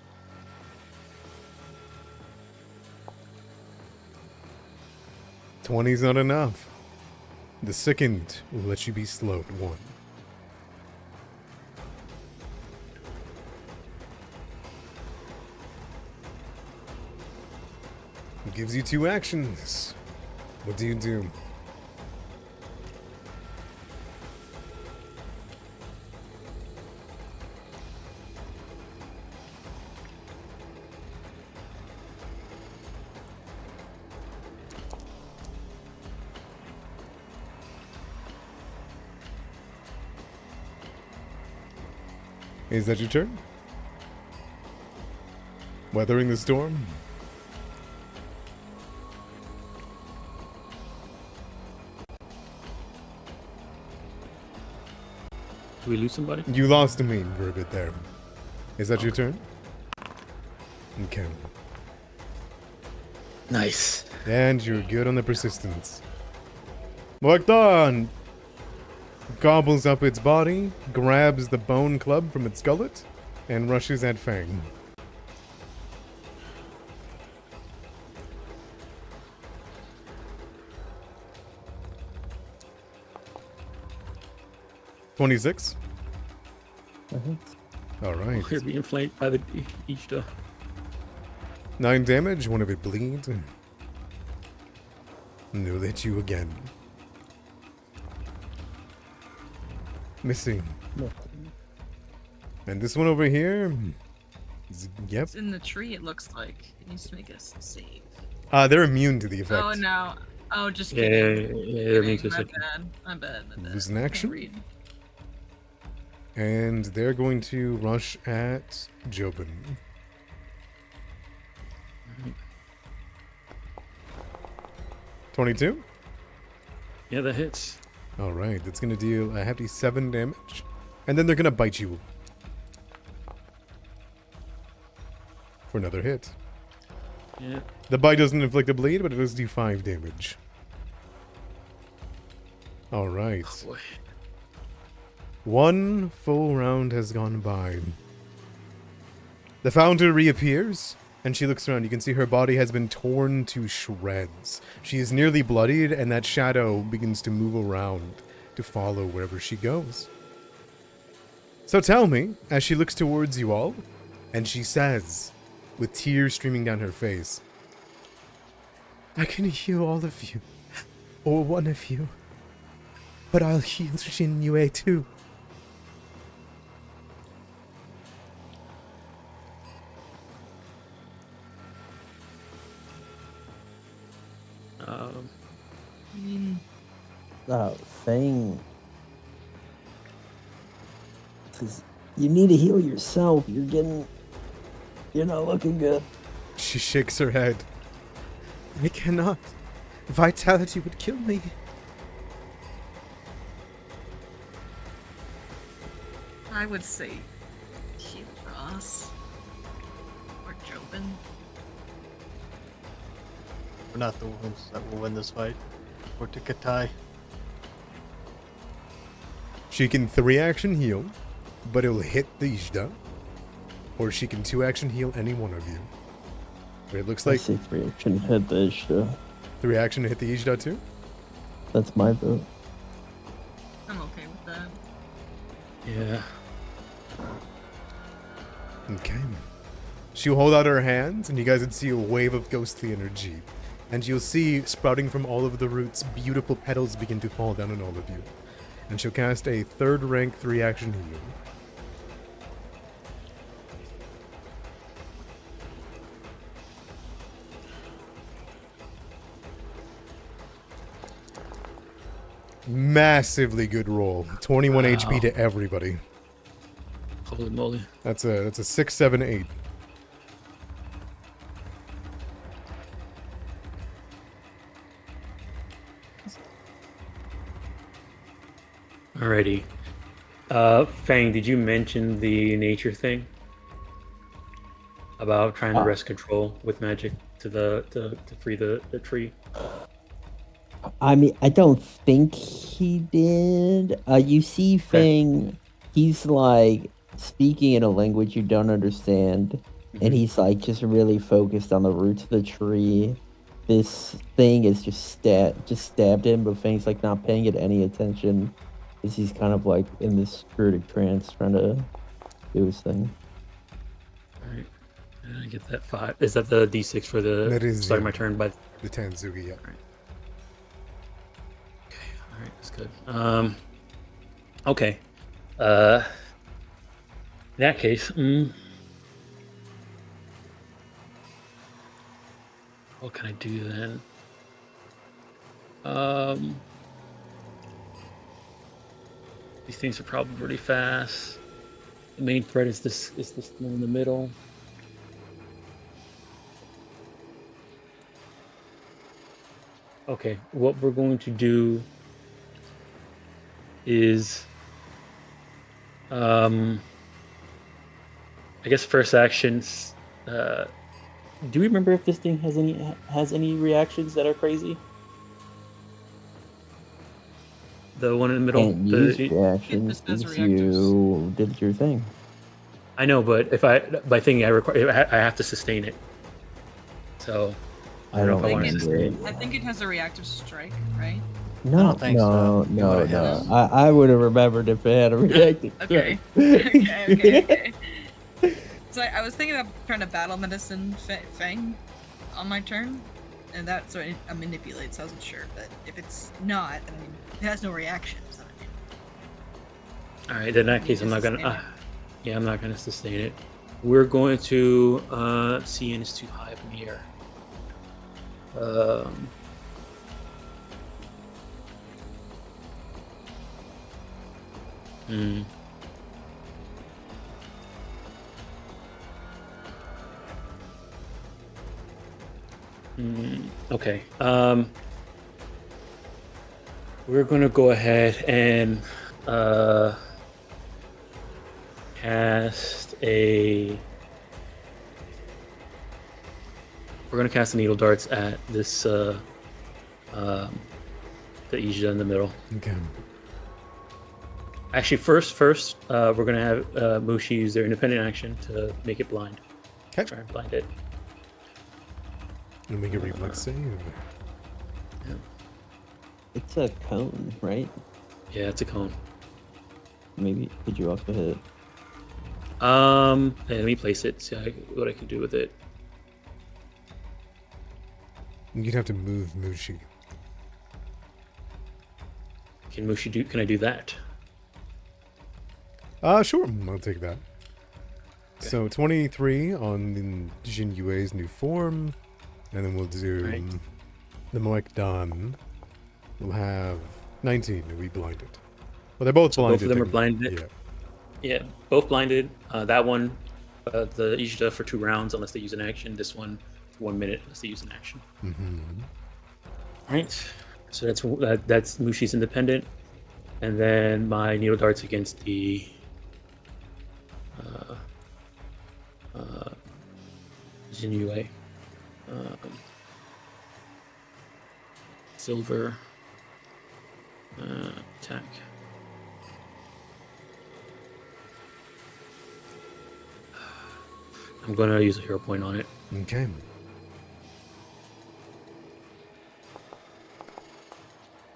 $20's not enough. The second will let you be slowed. 1. It gives you 2 actions. What do you do? Is that your turn? Weathering the storm? Did we lose somebody? You lost a main for a bit there. Is that your turn? Okay. Nice. And you're good on the persistence. Bogdan gobbles up its body, grabs the bone club from its gullet, and rushes at Fang. $26. All right. We're being flanked by the Ishta. 9 damage, one of it bleeds. No, that you again. Missing. And this one over here. Yep. It's in the tree, it looks like. It needs to make a save. They're immune to the effect. Oh, no. Oh, just Yeah, kidding. they're immune to My sick. bad. My bad. My bad. Lose an Can't action. read. And they're going to rush at Jobin. Alright. 22? Yeah, that hits. Alright, that's going to deal a hefty 7 damage. And then they're going to bite you. For another hit. Yeah. The bite doesn't inflict a bleed, but it does do 5 damage. Alright. Boy. 1 full round has gone by. The founder reappears, and she looks around. You can see her body has been torn to shreds. She is nearly bloodied, and that shadow begins to move around to follow wherever she goes. So tell me, as she looks towards you all, and she says, with tears streaming down her face, I can heal all of you, or one of you, but I'll heal Shin Yue too. I mean, Fang says, you need to heal yourself. You're not looking good. She shakes her head. I cannot. Vitality would kill me. I would say heal Ross. Or Jobin. We're not the ones that will win this fight. Or Kugaptee. She can 3-action heal, but it'll hit the Ishda. Or she can 2-action heal any one of you. But it looks I like say 3-action hit the issue. 3-action to hit the Ishda too? That's my vote. I'm okay with that. Yeah. Okay. She'll hold out her hands, and you guys would see a wave of ghostly energy. And you'll see, sprouting from all of the roots, beautiful petals begin to fall down on all of you. And she'll cast a 3rd rank 3-action heal. Massively good roll. 21 Wow. HP to everybody. Holy moly. That's a 6, 7, 8. Alrighty. Fang, did you mention the nature thing about trying to wrest control with magic to free the tree? I mean, I don't think he did. You see Fang, he's like speaking in a language you don't understand, and Mhm. he's like just really focused on the roots of the tree. This thing is just stabbed him, but Fang's like not paying it any attention, because he's kind of like in this druidic trance trying to do his thing. Alright. I get that 5. Is that the D6 for the That is, starting yeah. my turn by? The Tanzuki, yeah. Alright, that's good. Okay. In that case, what can I do then? These things are probably pretty fast. The main threat is this one in the middle. Okay, what we're going to do is I guess first actions. Do you remember if this thing has any reactions that are crazy? The one in the middle. Can't use reactions This has since reactors. you did your thing. I know, but if by thinking I have to sustain it. So I don't know if I want to sustain it. I think it has a reactive strike, right? No, don't think so. You no, would've hit no. us. I would have remembered if it had a reactive Okay. strike. okay. So I was thinking of trying to battle medicine Fang on my turn, and that's what it manipulates. I wasn't sure, but if it's not, I mean, it has no reactions. So I mean, All right, in that You case, I'm just not sustain gonna. Yeah, I'm not gonna sustain it. We're going to. CN is too high up in the air. Hmm. Okay. We're gonna go ahead and cast a. We're gonna cast the needle darts at this the Ija in the middle. Okay. Actually, first, we're gonna have Mushi use their independent action to make it blind. Okay. Try and blind it. And make a reflex save. It's a cone, right? Yeah, it's a cone. Maybe could you also hit it? Hey, let me place it. See what I can do with it. You'd have to move Mushi. Can Mushi do? Can I do that? Sure. I'll take that. Okay. So 23 on the Jin Yue's new form. And then we'll do Right. the Moek Dan. We'll have 19 to be blinded. Well, they're both blinded. Both of them are blinded. Yeah. Yeah, both blinded. That one, the Ija for 2 rounds unless they use an action. This one for 1 minute unless they use an action. Mm-hmm. All right. So that's Mushi's independent, and then my needle darts against the Zinue. Silver attack. I'm gonna use a hero point on it. Okay.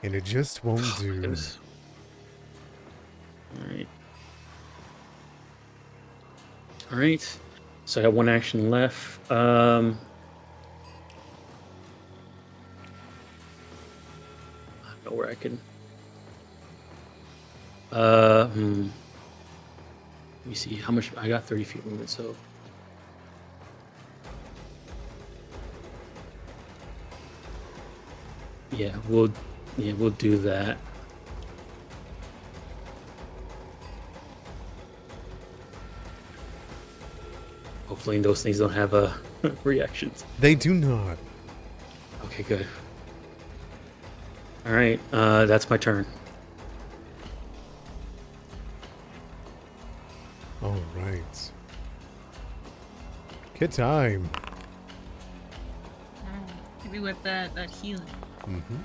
And it just won't do. Goodness. All right. All right. So I got 1 action left. I don't know where I can. Let me see how much I got. 30 feet movement. So. Yeah, we'll do that. Hopefully those things don't have reactions. They do not. Okay, good. All right, that's my turn. All right. Good time. Hit me with that healing. Mm-hmm.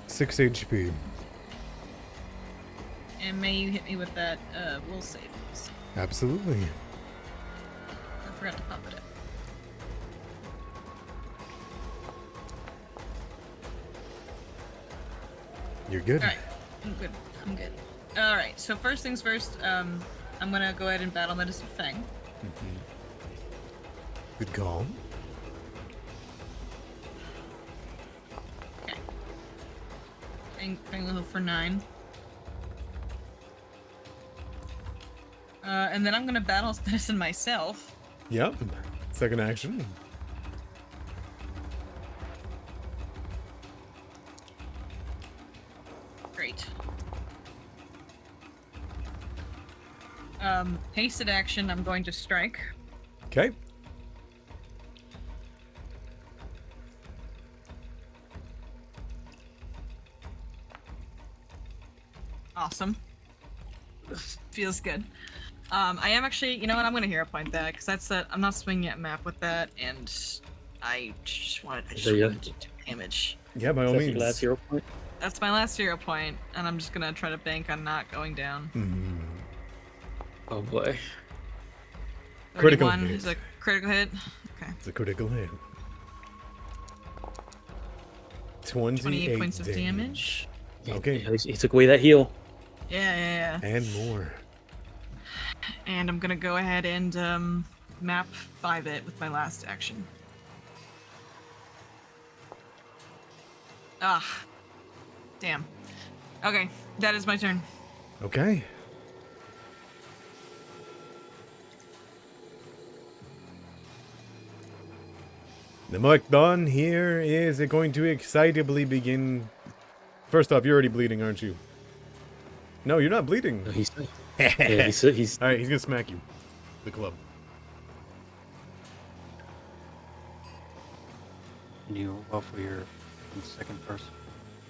6 HP. And may you hit me with that will save, please. Absolutely. I forgot to pop it up. You're good. Alright, I'm good. I'm good. Alright, so first things first, I'm gonna go ahead and battle medicine Fang. Mm-hmm. Good call. Okay. Fang level for 9. And then I'm gonna battle medicine myself. Yep. Second action. Great. Hasted action, I'm going to strike. Okay. Awesome. Feels good. I am actually, you know what, I'm gonna hero point that, because that's I'm not swinging at map with that, and I just wanted to do damage. Yeah, by all That's means. your last 0 point. That's my last hero point, and I'm just gonna try to bank on not going down. Mm. Oh boy. Critical 31 hit. is a critical hit. Okay. It's a critical hit. 28 points of damage. Okay. He took away that heal. Yeah. And more. And I'm gonna go ahead and map 5 it with my last action. Ah. Damn. Okay, that is my turn. Okay. The Mukdan here is going to excitably begin. First off, you're already bleeding, aren't you? No, you're not bleeding. No, he's he's All right, he's gonna smack you. The club. Can you roll for your second person?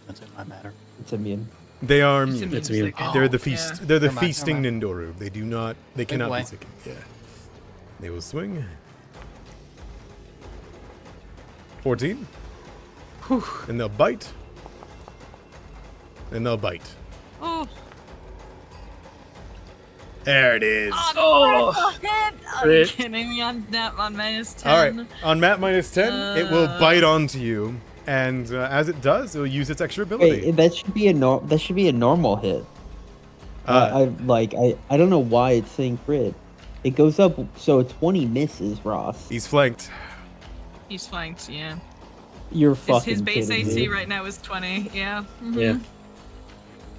Since it might matter. It's immune. They are It's immune. immune It's to immune. second. They're the feast. Yeah. They're the Never mind, feasting never Nindoru. They do not. They cannot away. be sickened. Yeah. They will swing. 14. Whew. And they'll bite. And they'll bite. Oh, There it is. Oh! Are you Crit. kidding me on that on minus 10? All right. On map minus 10, it will bite onto you, and as it does, it will use its extra ability. Wait, that should be a normal hit. I don't know why it's saying crit. It goes up, so 20 misses, Ross. He's flanked. He's flanked, yeah. You're His fucking base kidding AC me. right now is 20, yeah. Mhm. Yeah.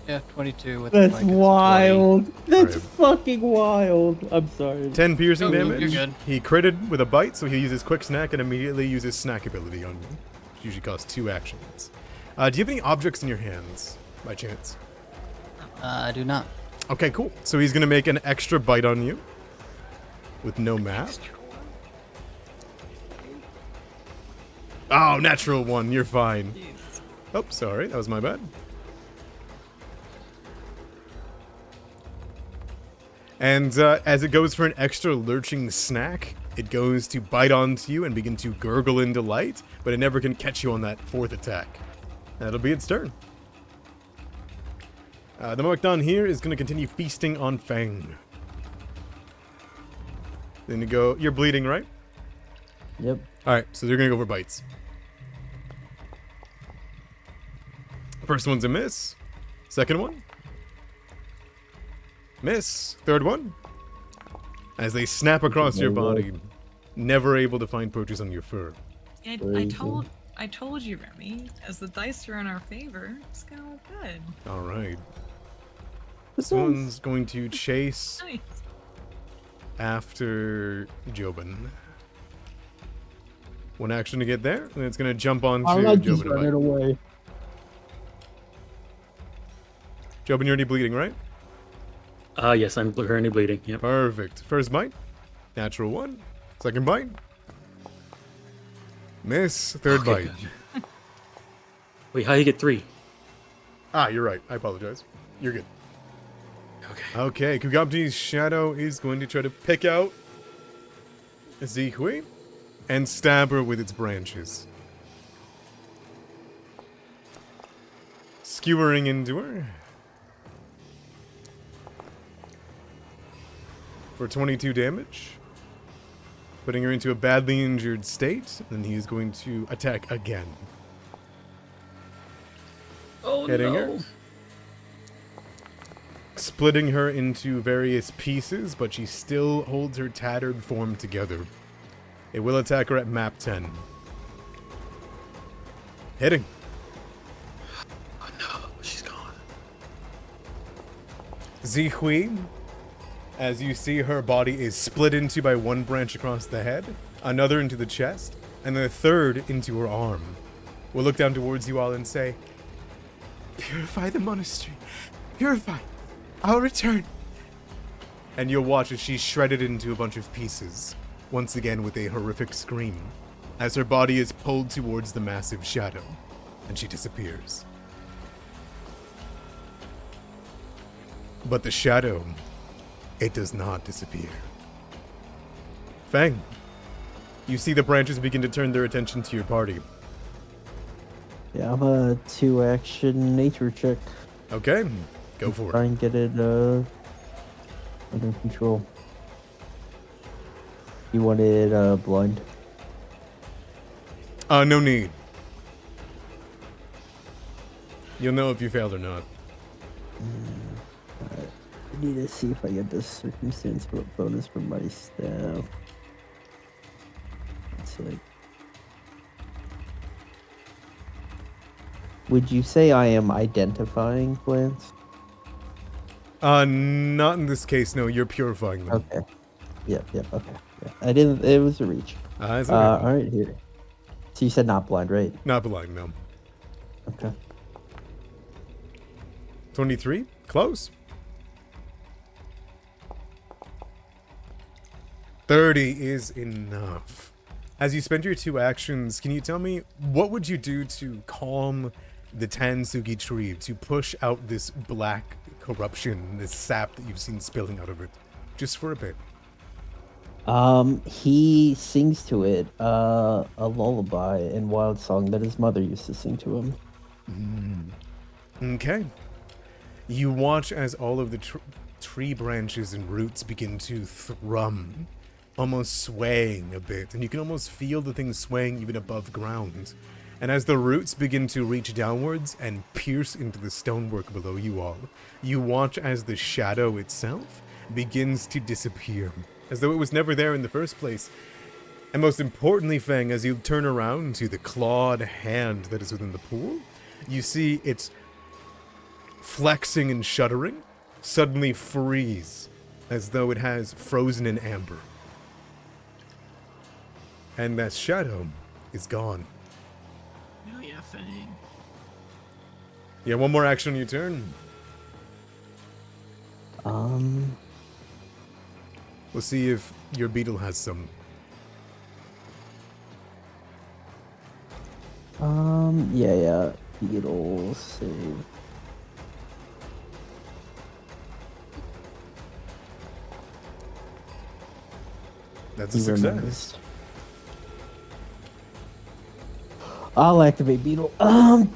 Yeah, 22 with That's like, it's a 20. wild. That's Right. fucking wild. I'm sorry. 10 piercing Oh, you're damage. good. He critted with a bite, so he uses quick snack and immediately uses snack ability on you. Which usually costs 2 actions. Do you have any objects in your hands, by chance? I do not. Okay, cool. So he's gonna make an extra bite on you with no map. Oh, natural 1. You're fine. Oh, sorry. That was my bad. And as it goes for an extra lurching snack, it goes to bite onto you and begin to gurgle in delight, but it never can catch you on that 4th attack. That'll be its turn. The Mukdan here is going to continue feasting on Fang. Then you go. You're bleeding, right? Yep. Alright, so they're going to go for bites. First one's a miss. Second one. Miss. Third one. As they snap across your body, never able to find poachers on your fur. I Crazy. told you, Remy, as the dice are in our favor, it's gonna look good. Alright. This one's going to chase Nice. after Jobin. One action to get there, and it's going to jump onto I'm not just Jobin. running away. Jobin, you're already bleeding, right? Yes, I'm currently bleeding. Yep. Perfect. First bite. Natural 1. Second bite. Miss. Third Okay, bite. Wait, how do you get 3? Ah, you're right. I apologize. You're good. Okay, Kugaptee's shadow is going to try to pick out Zihui and stab her with its branches. Skewering into her for 22 damage, putting her into a badly injured state, and he is going to attack again. Oh Hitting no! her, splitting her into various pieces, but she still holds her tattered form together. It will attack her at map 10. Hitting. Oh no, she's gone. Zihui, as you see, her body is split into by one branch across the head, another into the chest, and the third into her arm. Will look down towards you all and say, "Purify the monastery. Purify. I'll return." And you'll watch as she's shredded into a bunch of pieces, once again with a horrific scream, as her body is pulled towards the massive shadow, and she disappears. But the shadow, it does not disappear. Fang, you see the branches begin to turn their attention to your party. Yeah, I'm a 2-action nature check. Okay, go for Try it. and get it under control. You wanted blind. No need. You'll know if you failed or not. Alright. I need to see if I get this circumstance bonus from my staff. It's like. Would you say I am identifying plants? Not in this case, no, you're purifying them. Okay. Yep, okay. Yeah. I didn't. It was a reach. It's okay. Alright, here. So you said not blind, right? Not blind, no. Okay. 23? Close. 30 is enough. As you spend your 2 actions, can you tell me what would you do to calm the Tansugi tree, to push out this black corruption, this sap that you've seen spilling out of it, just for a bit? He sings to it a lullaby and wild song that his mother used to sing to him. Okay. You watch as all of the tree branches and roots begin to thrum, almost swaying a bit, and you can almost feel the thing swaying even above ground. And as the roots begin to reach downwards and pierce into the stonework below you all, you watch as the shadow itself begins to disappear, as though it was never there in the first place. And most importantly, Fang, as you turn around to the clawed hand that is within the pool, you see it's flexing and shuddering, suddenly freeze, as though it has frozen in amber. And that shadow is gone. Oh yeah, Fang. Yeah, one more action on your turn. We'll see if your beetle has some. Yeah. Beetle save. That's a He success. remembers. I'll activate Beetle.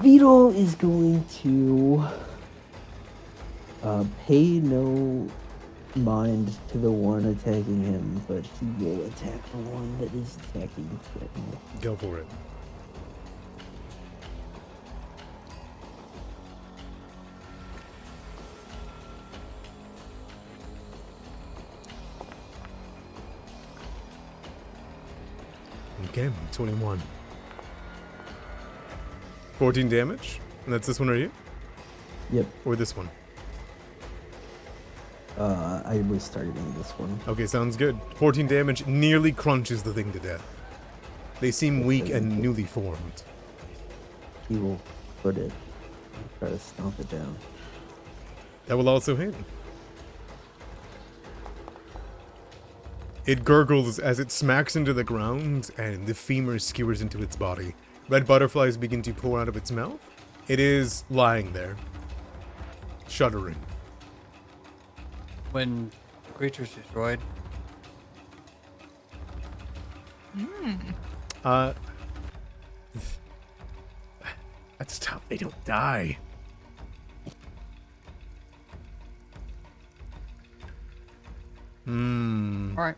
Beetle is going to pay no mind to the one attacking him, but he will attack the one that is attacking him. Go for it. Okay, 21. 14 damage? And that's this one right here? Yep. Or this one? I was targeting this one. Okay, sounds good. 14 damage nearly crunches the thing to death. They seem weak and newly formed. He will put it and try to stomp it down. That will also hit. It gurgles as it smacks into the ground and the femur skewers into its body. Red butterflies begin to pour out of its mouth. It is lying there, shuddering. When the creature's destroyed, Uh, that's tough. They don't die. alright.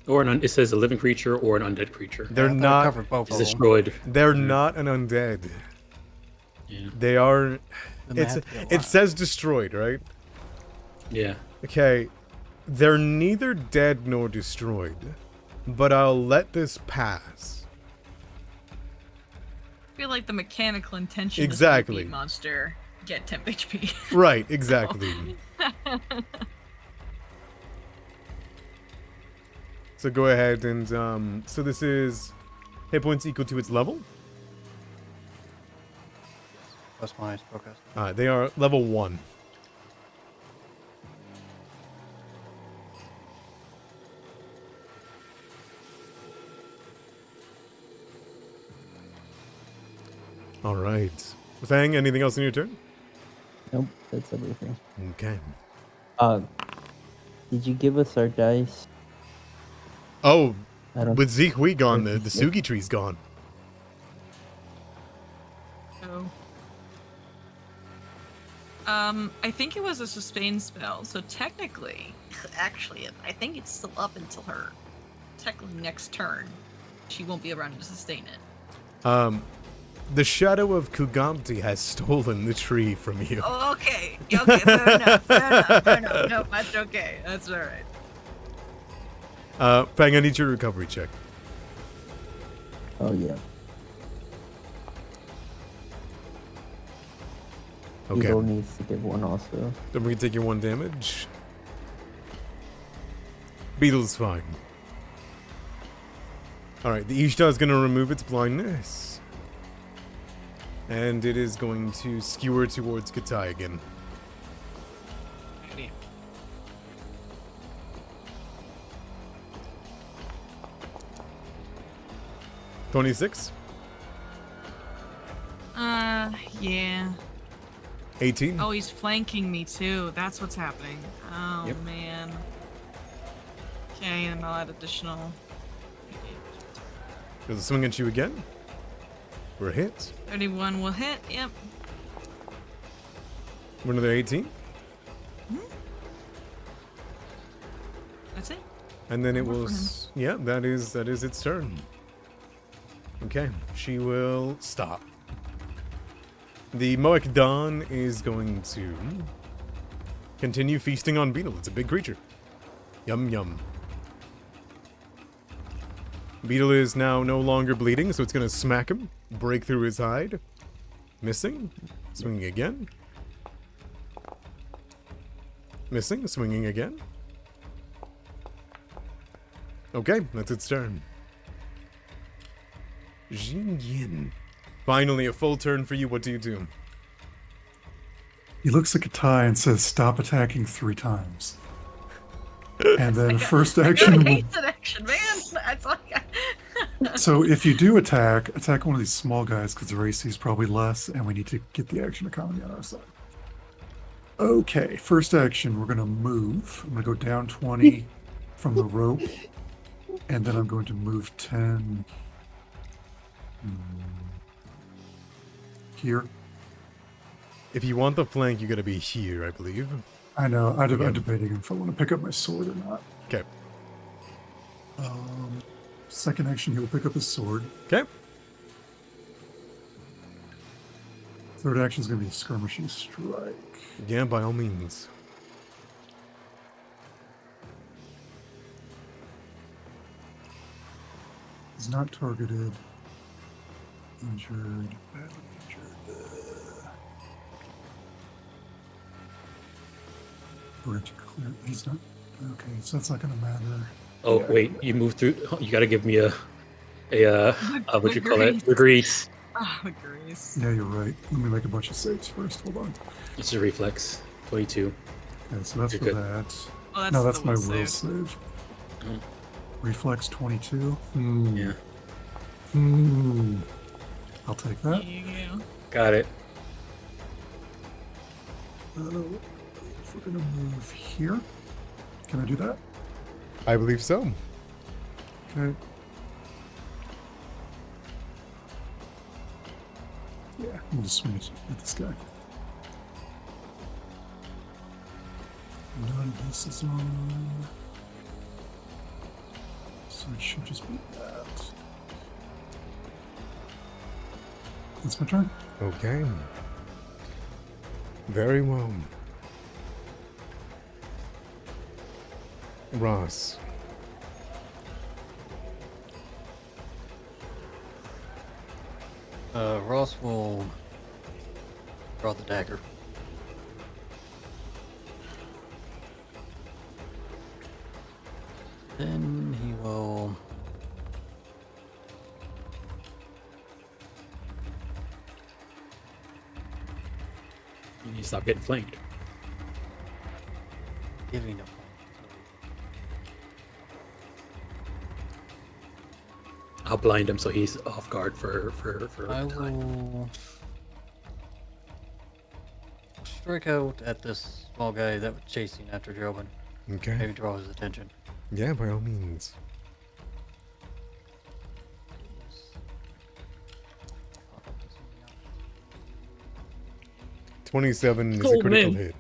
Or it says a living creature or an undead creature. They're I thought it not. covered both Is of them. destroyed. They're not an undead. Yeah. They are. Then they It's. have to be It alive. says destroyed, right? Yeah. Okay. They're neither dead nor destroyed, but I'll let this pass. I feel like the mechanical intention Exactly. is to beat monster get temp HP. Right. Exactly. So go ahead and so this is hit points equal to its level. Plus my spellcast. They are level 1. All right. Fang, anything else in your turn? Nope, that's everything. Okay. Did you give us our dice? Oh, I don't. with Zeke Hui gone, the Sugi tree's gone. So, I think it was a sustain spell, so technically, actually, I think it's still up until her technically next turn. She won't be around to sustain it. The shadow of Kugaptee has stolen the tree from you. Oh, okay. Okay, fair enough. Fair enough. No, that's okay. That's all right. Fang, I need your recovery check. Oh yeah. Okay. Beetle needs to give one also. Then we're gonna take your 1 damage. Beetle's fine. Alright, the Ishtar is gonna remove its blindness. And it is going to skewer towards Katai again. 26? Yeah. 18? Oh, he's flanking me too. That's what's happening. Oh, Yep. man. Okay, and I'll add additional. Does it swing at you again? We're a hit. 31 will hit. Yep. We're another 18. That's it. And then it More will... for him. Yeah, that is its turn. Okay, she will stop. The Moek Dawn is going to continue feasting on Beetle. It's a big creature. Yum yum. Beetle is now no longer bleeding, so it's going to smack him, break through his hide. Missing. Swinging again. Missing. Swinging again. Okay, that's its turn. Jin Yin. Finally, a full turn for you. What do you do? He looks at Katai and says, "Stop attacking 3 times." And then first I action got will. hasted action, man. That's like. So if you do attack one of these small guys because their AC is probably less, and we need to get the action economy on our side. Okay, first action, we're going to move. I'm going to go down 20 from the rope, and then I'm going to move 10 here. If you want the flank, you gotta be here, I believe. I know, I'm Okay. debating if I want to pick up my sword or not. Okay. Second action, he'll pick up his sword. Okay. Third action is going to be a skirmishing strike. Yeah, by all means. He's not targeted. Injured. Badly injured. We're going to clear. He's not. Okay, so that's not going to matter. Oh Yeah. wait, you moved through. You got to give me a what you call it? Grease. Grease. Oh, Grace. Yeah, you're right. Let me make a bunch of saves first. Hold on. It's a reflex. 22. Okay, so that's You're for good. that. Oh, No, the that's my will will save. save. Mm. Reflex 22. Yeah, I'll take that. Yeah. got it. If we're going to move here, can I do that? I believe so. Okay. Yeah, we'll just swing it at this guy. None of this is on. So it should just be that. That's my turn. Okay. Very well. Ross. Ross will draw the dagger. Then he will You need to stop getting flanked. giving a I'll blind him so he's off guard for I time. will strike out at this small guy that was chasing after Jobin. Okay. Maybe draw his attention. Yeah, by all means. Pop up this in the 27 is a Oh, critical man. hit.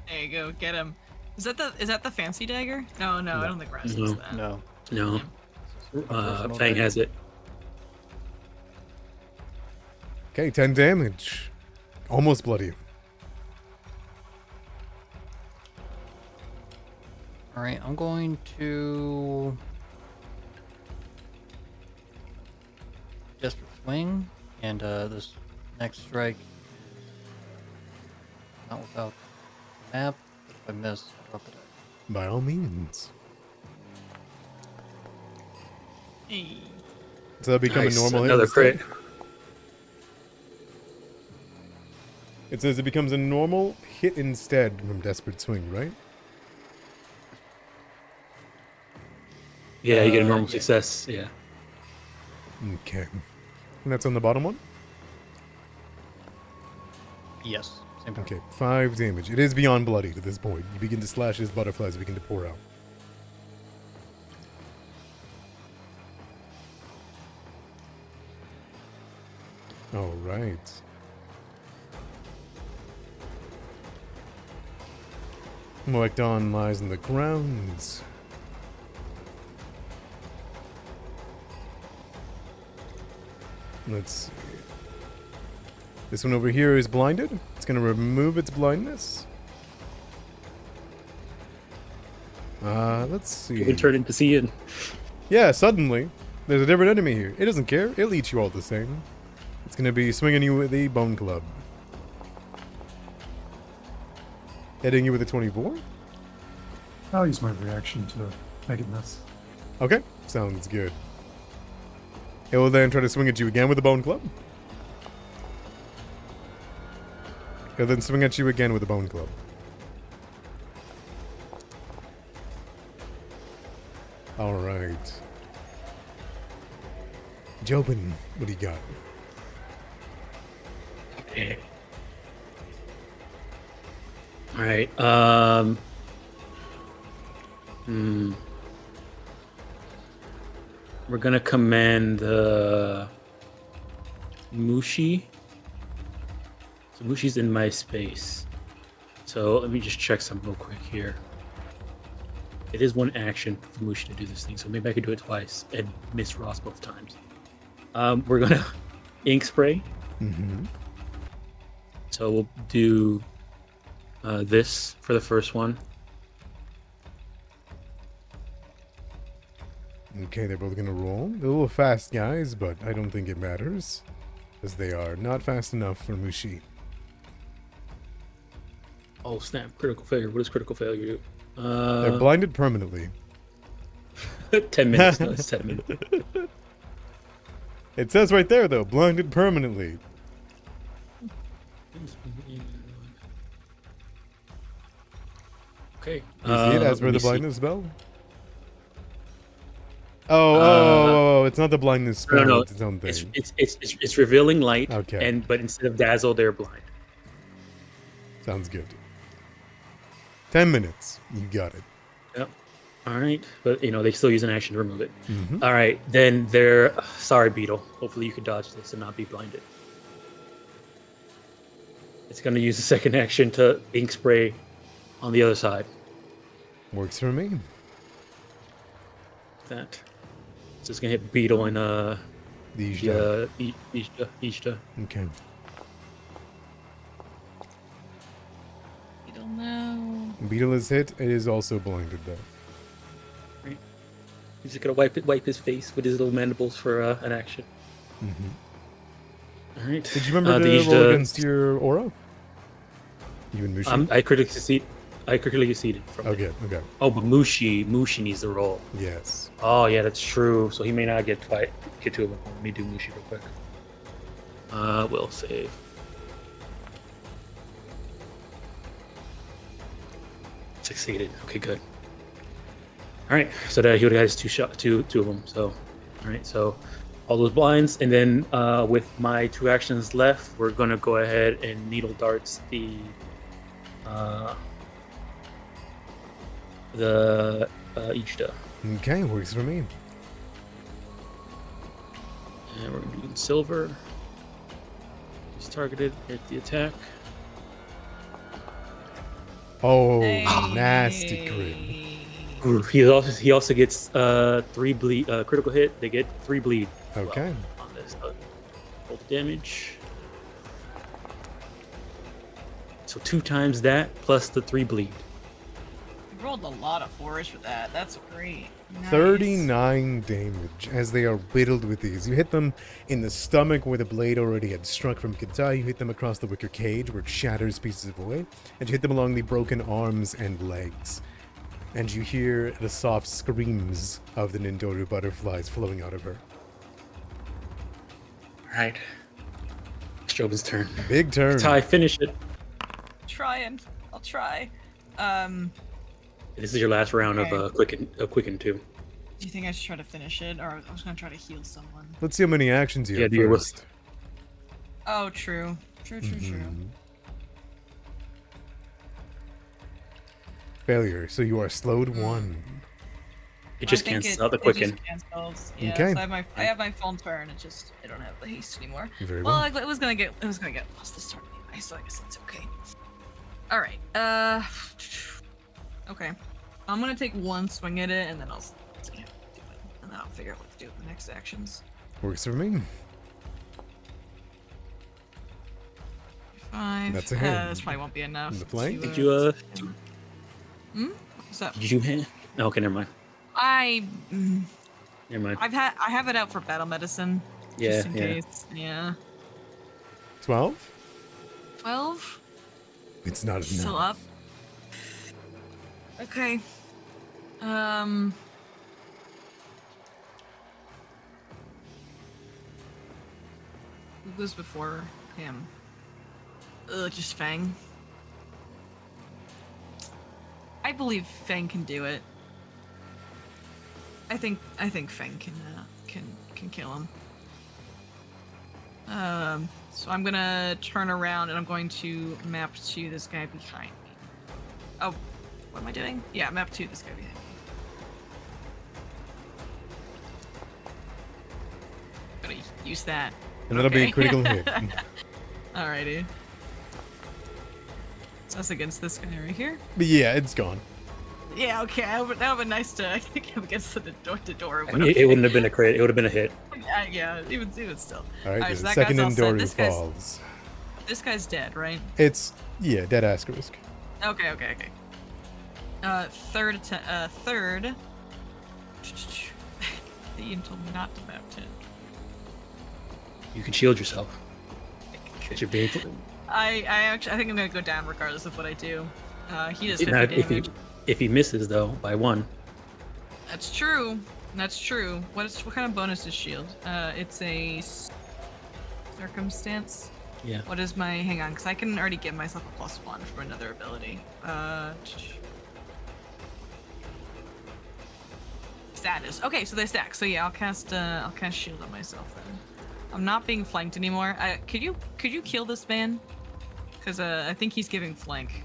There you go. Get him. Is that the fancy dagger? No, No. I don't think Raz No. has that. No. No, Personal Fang dagger. has it. Okay, 10 damage. Almost bloody. Alright, I'm going to Desperate Swing, and this next strike is not without the map. If I miss, I'll drop the die. By all means. Hey. So that become Nice, a normal hit. another instead? crit. It says it becomes a normal hit instead from Desperate Swing, right? Yeah, you get a normal yeah. success. Yeah. Okay. And that's on the bottom one? Yes, same time. Okay, 5 damage. It is beyond bloody to this point. You begin to slash as butterflies begin to pour out. Alright. Moekdon lies on the ground. Let's see. This one over here is blinded. It's going to remove its blindness. Let's see. You can turn into seeing. Yeah, suddenly, there's a different enemy here. It doesn't care. It'll eat you all the same. It's going to be swinging you with the bone club. Hitting you with a 24? I'll use my reaction to make it miss. Okay, sounds good. It will then try to swing at you again with the bone club. It'll then swing at you again with the bone club. Alright. Jobin, what do you got? Okay. All right. We're gonna command the Mushi. So Mushi's in my space. So let me just check something real quick here. It is one action for Mushi to do this thing, so maybe I could do it twice and miss Ross both times. We're gonna ink spray. Mm-hmm. So we'll do this for the first one. Okay, they're both gonna roll. They're a little fast guys, but I don't think it matters. As they are not fast enough for Mushi. Oh snap! Critical failure. What does critical failure do? They're blinded permanently. 10 minutes. No, it's 10 minutes. It says right there, though, blinded permanently. Okay. You see it as per let the me see. blindness spell? Oh, it's not the blindness spell. No, It's its own thing. It's revealing light. Okay. But instead of dazzle, they're blind. Sounds good. 10 minutes. You got it. Yep. All right, but they still use an action to remove it. Mhm. All right, then they're sorry, Beetle. Hopefully you can dodge this and not be blinded. It's gonna use a second action to ink spray on the other side. Works for me. That. So it's gonna hit Beetle and These Ishta. Okay. You don't know. Beetle is hit. It is also blinded though. Right. He's just gonna wipe his face with his little mandibles for an action. Mm-hmm. All right. Did you remember the to roll Ishta- against your aura? You and Mushi? I critically succeeded from it. Okay, okay. Oh, but Mushi needs to roll. Yes. Oh yeah, that's true. So he may not get two of them. Let me do Mushi real quick. Will save. Succeeded. Okay, good. All right, so that he already has two of them. So, all right, so all those blinds, and then with my 2 actions left, we're gonna go ahead and needle darts the Ishta. Okay, works for me. And we're gonna do it in silver. He's targeted. Hit the attack. Oh, Hey. nasty crit. He also gets 3 bleed. Critical hit. They get 3 bleed. as well Okay. on this. Roll the damage. So 2 times that plus the 3 bleed. You rolled a lot of 4s for that. That's great. Nice. 39 damage as they are whittled with these. You hit them in the stomach where the blade already had struck from Kugaptee. You hit them across the wicker cage where it shatters pieces of away. And you hit them along the broken arms and legs. And you hear the soft screams of the Nindoru butterflies flowing out of her. All right. Strobin's turn. Big turn. Ty, finish it. Trying. I'll try. This is your last round Okay. of quicken too. Do you think I should try to finish it, or I was gonna try to heal someone? Let's see how many actions you Yeah, have do your first. Oh, true. True. Mhm. Failure. So you are slowed 1. It just I think cancels out the it quicken. just cancels. Yeah, Okay. so I have my full turn. It just I don't have the haste anymore. Very Well, well. it was gonna get lost this turn anyway, so I guess that's okay. All right. Okay. I'm gonna take 1 swing at it, and then I'll see how to do it, and then I'll figure out what to do with the next actions. Works for me. 5. That's a hit. This probably won't be enough. In the flank? to, Did you What's up? did you hit? No, okay, never mind. Never mind. I have it out for battle medicine. Yeah, Just in yeah. case. Yeah. 12? 12. It's not enough. Still up. Okay. Who goes before him? Just Fang. I believe Fang can do it. I think Fang can kill him. So I'm gonna turn around and I'm going to map to this guy behind me. Oh, what am I doing? Yeah, map to this guy behind me. Gonna use that. And that'll be a Okay. critical hit. Alrighty. So that's against this guy right here. But yeah, it's gone. Yeah, okay. That would have been nice to get against the door. I mean, it wouldn't have been a crit. It would have been a hit. Yeah, even still. All right, Alright, so the that second guy's all set. Nindoru This guy's- falls. This guy's dead, right? It's, yeah, dead asterisk. Okay. Third. Ian told me not to map 10. You can shield yourself. It's your being. I think I'm gonna go down regardless of what I do. He does 50 Now, damage. if he misses though by 1, That's true. What kind of bonus is shield? It's a circumstance. yeah. What is my? Hang on, because I can already give myself a +1 from another ability. Status. Okay, so they stack. So yeah, I'll cast shield on myself then. I'm not being flanked anymore. Could you kill this man? Because I think he's giving flank.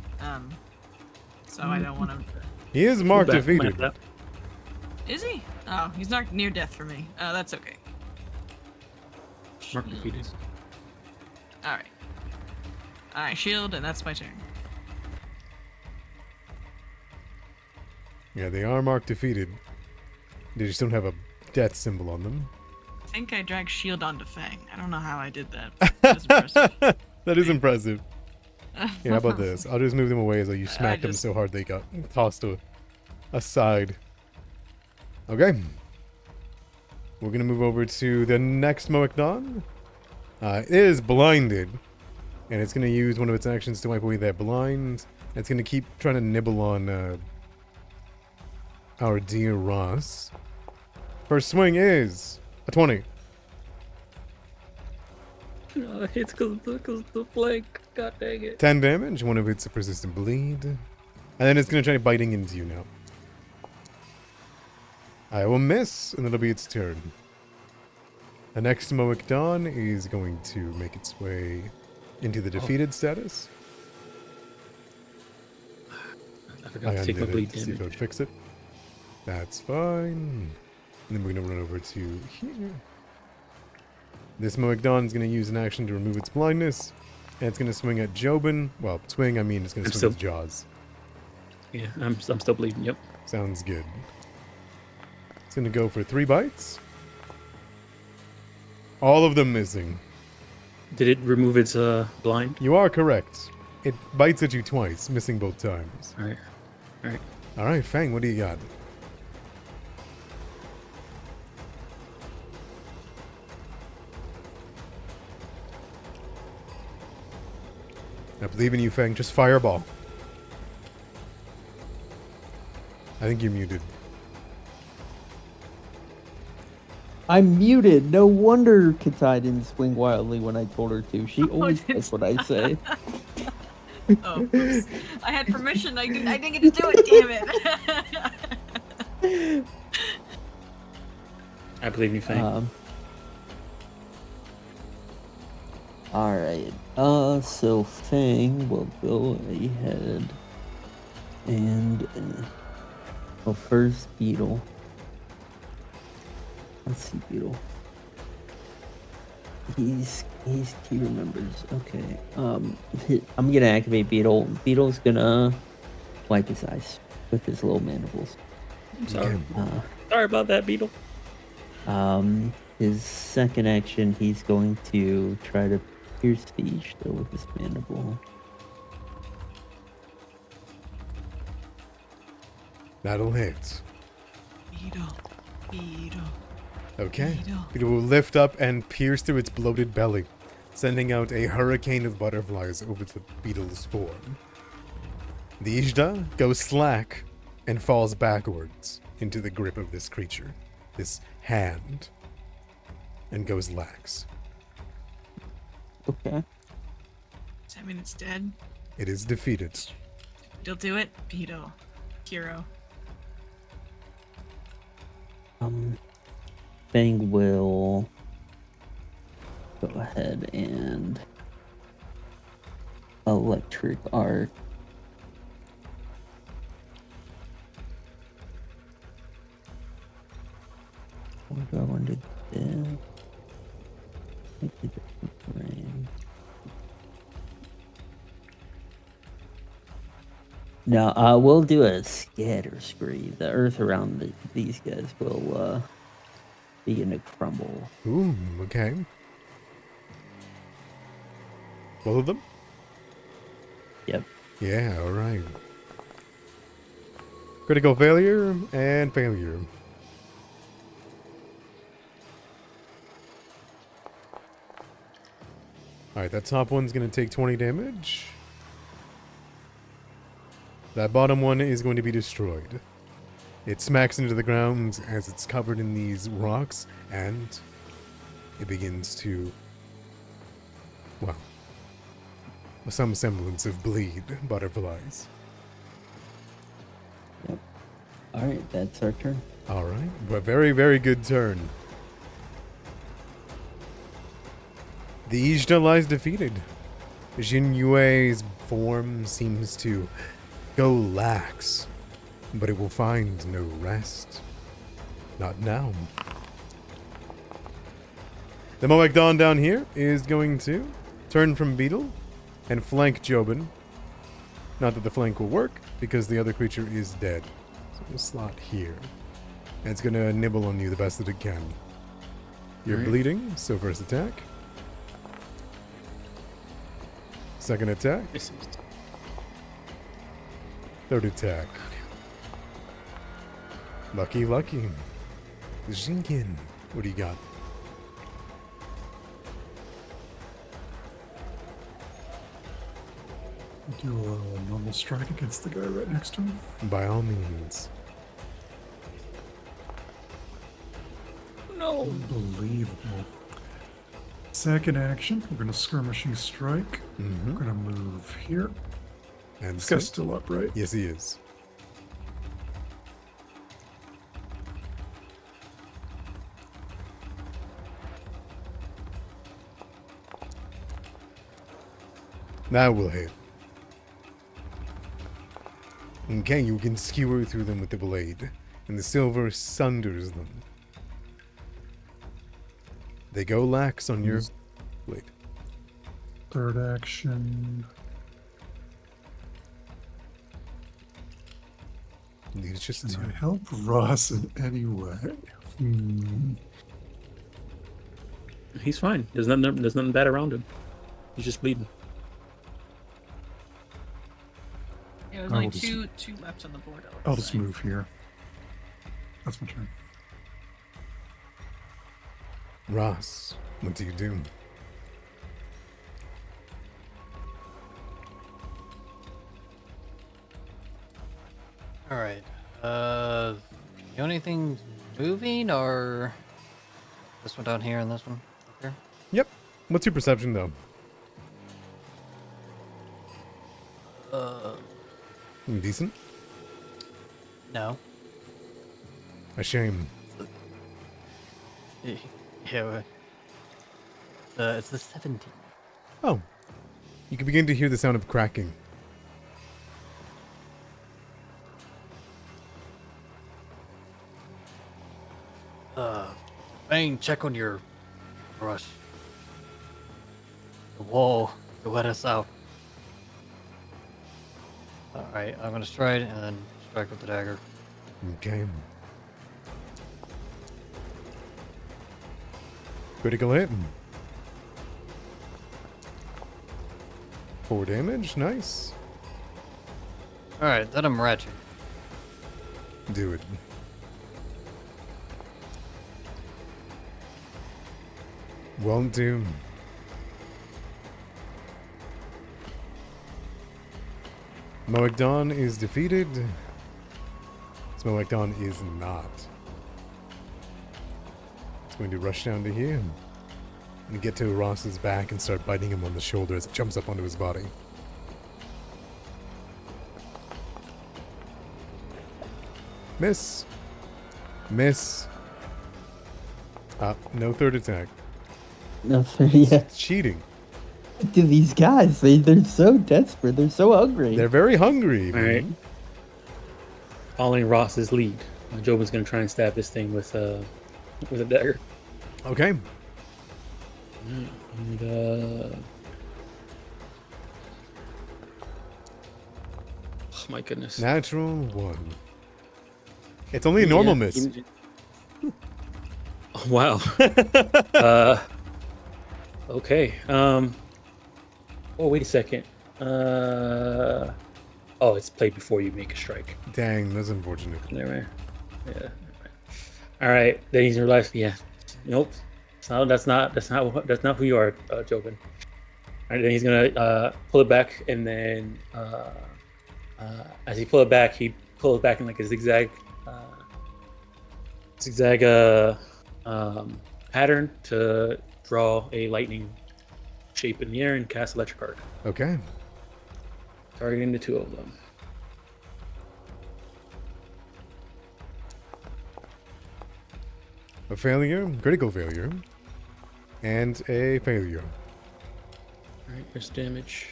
so I don't want him to. He is marked Back- defeated. back Is he? Oh, he's not near death for me. That's okay. Mark defeated. All right. All right, shield, and that's my turn. Yeah, they are marked defeated. They just don't have a death symbol on them. I think I dragged shield onto Fang. I don't know how I did that. That's impressive. That is impressive. Yeah, how about this? I'll just move them away as though you smacked them just- so hard they got tossed aside. Okay. We're gonna move over to the next Moekdon. It is blinded, and it's gonna use one of its actions to wipe away that blind. It's gonna keep trying to nibble on our dear Ross. First swing is a 20. No, it's because the flank. God dang it. 10 damage, one of it's a persistent bleed. And then it's gonna try biting into you now. I will miss, and it'll be its turn. The next Moek Dawn is going to make its way into the defeated status. I forgot to take my undid bleed it to see if it damage. would fix it. That's fine. And then we're gonna run over to here. This Moek Dawn is gonna use an action to remove its blindness. And it's gonna swing at Jobin. Well, swing, I mean it's gonna I'm swing still- its jaws. Yeah, I'm still bleeding. Yep. Sounds good. It's gonna go for 3 bites. All of them missing. Did it remove its blind? You are correct. It bites at you twice, missing both times. All right. All right. Alright, Fang, what do you got? I believe in you, Fang. Just fireball. I think you're muted. I'm muted. No wonder Katai didn't swing wildly when I told her to. She always does what I say. Oh, oops. I had permission. I didn't get to do it. Damn it. I believe in you, Fang. Alright. So Fang will go ahead and well, first Beetle. Let's see, Beetle. He remembers. Okay. I'm gonna activate Beetle. Beetle's gonna wipe his eyes with his little mandibles. I'm sorry. Okay. Sorry about that, Beetle. His second action, he's going to try to pierce the Ishta with his mandible. That'll hit. Beetle. Okay. Beetle. It will lift up and pierce through its bloated belly, sending out a hurricane of butterflies over the beetle's form. The Ishda goes slack and falls backwards into the grip of this creature, this hand, and goes lax. Okay. Does that mean it's dead? It is defeated. You'll do it? Beetle. Hero. Fang will go ahead and electric arc. What do I want to do? Make a different frame. No, we'll do a scatter screen. The earth around these guys will begin to crumble. Ooh, okay. Both of them? Yep. Yeah, alright. Critical failure and failure. Alright, that top one's gonna take 20 damage. That bottom one is going to be destroyed. It smacks into the ground as it's covered in these rocks, and it begins to, well, some semblance of bleed butterflies. Yep. Alright, that's our turn. Alright, but very, very good turn. The Ijda lies defeated. Jin Yue's form seems to go lax, but it will find no rest. Not now. The Moek Dawn down here is going to turn from Beetle and flank Jobin. Not that the flank will work, because the other creature is dead. So we'll slot here. And it's going to nibble on you the best that it can. You're Alright. bleeding, so first attack. Second attack. Misses. Third attack. Lucky, lucky. Jinkin, what do you got? Do a normal strike against the guy right next to him. By all means. No. Unbelievable. Second action, we're gonna skirmishing strike. Mm-hmm. We're gonna move here. And This guy's so- still up, right? Yes, he is. That will hit. Okay, you can skewer through them with the blade, and the silver sunders them. They go lax on your blade. Third action. It's just Can two. I help Ross in any way? He's fine. There's nothing bad around him. He's just bleeding. Yeah, there's I only will just- two left on the board. I would I'll just say. move here. That's my turn. Ross, what do you do? Alright. The only thing moving or this one down here and this one up here? Yep. What's your perception, though? Decent? No. A shame. Yeah. It's the 17. Oh. You can begin to hear the sound of cracking. Bang, check on your brush. Whoa, you let us out. Alright, I'm gonna stride and then strike with the dagger. Okay. Critical hit. 4 damage. Nice. Alright, then I'm ratchet. Do it. Won't do. Moek Dawn is defeated. Moek Dawn is not. It's going to rush down to here and get to Ross's back and start biting him on the shoulder as it jumps up onto his body. Miss. Miss. No third attack. No, yeah. Cheating. To these guys, they're so desperate. They're so hungry. They're very hungry. All right. Following Ross's lead, Jobin's gonna try and stab this thing with a dagger. Okay. And oh my goodness. Natural 1. It's only a normal Yeah, miss. Oh, wow. Okay. Oh, wait a second. Oh, it's played before you make a strike. Dang, that's unfortunate. Never mind. Yeah. Never mind. All right. Then he's realized. Yeah. Nope. That's not who you are, Jobin. All right. Then he's gonna pull it back, and then as he pulls it back in like a zigzag pattern to draw a lightning shape in the air and cast electric arc, Okay. targeting the two of them. A failure, critical failure, and a failure. All right, there's damage.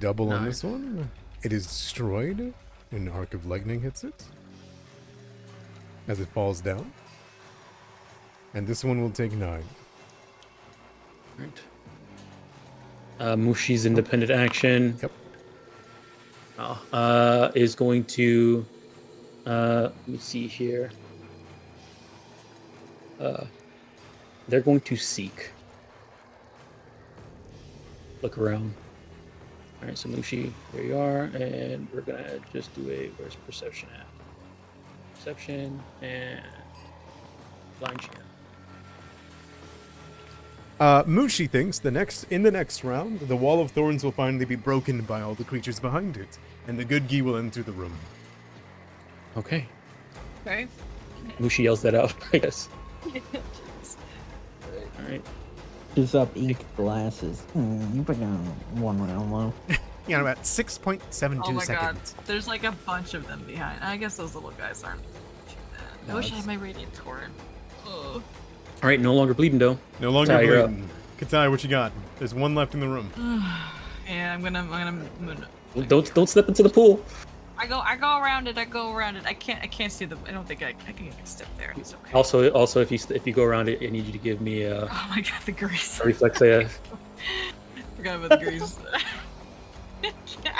double on 9. this one. It is destroyed. An arc of lightning hits it as it falls down. And this one will take 9. Right. Mushi's independent action. Yep. Is going to. Let me see here. They're going to seek. Look around. All right, so Mushi, there you are, and we're gonna just do a where's perception at? Perception and blind chance. Mushi thinks in the next round, the wall of thorns will finally be broken by all the creatures behind it, and the good Gi will enter the room. Okay. Okay. Mushi yells that out, I guess. All right. Just up ink glasses. You bring on 1 round left. Yeah, about 6.72 Oh my god, seconds. there's like a bunch of them behind. I guess those little guys aren't too bad. I No, wish I it's- had my radiant torrent. Oh. All right, no longer bleeding though. No longer Katai, you're up. bleeding. Katai, what you got? There's one left in the room. Yeah, I'm gonna. Don't step into the pool. I go around it. I can't see the. I don't think I can step there. It's okay. Also, if you go around it, I need you to give me a Oh my god, the grease. reflex save. Forgot about the grease. I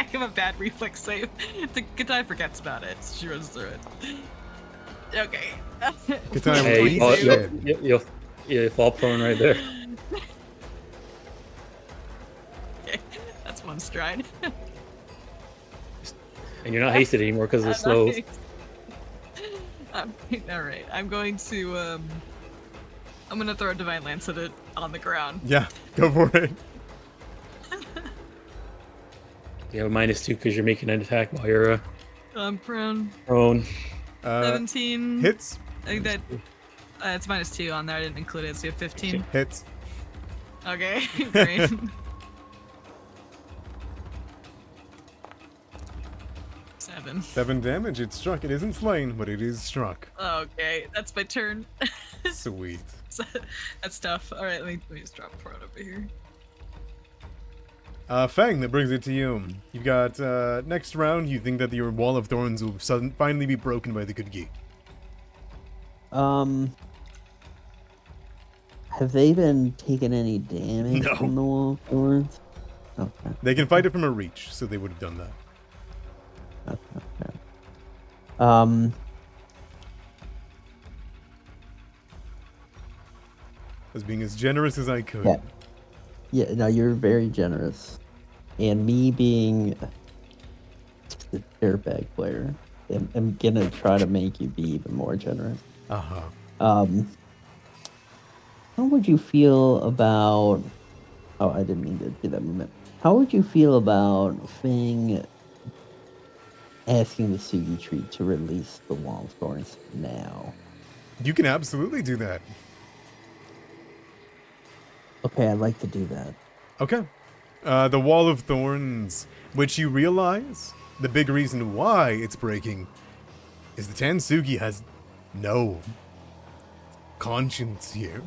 have a bad reflex save. The Katai forgets about it. She runs through it. Okay. Katai, Hey, what you do you fall, say? you'll fall prone right there. Okay, that's one stride. And you're not hasted anymore because of the slow. All right. I'm going to. I'm gonna throw a divine lance at it on the ground. Yeah, go for it. You have a -2 because you're making an attack while you're I'm prone. prone. 17. Hits. I think that. It's -2 on there. I didn't include it. So you have 15. Hits. Okay, great. Seven. 7 damage. It struck. It isn't slain, but it is struck. Okay, that's my turn. Sweet. That's tough. All right, let me just drop prone over here. Fang, that brings it to you. You've got, next round, you think that your wall of thorns will finally be broken by the good Gi. Have they been taking any damage No. from the wall of thorns? Okay. They can fight it from a reach, so they would have done that. Okay. I was being as generous as I could. Yeah. Yeah, no, you're very generous. And me being the dirtbag player, I'm gonna try to make you be even more generous. Uh-huh. How would you feel about... Oh, I didn't mean to do that movement. How would you feel about Fang asking the Sugi tree to release the wall of thorns now? You can absolutely do that. Okay, I'd like to do that. Okay. The Wall of Thorns, which you realize, the big reason why it's breaking is the Tansugi has no conscience here.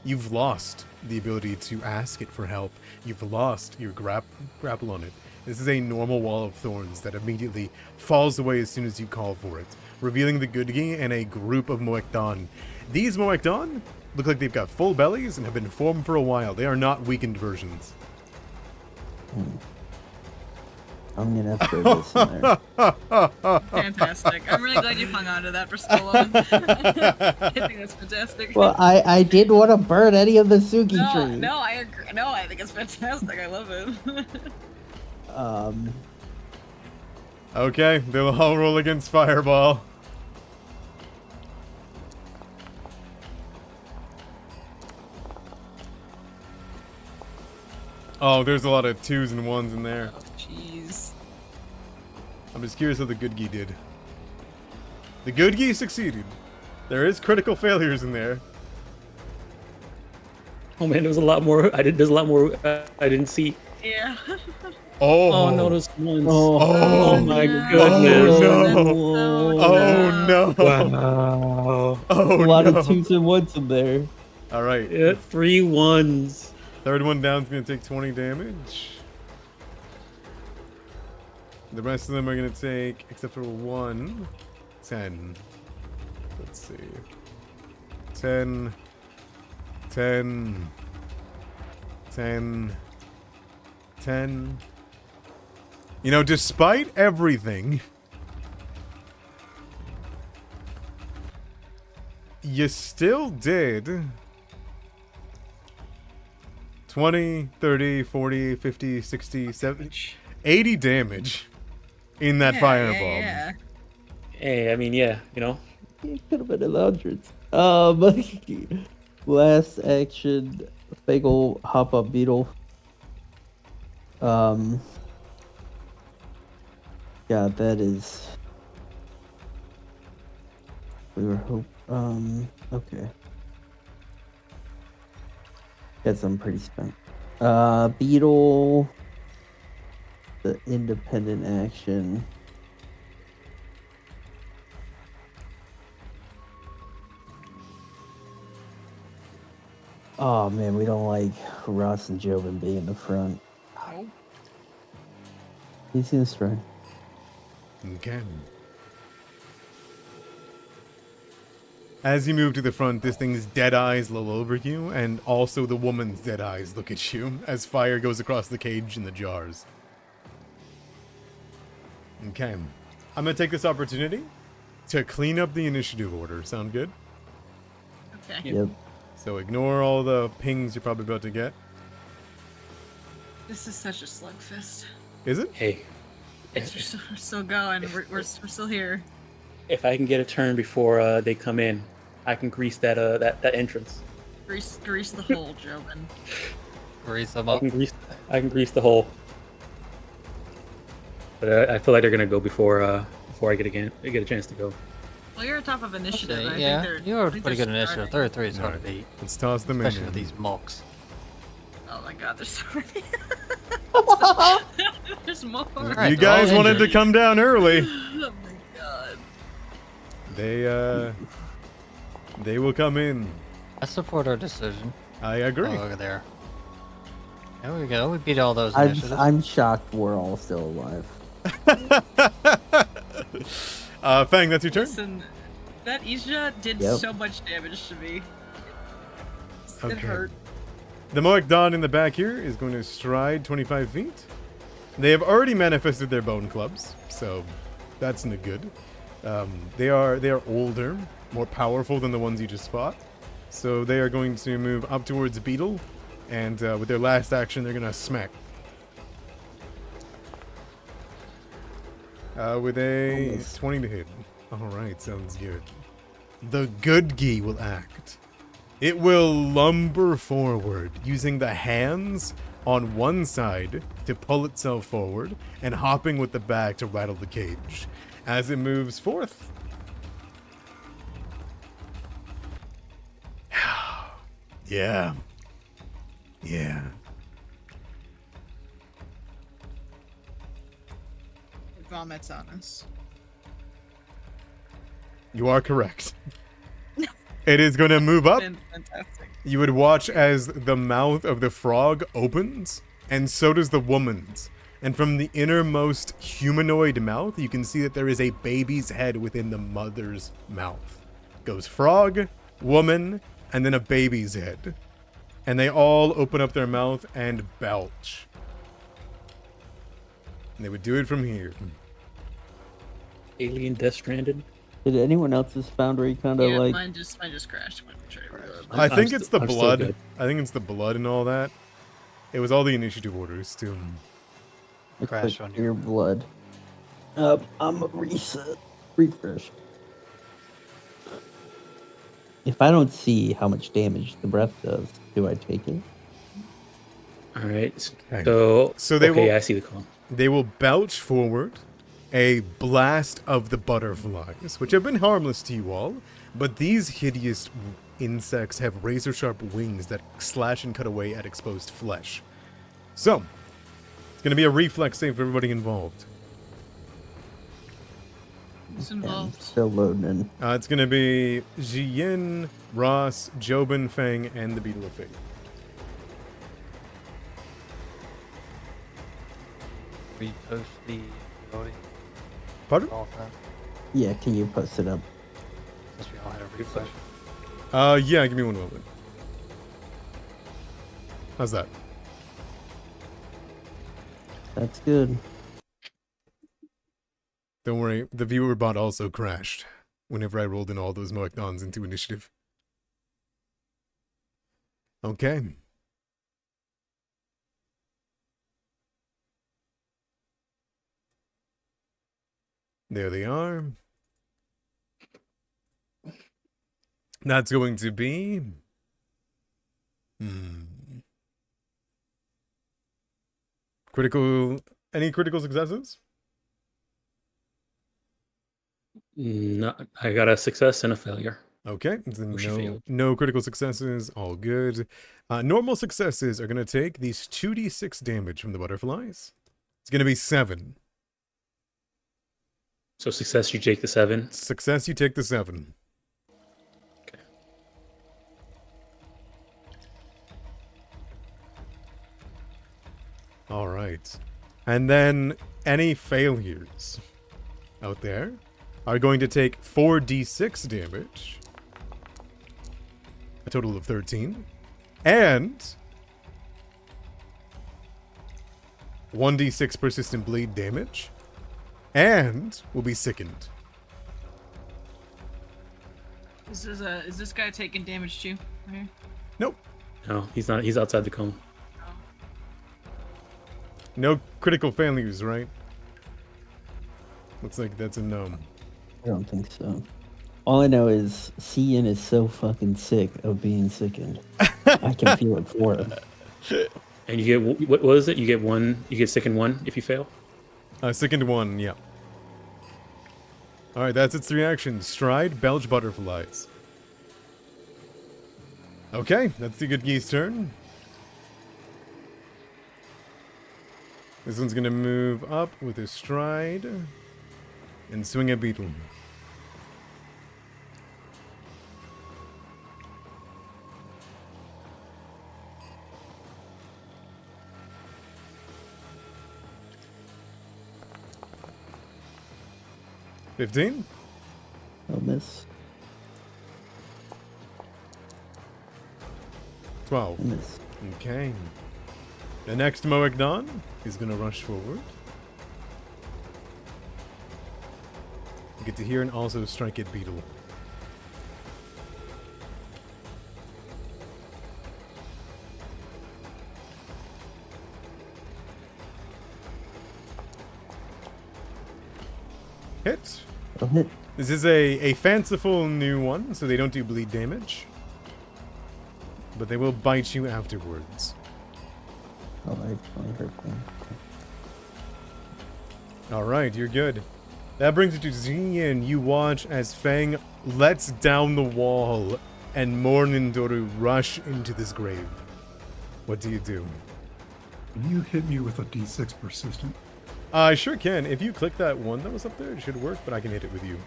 You've lost the ability to ask it for help. You've lost your grapple on it. This is a normal Wall of Thorns that immediately falls away as soon as you call for it, revealing the good Gi and a group of Moekdan. These Moekdan look like they've got full bellies and have been formed for a while. They are not weakened versions. I'm gonna throw this in there. Fantastic. I'm really glad you hung on to that for so long. I think that's fantastic. Well, I didn't want to burn any of the Sugi tree. No, I agree. No, I think it's fantastic. I love it. Okay, they'll all roll against Fireball. Oh, there's a lot of 2s and 1s in there. Oh, jeez. I'm just curious how the good Gi did. The good Gi succeeded. There is critical failures in there. Oh man, there's a lot more. There's a lot more I didn't see. Yeah. Oh, Oh no, those ones. Oh, my no. goodness. no. Oh no! Wow. Oh A lot no! of 2s and 1s in there. All right, Yeah, 3 1s. third one down's gonna take 20 damage. The rest of them are going to take, except for one, 10. Let's see. 10, 10, 10, 10. You know, despite everything, you still did 20, 30, 40, 50, 60, 70, 80 damage in that firebomb. Yeah. Hey, I mean, yeah, you know. It could have been in the hundreds. Last action, big ol' hop up beetle. Yeah, that is. We were okay. Guess I'm pretty spent. Beetle. The independent action. Oh man, we don't like Ross and Jobin being in the front. Oh, He's gonna strike. Okay. As you move to the front, this thing's dead eyes lull over you, and also the woman's dead eyes look at you as fire goes across the cage and the jars. Okay. I'm going to take this opportunity to clean up the initiative order. Sound good? okay. Yep. So ignore all the pings you're probably about to get. This is such a slugfest. Is it? Hey, We're still going. We're still here. if I can get a turn before they come in, I can grease that that entrance. Grease the hole, Jobin. Grease them I up. can grease the hole. But I feel like they're gonna go before I get a chance to go. Well, you're on top of initiative. I Yeah, think they're, you are I think pretty they're good initiative. starting. 33 is hard to beat, Let's toss them in. especially with these mocks. Oh my god, there's so many. There's more. Alright, You they're all guys wanted injured. to come down early. Oh my god. They will come in. I support our decision. I agree. Oh, over there. There we go. We beat all those I'm initiatives. I'm shocked we're all still alive. Fang, that's your turn. Listen, that Isha did Yep. so much damage to me. It Okay. hurt. The Moek Don in the back here is going to stride 25 feet. They have already manifested their bone clubs, so that's no good. They are older, more powerful than the ones you just fought. So they are going to move up towards Beetle, and with their last action, they're going to smack. With a Almost. 20 to hit. Alright, sounds good. The good gi will act. It will lumber forward, using the hands on one side to pull itself forward, and hopping with the back to rattle the cage. As it moves forth. Yeah. Yeah. It vomits on us. You are correct. It is going to move up. Fantastic. You would watch as the mouth of the frog opens, and so does the woman's. And from the innermost humanoid mouth, you can see that there is a baby's head within the mother's mouth. Goes frog, woman, and then a baby's head. And they all open up their mouth and belch. And they would do it from here. Alien Death Stranded. Did anyone else's foundry kind of Yeah, like? mine just crashed. I'm gonna try to reload. I think I'm it's the I'm still blood. good. I think it's the blood and all that. It was all the initiative orders, too. Looks Crash like on your blood. I'm a reset. Refresh. If I don't see how much damage the breath does, do I take it? All right. Okay. So they okay, will- yeah, I see the call. They will belch forward a blast of the butterflies, which have been harmless to you all, but these hideous insects have razor-sharp wings that slash and cut away at exposed flesh. So, it's going to be a reflex save for everybody involved. Who's And involved? still loading in. It's going to be Jiyin, Ross, Jobin, Fang, and the Beetle of Fate. Repost the Cody. Pardon? All of that. Yeah, can you post it up? Since we all had a refresh. Yeah, give me one moment. How's that? That's good. Don't worry, the viewer bot also crashed whenever I rolled in all those Moeknons into initiative. Okay. There they are. That's going to be... Critical... Any critical successes? No, I got a success and a failure. Okay, then Mushi no, failed. no critical successes, all good. Normal successes are going to take these 2d6 damage from the butterflies. It's going to be 7. So success, you take the 7. Success, you take the 7. Okay. All right. And then any failures out there are going to take 4d6 damage. A total of 13. And 1d6 persistent bleed damage. And will be sickened. Is this guy taking damage too? Right here? Nope. No, he's not. He's outside the cone. Oh. No critical failures, right? Looks like that's a no. I don't think so. All I know is Cian is so fucking sick of being sickened. I can feel it for him. And you get what was it? You get 1. You get sick in 1 if you fail. Sickened 1, yeah. Alright, that's its reaction. Stride, belch butterflies. Okay, that's the good geese turn. This one's gonna move up with his stride and swing a beetle. $15? I'll miss. 12. I miss. Okay. The next Moeknon is gonna rush forward. You get to hear and also strike at beetle. Hit. I'll hit. This is a fanciful new one, so they don't do bleed damage. But they will bite you afterwards. Oh, I hurt them. Alright, you're good. That brings it to Zian. You watch as Fang lets down the wall and Morn and Doru rush into this grave. What do you do? Can you hit me with a d6 persistent? I sure can. If you click that one that was up there, it should work, but I can hit it with you.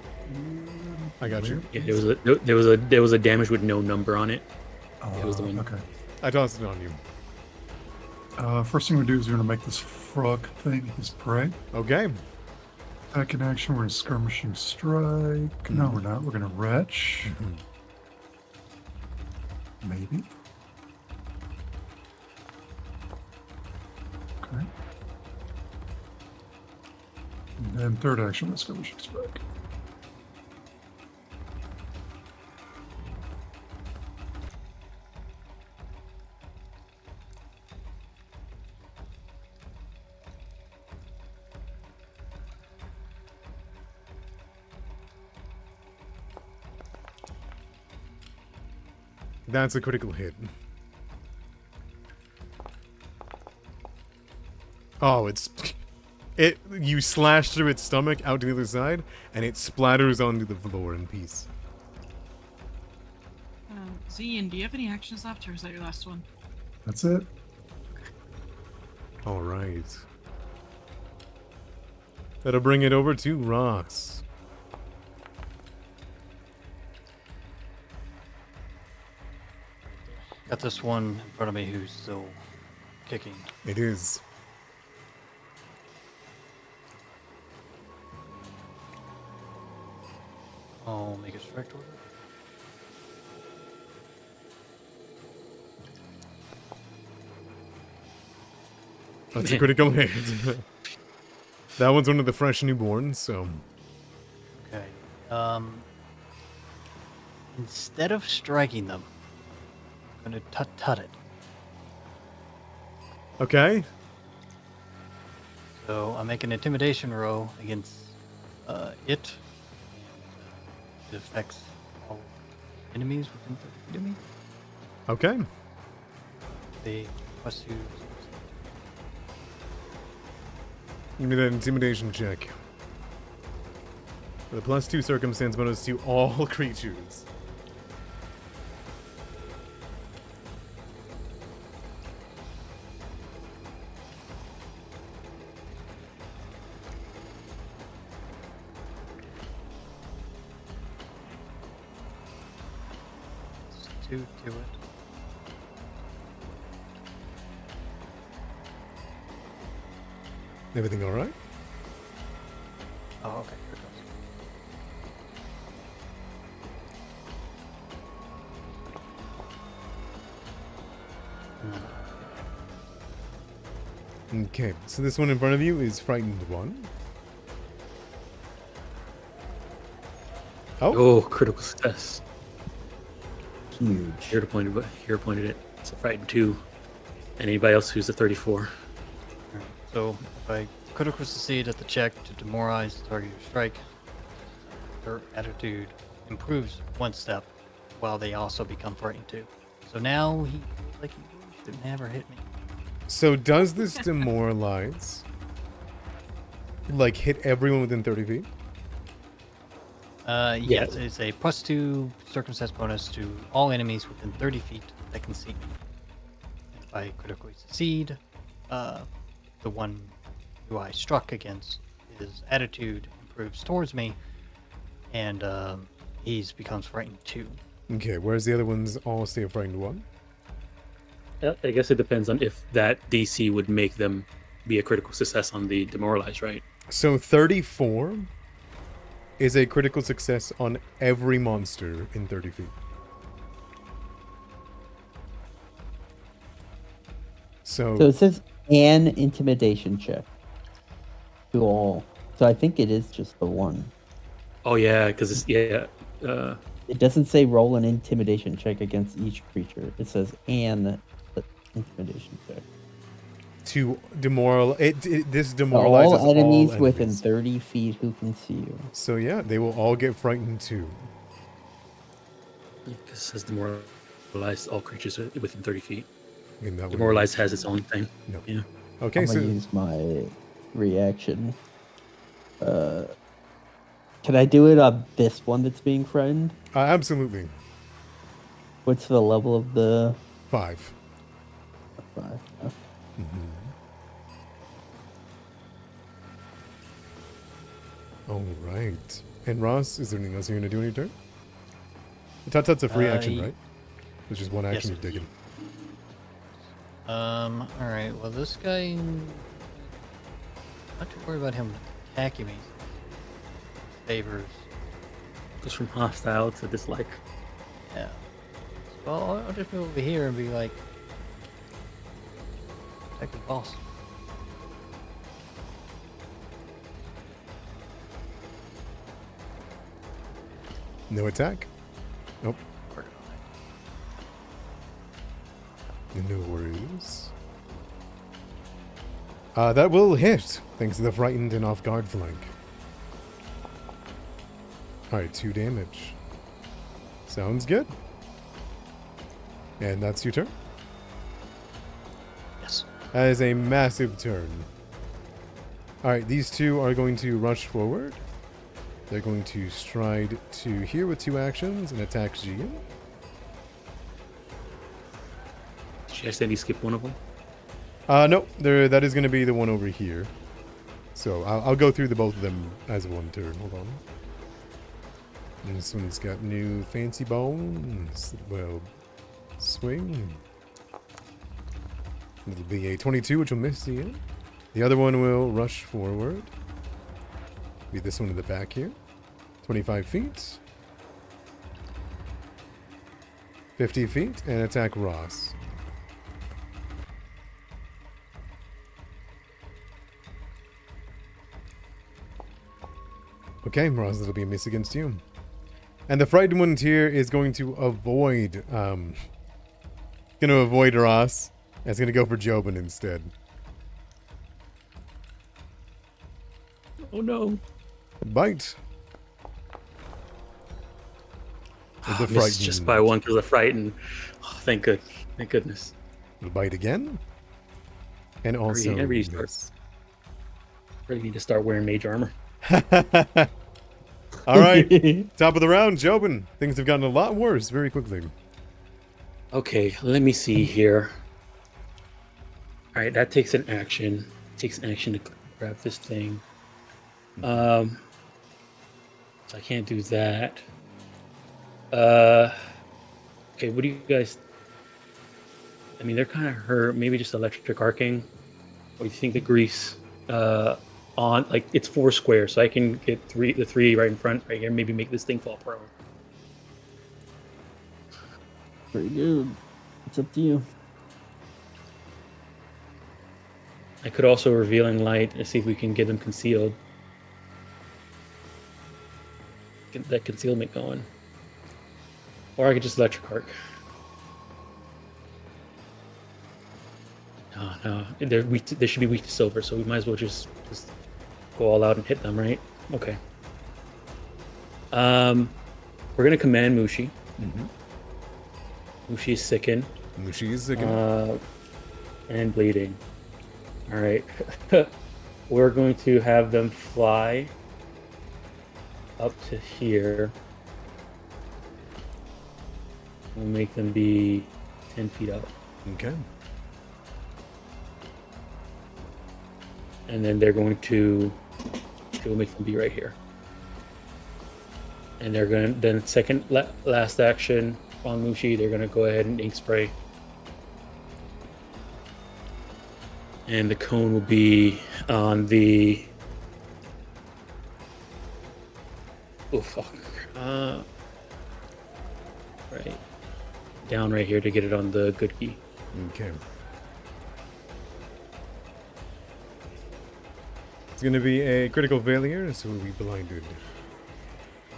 I got you. Yeah, there was a damage with no number on it. It was the one. Okay. I tossed it on you. First thing we do is we're going to make this frog thing his prey. Okay. Second action, we're going to skirmishing strike. No, we're not. We're going to retch. Maybe. Okay. And then third action, let's skirmishing strike. That's a critical hit. Oh, you slash through its stomach out to the other side, and it splatters onto the floor in peace. Zian, do you have any actions left, or is that your last one? That's it. Alright. That'll bring it over to Ross. Got this one in front of me who's still kicking. It is. I'll make a strike order. That's a critical hit. That one's one of the fresh newborns, so... Okay. Instead of striking them, I'm gonna tut it. Okay. So I make an intimidation roll against it. It affects all enemies within 30 feet of me. Okay. They plus 2. Give me that intimidation check. With a +2 circumstance bonus to all creatures. To it. Everything alright? Oh, okay. Here it goes. And then Okay, so this one in front of you is Frightened 1. Oh, Oh, critical success. Huge. Here pointed it. It's a frightened 2. And anybody else who's a 34. Alright, so if I critical succeed at the check to demoralize the target or strike, their attitude improves 1 step, while they also become frightened too. So now he feels like he really shouldn't have her hit me. so does this demoralize? Like, hit everyone within 30 feet? Yes, it's a +2 circumstance bonus to all enemies within 30 feet that can see me. If I critically succeed, the one who I struck against, his attitude improves towards me, and he becomes frightened too. Okay, whereas the other ones all stay a Frightened 1? I guess it depends on if that DC would make them be a critical success on the demoralized, right? So 34 is a critical success on every monster in 30 feet. So it says an intimidation check to all. So I think it is just the one. Oh yeah, because it's It doesn't say roll an intimidation check against each creature. It says an intimidation check. To this So demoralizes all enemies all within enemies. 30 feet who can see you. So yeah, they will all get frightened too. it says demoralized all creatures within 30 feet. And that would- Demoralized has its own thing. No. Yeah. Okay, I'm so gonna use my reaction. Can I do it on this one that's being frightened? absolutely What's the level of the 5. 5? Okay. All right. And Ross, is there anything else you're gonna do on your turn? Tut's a free action, right? It's just one action yes, you're taking. Alright, well this guy... Not too worried about him attacking me. Favors. Goes from hostile to dislike. Yeah. Well, I'll just move over here and be like... Attack the boss. No attack? Nope. Working on it. No worries. That will hit, thanks to the frightened and off guard flank. Alright, 2 damage. Sounds good. And that's your turn. Yes. That is a massive turn. Alright, these two are going to rush forward. They're going to stride to here with 2 actions and attack GM. Should I accidentally skip one of them? No, that is going to be the one over here. So I'll go through the both of them as one turn. Hold on. And this one's got new fancy bones. Well, swing. It'll be a 22, which will miss you. The other one will rush forward. Be this one in the back here. 25 feet. 50 feet and attack Ross. Okay, Ross, that'll be a miss against you. And the frightened one here is going to avoid, Ross. And it's gonna go for Jobin instead. Oh no. Bite. The Missed frightened. just by one because of frightened. Oh, thank goodness. Will bite again. And also Every miss. Really need to start wearing mage armor. All right, top of the round, Jobin. Things have gotten a lot worse very quickly. Okay, let me see here. All right, that takes an action. Takes an action to grab this thing. So I can't do that. Okay, what do you guys? I mean, they're kind of hurt. Maybe just electric arcing. What do you think? The grease on, like, it's 4 squares, so I can get the three right in front, right here. Maybe make this thing fall prone. Pretty good. It's up to you. I could also revealing light and see if we can get them concealed. Get that concealment going. Or I could just electric arc. No, they're weak. They should be weak to silver, so we might as well just go all out and hit them, right? Okay. We're gonna command Mushi. Mushi is sickened. Mushi is sickened. And bleeding. All right. We're going to have them fly up to here. We'll make them be 10 feet up. Okay. And then they're going to make them be right here. And they're going to, then second last action on Mushi, they're going to go ahead and ink spray. And the cone will be on the... Oh, fuck. Right. Down right here to get it on the good key. Okay. It's going to be a critical failure, so we'll be blinded.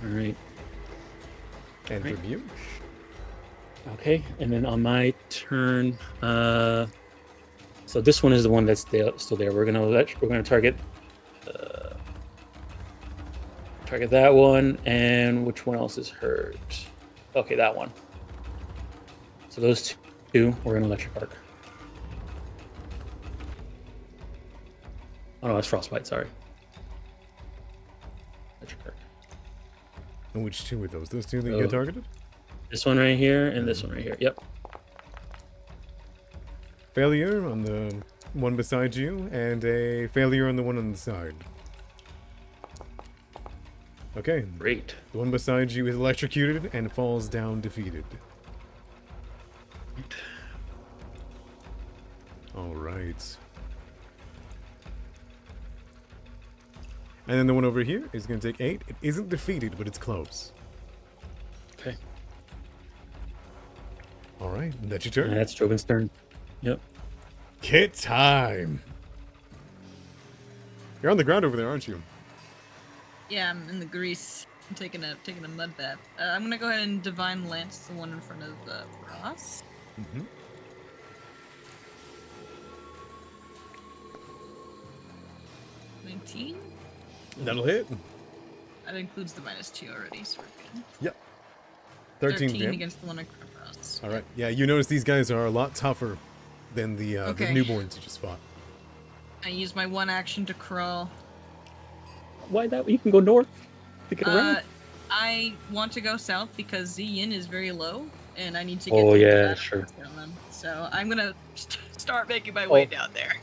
All right. And Right. from you. Okay, and then on my turn, so this one is the one that's still there. We're gonna target that one, and which one else is hurt? Okay, that one. So those two, we're gonna electric arc. Oh no, that's frostbite. Sorry. Electric arc. And which two are those? Those two that you Oh. get targeted? This one right here and this one right here. Yep. Failure on the one beside you, and a failure on the one on the side. Okay. Great. The one beside you is electrocuted and falls down defeated. Alright. And then the one over here is going to take 8. It isn't defeated, but it's close. Okay. Alright, that's your turn. And that's Jobin's turn. Yep. Kit time! You're on the ground over there, aren't you? Yeah, I'm in the grease. I'm taking a mud bath. I'm gonna go ahead and divine lance the one in front of Ross. Mm-hmm. 19. That'll hit. That includes the -2 already, so we're good. Yep. 13 damage. Against the one in front of Ross. Alright, yeah, you notice these guys are a lot tougher than the Okay. newborns you just fought. I use my one action to crawl. Why that? You can go north to get around. I want to go south because Yin is very low, and I need to get. Oh, to yeah, that sure. down them. So I'm gonna start making my way Oh. down there.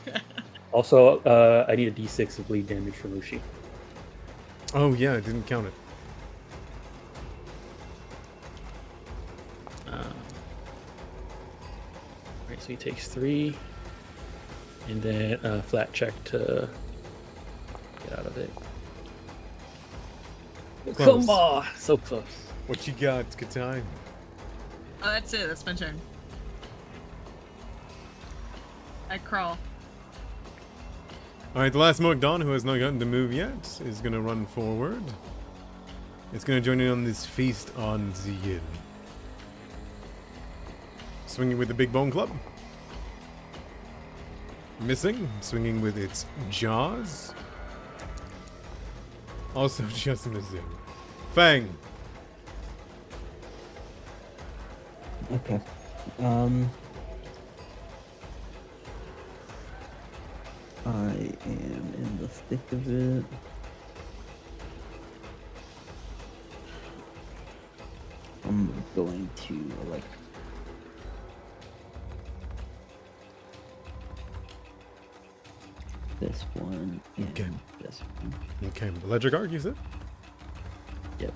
Also, I need a d6 of bleed damage for Mushi. Oh yeah, I didn't count it. Right, so he takes 3, and then flat check to get out of it. Close. Come on, so close. What you got, Katine? Oh, that's it. That's my turn. I crawl. All right, the last Mogdon, who has not gotten to move yet, is going to run forward. It's going to join in on this feast on Ziyin. Swinging with the big bone club. Missing. Swinging with its jaws. Also just missing. Fang. Okay. I am in the thick of it. I'm going to like this one and Okay. this one. Okay, electric arc, you said? Yep.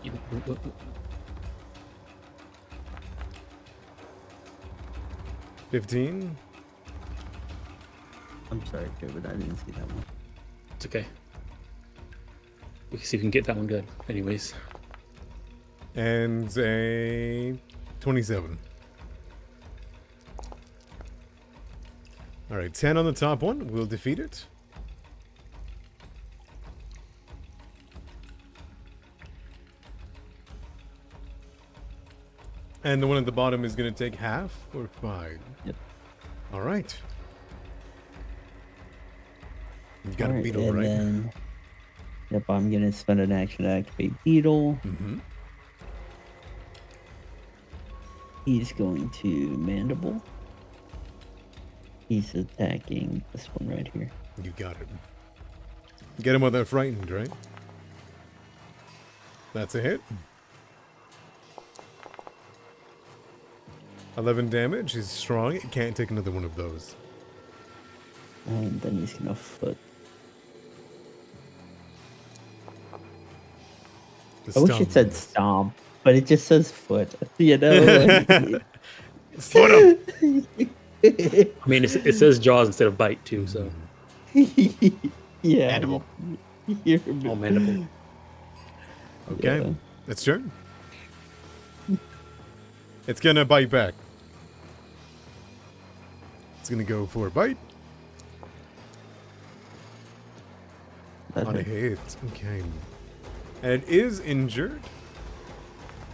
15. I'm sorry, David, I didn't see that one. It's okay. We can see if we can get that one good. Anyways. And a 27. Alright, 10 on the top one. We'll defeat it. And the one at the bottom is going to take half or 5? Yep. Alright. You got a Alright, beetle, and right? then, yep, I'm gonna spend an action to activate Beetle. Mm-hmm. He's going to Mandible. He's attacking this one right here. You got it. Get him with that frightened, right? That's a hit. 11 damage. He's strong. It can't take another one of those. And then he's gonna foot. The I wish it said stomp. stomp, but it just says foot. You know? Foot him! I mean, it says jaws instead of bite too, so. Yeah. Mandible. You're Oh, mandible. Okay, Yeah. it's turn. It's gonna bite back. It's gonna go for a bite. That On a hurts. hit. Okay. And it is injured.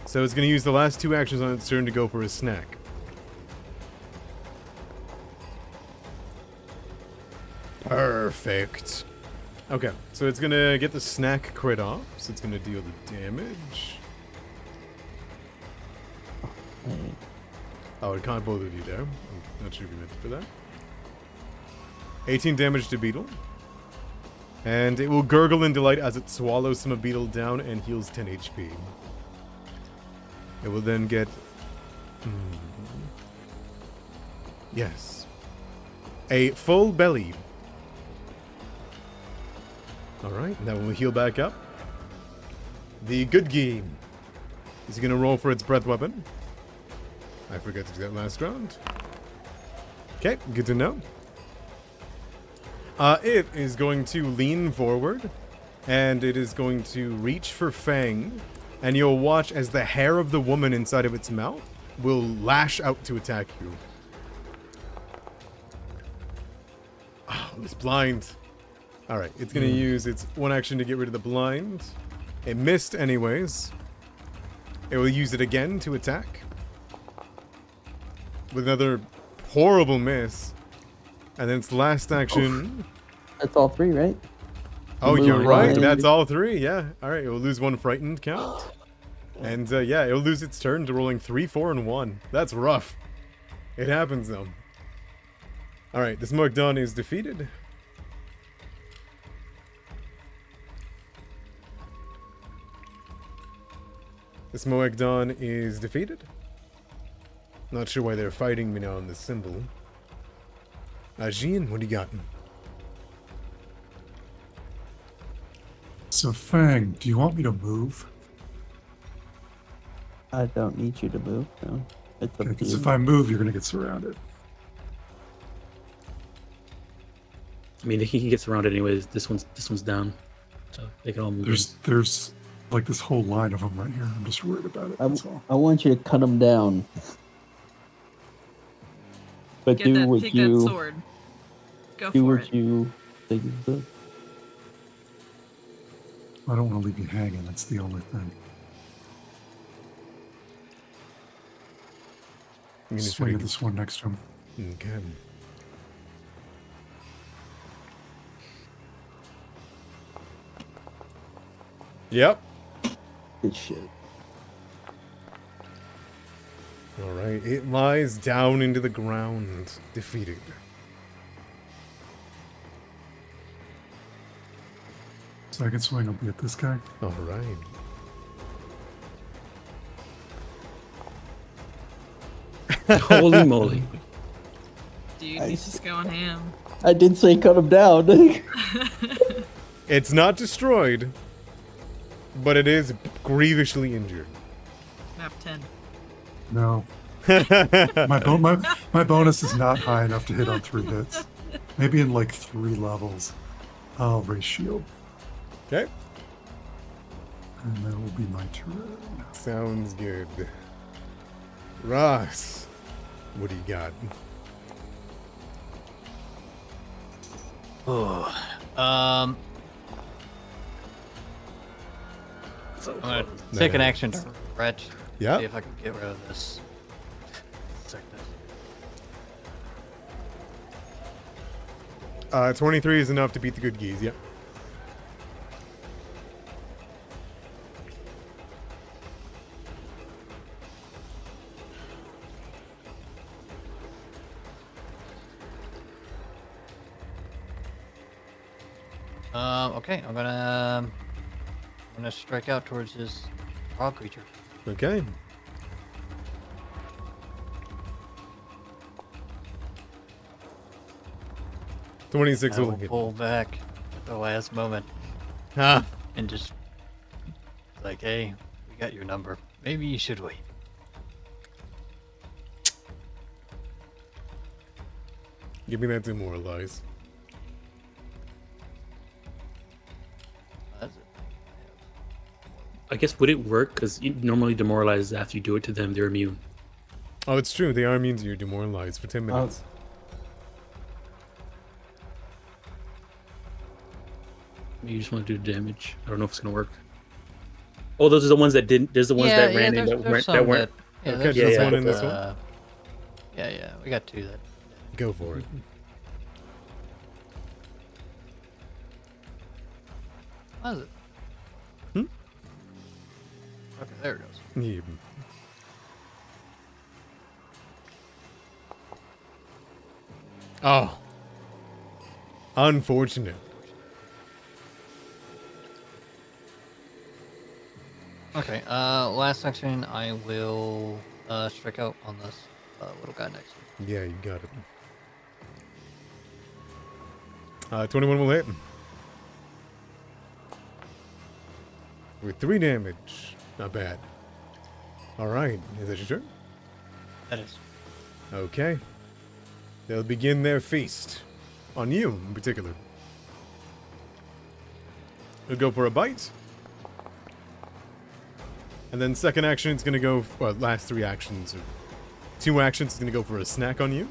So it's gonna use the last 2 actions on its turn to go for a snack. Perfect. Okay, so it's gonna get the snack crit off, so it's gonna deal the damage. Right. Oh, it caught both of you there. I'm not sure if you meant for that. 18 damage to Beetle. And it will gurgle in delight as it swallows some of Beetle down and heals 10 HP. It will then get... Yes. A full belly. Alright, that will heal back up. The good game is going to roll for its breath weapon. I forgot to do that last round. Okay, good to know. It is going to lean forward, and it is going to reach for Fang, and you'll watch as the hair of the woman inside of its mouth will lash out to attack you. Oh, it's blind. Alright, it's going to use its one action to get rid of the blind. It missed anyways. It will use it again to attack. With another horrible miss. And then its last action... That's all 3, right? Oh, Move you're right. blind. That's all 3, yeah. Alright, it will lose 1 frightened count. And yeah, it will lose its turn to rolling 3, 4, and 1. That's rough. It happens though. Alright, this Mogdon is defeated. This Moegdon is defeated. Not sure why they're fighting me now on this symbol. Jean, what do you got? So, Fang, do you want me to move? I don't need you to move. No. It's up to Because you. if I move, you're going to get surrounded. I mean, he gets around anyways. This one's down, so they can all move. There's like this whole line of them right here. I'm just worried about it. That's all. I want you to cut him down. But Get do that, what take you that sword. Go do for what it. you think is best. I don't want to leave you hanging. That's the only thing. I'm gonna Swing try at to this one next to him. Okay. Yep. Good shit. All right. It lies down into the ground, defeated. Second swing will be at this guy. All right. Holy moly! Dude, he's just going ham. I did say cut him down. It's not destroyed, but it is grievously injured. Map 10. No, my bonus is not high enough to hit on 3 hits. Maybe in like 3 levels. I'll raise shield, Okay. and that will be my turn. Sounds good. Ross, what do you got? Oh, I'm gonna take an action to retch. Yeah. See if I can get rid of this sickness. 23 is enough to beat the good geese. Yep. Okay, I'm gonna strike out towards this frog creature. Okay. I 26 will will hit. pull back at the last moment Ah. and just like, hey, we got your number. Maybe you should wait. Give me that demoralize. That's it. I guess would it work? Because it normally demoralizes after you do it to them. They're immune. Oh, it's true. They are immune to your demoralized for 10 minutes. Maybe you just want to do damage. I don't know if it's gonna work. Oh, those are the ones that didn't. There's the ones that ran in that weren't. That weren't. Yeah, Okay, there's just some one in that, this one? Yeah, we got 2 that. Go for it. What is it? Hmm? Okay, there it goes. Yeah. Oh. Unfortunate. Okay, last section, I will strike out on this little guy next to me. Yeah, you got it. 21 will hit. With 3 damage. Not bad. Alright, is that your turn? That is. Okay. They'll begin their feast. On you, in particular. They'll go for a bite. And then second action, it's going to go... Well, last 3 actions. 2 actions, it's going to go for a snack on you.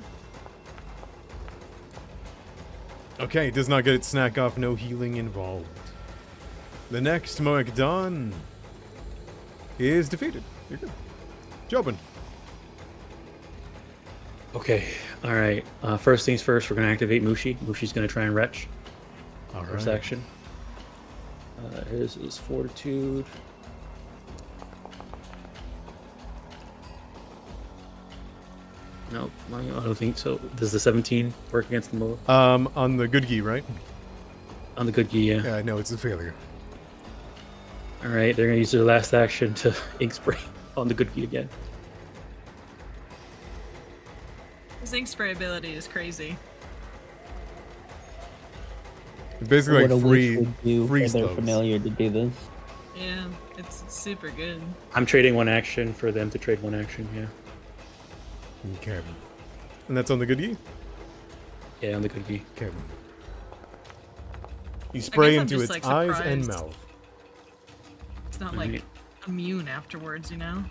Okay, it does not get its snack off. No healing involved. The next Moekdon is defeated. You're good. Jobin. Okay. All right. First things first. We're gonna activate Mushi. Mushi's gonna try and retch. All First right. action. His is Fortitude. No, I don't think so. Does the 17 work against the Moa? On the good gi, right? On the good gi, yeah. Yeah, no, it's a failure. All right, they're gonna use their last action to ink spray on the good gi again. His ink spray ability is crazy. It's basically What a like witch would do free for their slows. familiar to do this. Yeah, it's super good. I'm trading 1 action for them to trade 1 action. Yeah. Okay. And that's on the good gi? Yeah, on the good gi. Okay. You spray I'm into just, its like, eyes and surprised. mouth. It's not like immune afterwards, you know?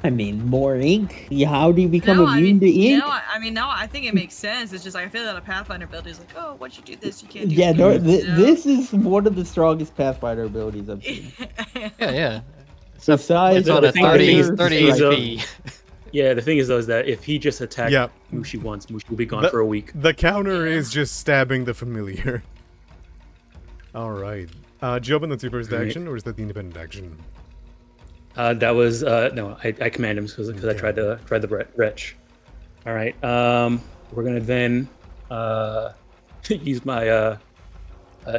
I mean, more ink? Yeah, how do you become No, I immune mean, to ink? no, I mean, no, I think it makes sense. It's just like I feel that a Pathfinder ability is like, oh, once you do this, you can't do Yeah, it no, again. You know? this is one of the strongest Pathfinder abilities I've seen. Yeah. Except Besides it's on a the thing is- 30 the thing is, HP. Yeah, the thing is though is that if he just attacked Yeah. Mushi once, Mushi will be gone for a week. The counter Yeah. is just stabbing the familiar. All right. Jobin, that's your first Right. action, or is that the independent action? That was no, I command him because I tried the wretch. All right. We're gonna then use my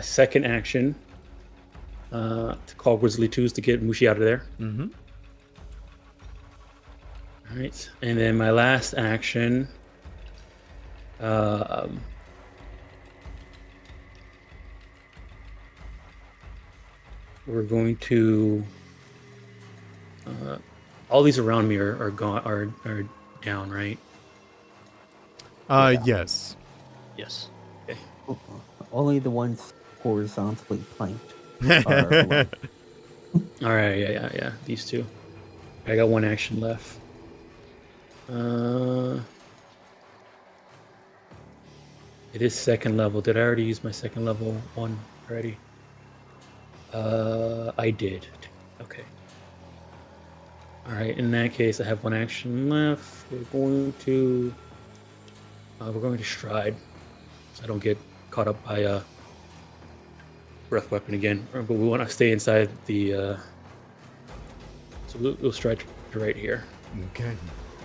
second action to call Grizzly Twos to get Mushi out of there. Mm-hmm. All right, and then my last action. We're going to. All these around me are gone are down, right? Yes. Yes. Only the ones horizontally planked are alive. All right, yeah. These two. I got one action left. It is second level. Did I already use my second level one already? I did. Okay. All right. In that case, I have one action left. We're going to stride, so I don't get caught up by breath weapon again. But we want to stay inside the. So we'll stride to right here. Okay.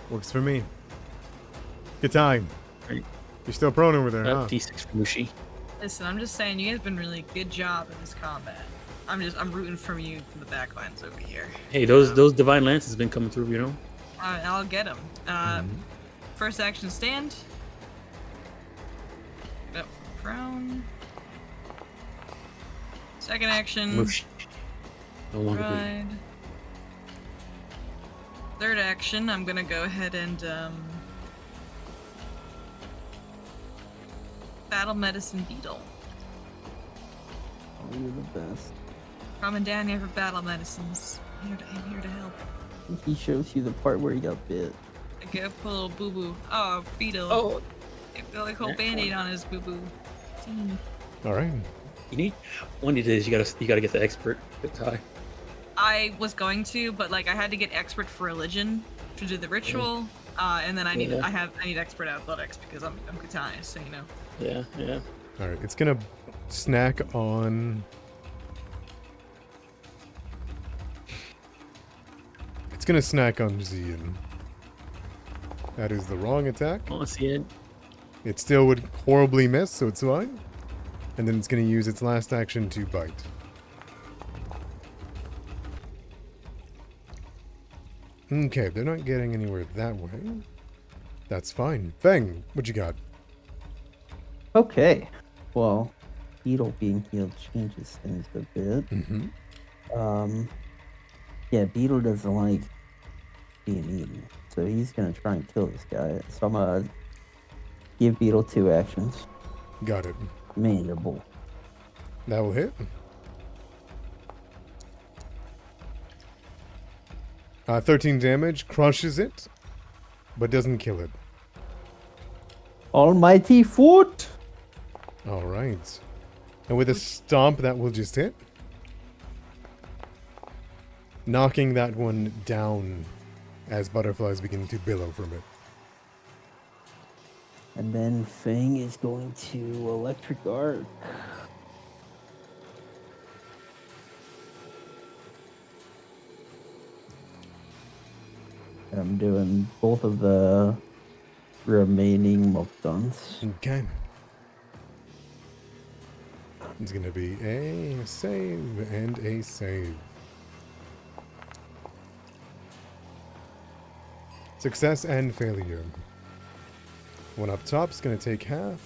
Works for me. Good time. Right. You're still prone over there, huh? D6 for Mushi. Listen, I'm just saying, you guys have been really good job in this combat. I'm rooting for you from the back lines over here. Hey, those divine lances have been coming through, you know. I'll get them. First action, stand. Get up from prone. Second action, Mushi. No longer bleed. ride. Third action, I'm gonna go ahead and battle medicine beetle. Oh, you're the best. Coming down here for battle medicines. I'm here to help. He shows you the part where he got bit. I go put a little boo boo. Oh, beetle. Oh, I feel like a whole band-aid on his boo boo. All right. you need one of these. You gotta get the expert tie. I was going to, but like I had to get expert for religion to do the ritual, and then I need expert athletics because I'm Katana, so you know. Yeah. All right. It's gonna snack on. It's gonna snack on Zian. That is the wrong attack. I want to see it. It still would horribly miss, so it's fine. And then it's gonna use its last action to bite. Okay, they're not getting anywhere that way. That's fine. Feng, what you got? Okay. Well, Beetle being healed changes things a bit. Mm-hmm. Yeah, Beetle doesn't like being eaten. So he's gonna try and kill this guy. So I'm gonna give Beetle 2 actions. Got it. Mandible. That will hit. 13 damage, crushes it, but doesn't kill it. Almighty foot! Alright. And with a stomp, that will just hit. Knocking that one down as butterflies begin to billow from it. And then Fang is going to Electric Arc. I'm doing both of the remaining Mokdons. Okay. It's gonna be a save and a save. Success and failure. One up top's gonna take half.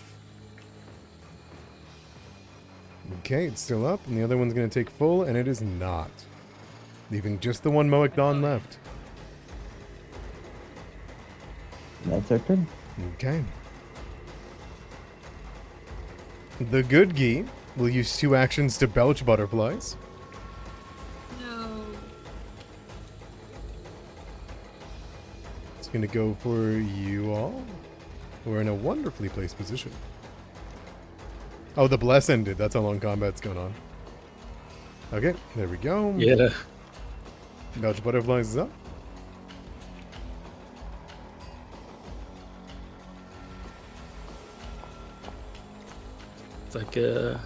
Okay, it's still up, and the other one's gonna take full, and it is not. Leaving just the one Moekdon left. That's our turn. Okay. The good Gi will use 2 actions to belch butterflies. No. gonna go for you all. We're in a wonderfully placed position. Oh, the bless ended. That's how long combat's going on. Okay, there we go. Yeah. Dodge butterflies is up. It's like a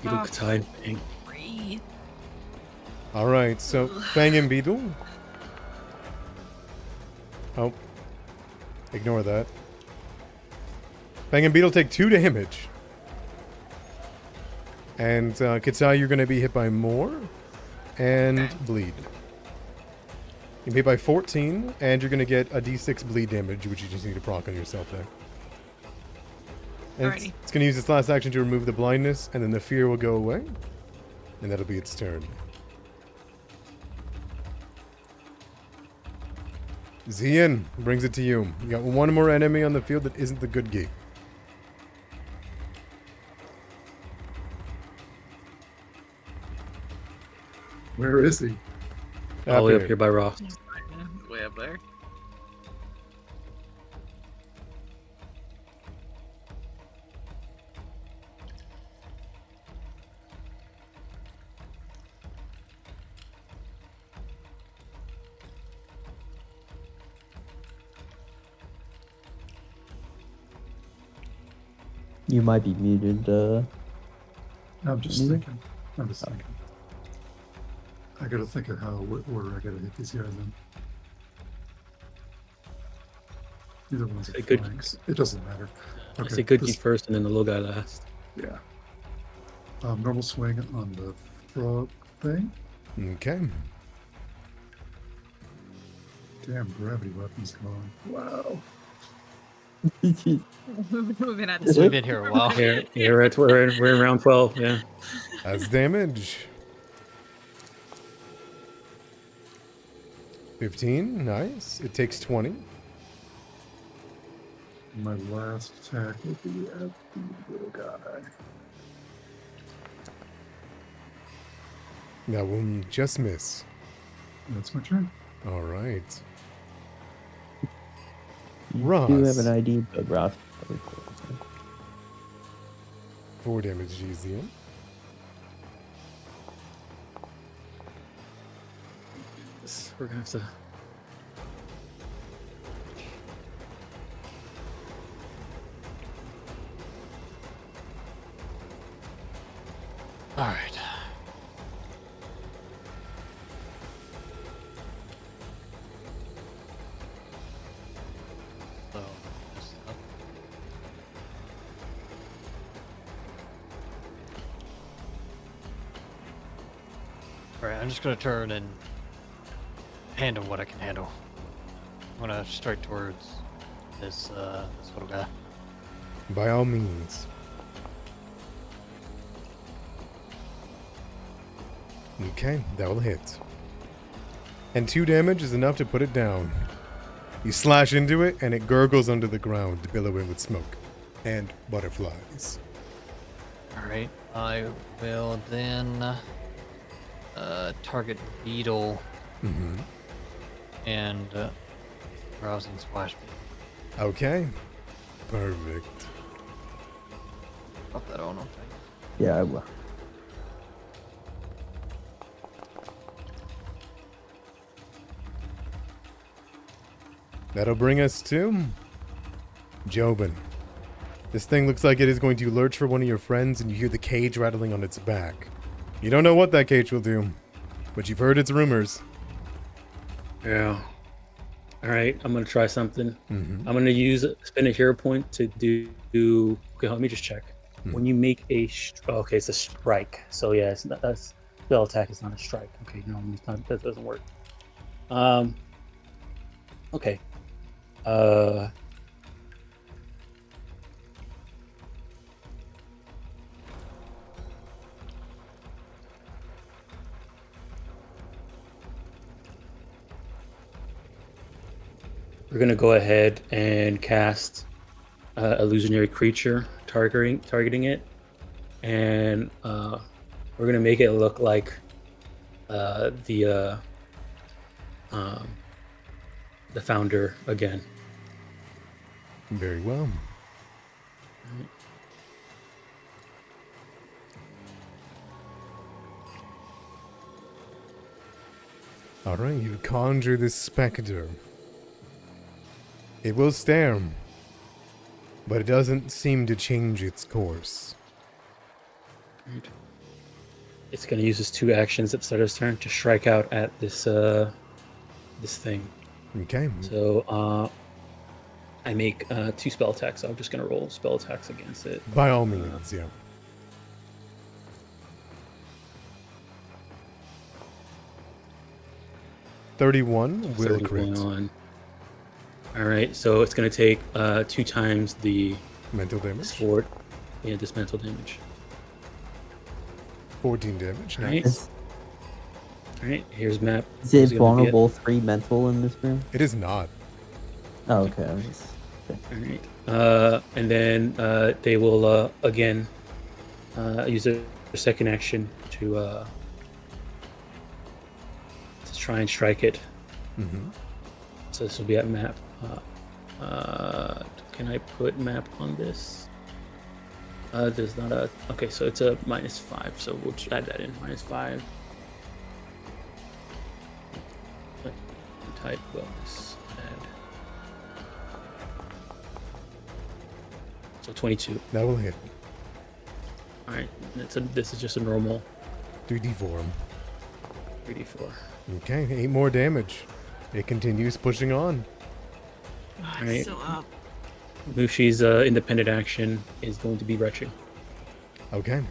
beetle Oh. Katai thing. Great. All right, so Fang and Beetle. Oh, ignore that. Fang and Beetle take 2 damage. And Katai, you're going to be hit by more and bleed. You're hit by 14, and you're going to get a d6 bleed damage, which you just need to proc on yourself there. And Alrighty. it's going to use its last action to remove the blindness, and then the fear will go away. And that'll be its turn. Zian brings it to you. You got one more enemy on the field that isn't the good geek. Where is he? All the way up here by Ross. Way up there. You might be muted. I'm just Me? thinking. I'm just thinking. I gotta think of how where I gotta hit these guys in. Either one's Say a good- flanks. It doesn't matter. I say good geek this- first and then the little guy last. Yeah. Normal swing on the frog thing. Okay. Damn, gravity weapons gone. Wow. We've been at this. We've been here a while. Yeah, we're in round 12. Yeah. That's damage. 15, nice. It takes 20. My last attack will be at the little guy. That will just miss. That's my turn. All right. You Ross. do have an ID, but Ross. Probably cool. 4 damage, GZM. We're gonna have to. All right. So, just up. All right, I'm just gonna turn and handle what I can handle. I'm gonna strike towards this little guy. By all means. Okay, that will hit. And 2 damage is enough to put it down. You slash into it, and it gurgles under the ground, billowing with smoke and butterflies. All right, I will then target Beetle Mm-hmm. and Rousing Splash Beam. Okay. Perfect. Pop that on, okay. Yeah, I will. That'll bring us to Jobin. This thing looks like it is going to lurch for one of your friends, and you hear the cage rattling on its back. You don't know what that cage will do, but you've heard its rumors. Yeah. All right, I'm gonna try something. Mm-hmm. I'm gonna spend a hero point to do. Okay, let me just check. When you make a okay, it's a strike. So yeah, it's not, that's spell attack is not a strike. Okay, no, it's not, that doesn't work. Okay. We're gonna go ahead and cast illusionary creature, targeting it, and we're gonna make it look like the founder again. Very well. All right, you conjure this specter. It will stare, but it doesn't seem to change its course. Right. It's going to use its 2 actions at the start of its turn to strike out at this this thing. Okay. So I make 2 spell attacks. So I'm just going to roll spell attacks against it. By all means, yeah. $31 will crit. 31. All right, so it's going to take 2 times the Mental damage. this mental damage. 14 damage. All right. Nice. All right, here's map. Is Here's it gonna be vulnerable 3 mental in this room? It is not. Oh, okay. I was just... All right, and then they will again use their second action to try and strike it. Mm-hmm. So this will be at map. Can I put map on this? There's not a... Okay, so it's a -5, so we'll just add that in. -5. Type bonus. Add. So 22. That will hit. Alright, this is just a normal 3d4. 3d4. Okay, 8 more damage. It continues pushing on. Oh, it's Alright. still up. Mushi's independent action is going to be retching. Okay.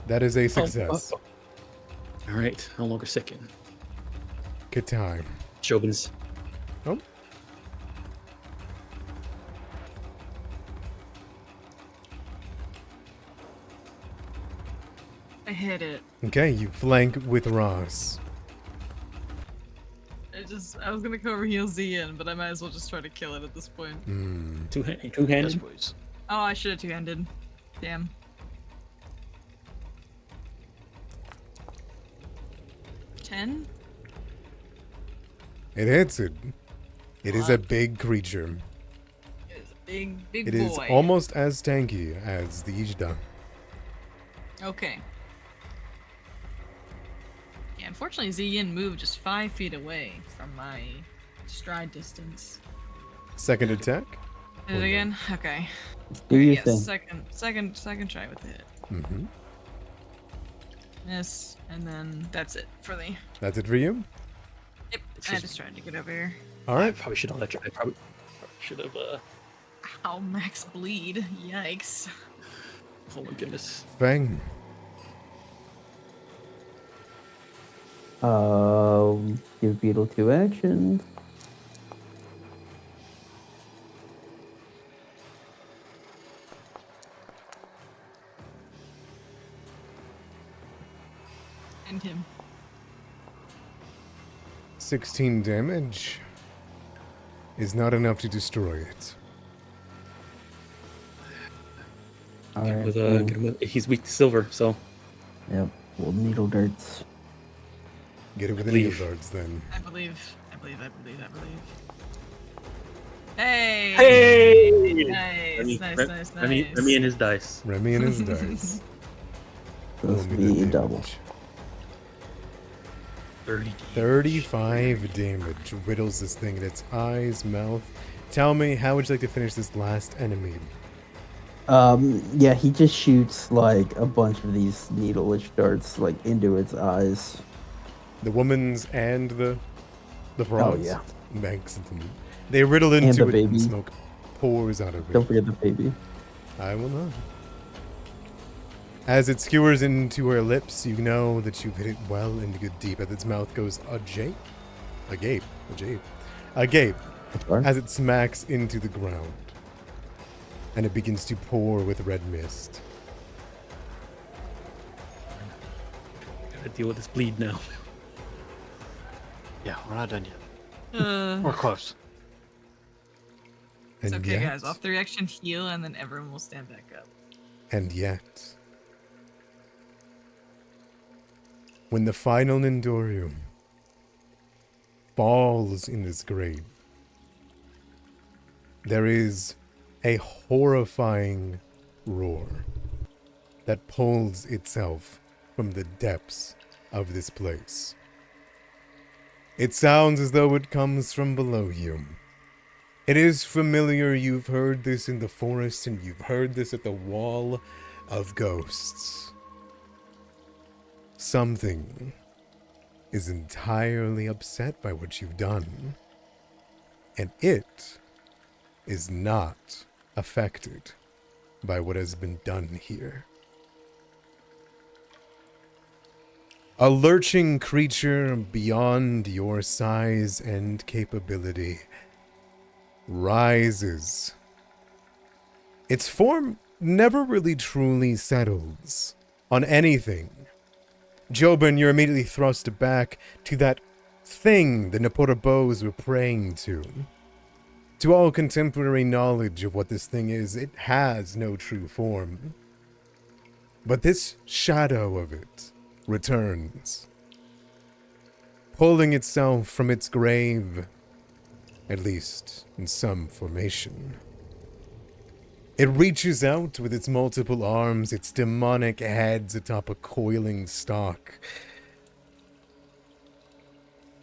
That is a success. Alright, no longer sicken. Good time. Jobin's. Oh. I hit it. Okay, you flank with Ross. I was gonna cover heal Z in, but I might as well just try to kill it at this point. Two-handed? Yes, boys. Oh, I should have 2-handed. Damn. $10? It hits it. It is a What? big creature. It's a big It boy. is almost as tanky as the Ijda. Okay. Yeah, unfortunately, Ziyin moved just 5 feet away from my stride distance. Second attack. Did it again? Okay. Do your Yes, thing. second try with it. Mm-hmm. Miss, and then that's it for the... That's it for you? Yep, It's I just- just tried to get over here. All I right. probably should have let you. I probably should have. Ow, max bleed. Yikes. Oh my goodness. Fang. Give Beetle 2 actions. End him. 16 damage is not enough to destroy it. Alright. He's weak to silver, so Yep. Well, needle darts. Get it with the believe. needle darts then. I believe. Hey! hey! Nice. Remy and his dice. Remy and his dice. Supposed Roll to me be the a double. damage. 30. 35 damage riddles this thing in its eyes, mouth. Tell me, how would you like to finish this last enemy? Yeah, he just shoots like a bunch of these needle-ish darts like into its eyes. The woman's and the frogs? Oh, yeah. Excellent. They riddle And into the it and baby. smoke pours out of Don't it. forget the baby. I will not. As it skewers into her lips, you know that you've hit it well and good deep. As its mouth goes agape, Sorry. as it smacks into the ground. And it begins to pour with red mist. Gotta deal with this bleed now. Yeah, we're not done yet. It's We're close. And okay, yet, guys. Off the reaction, heal, and then everyone will stand back up. And yet, when the final Nindorium falls in this grave, there is a horrifying roar that pulls itself from the depths of this place. It sounds as though it comes from below you. It is familiar. You've heard this in the forest, and you've heard this at the Wall of Ghosts. Something is entirely upset by what you've done, and it is not affected by what has been done here. A lurching creature beyond your size and capability rises. Its form never really truly settles on anything. Jobin, you're immediately thrust back to that thing the Naporabos were praying to. To all contemporary knowledge of what this thing is, it has no true form. But this shadow of it returns, pulling itself from its grave, at least in some formation. It reaches out with its multiple arms, its demonic heads atop a coiling stalk.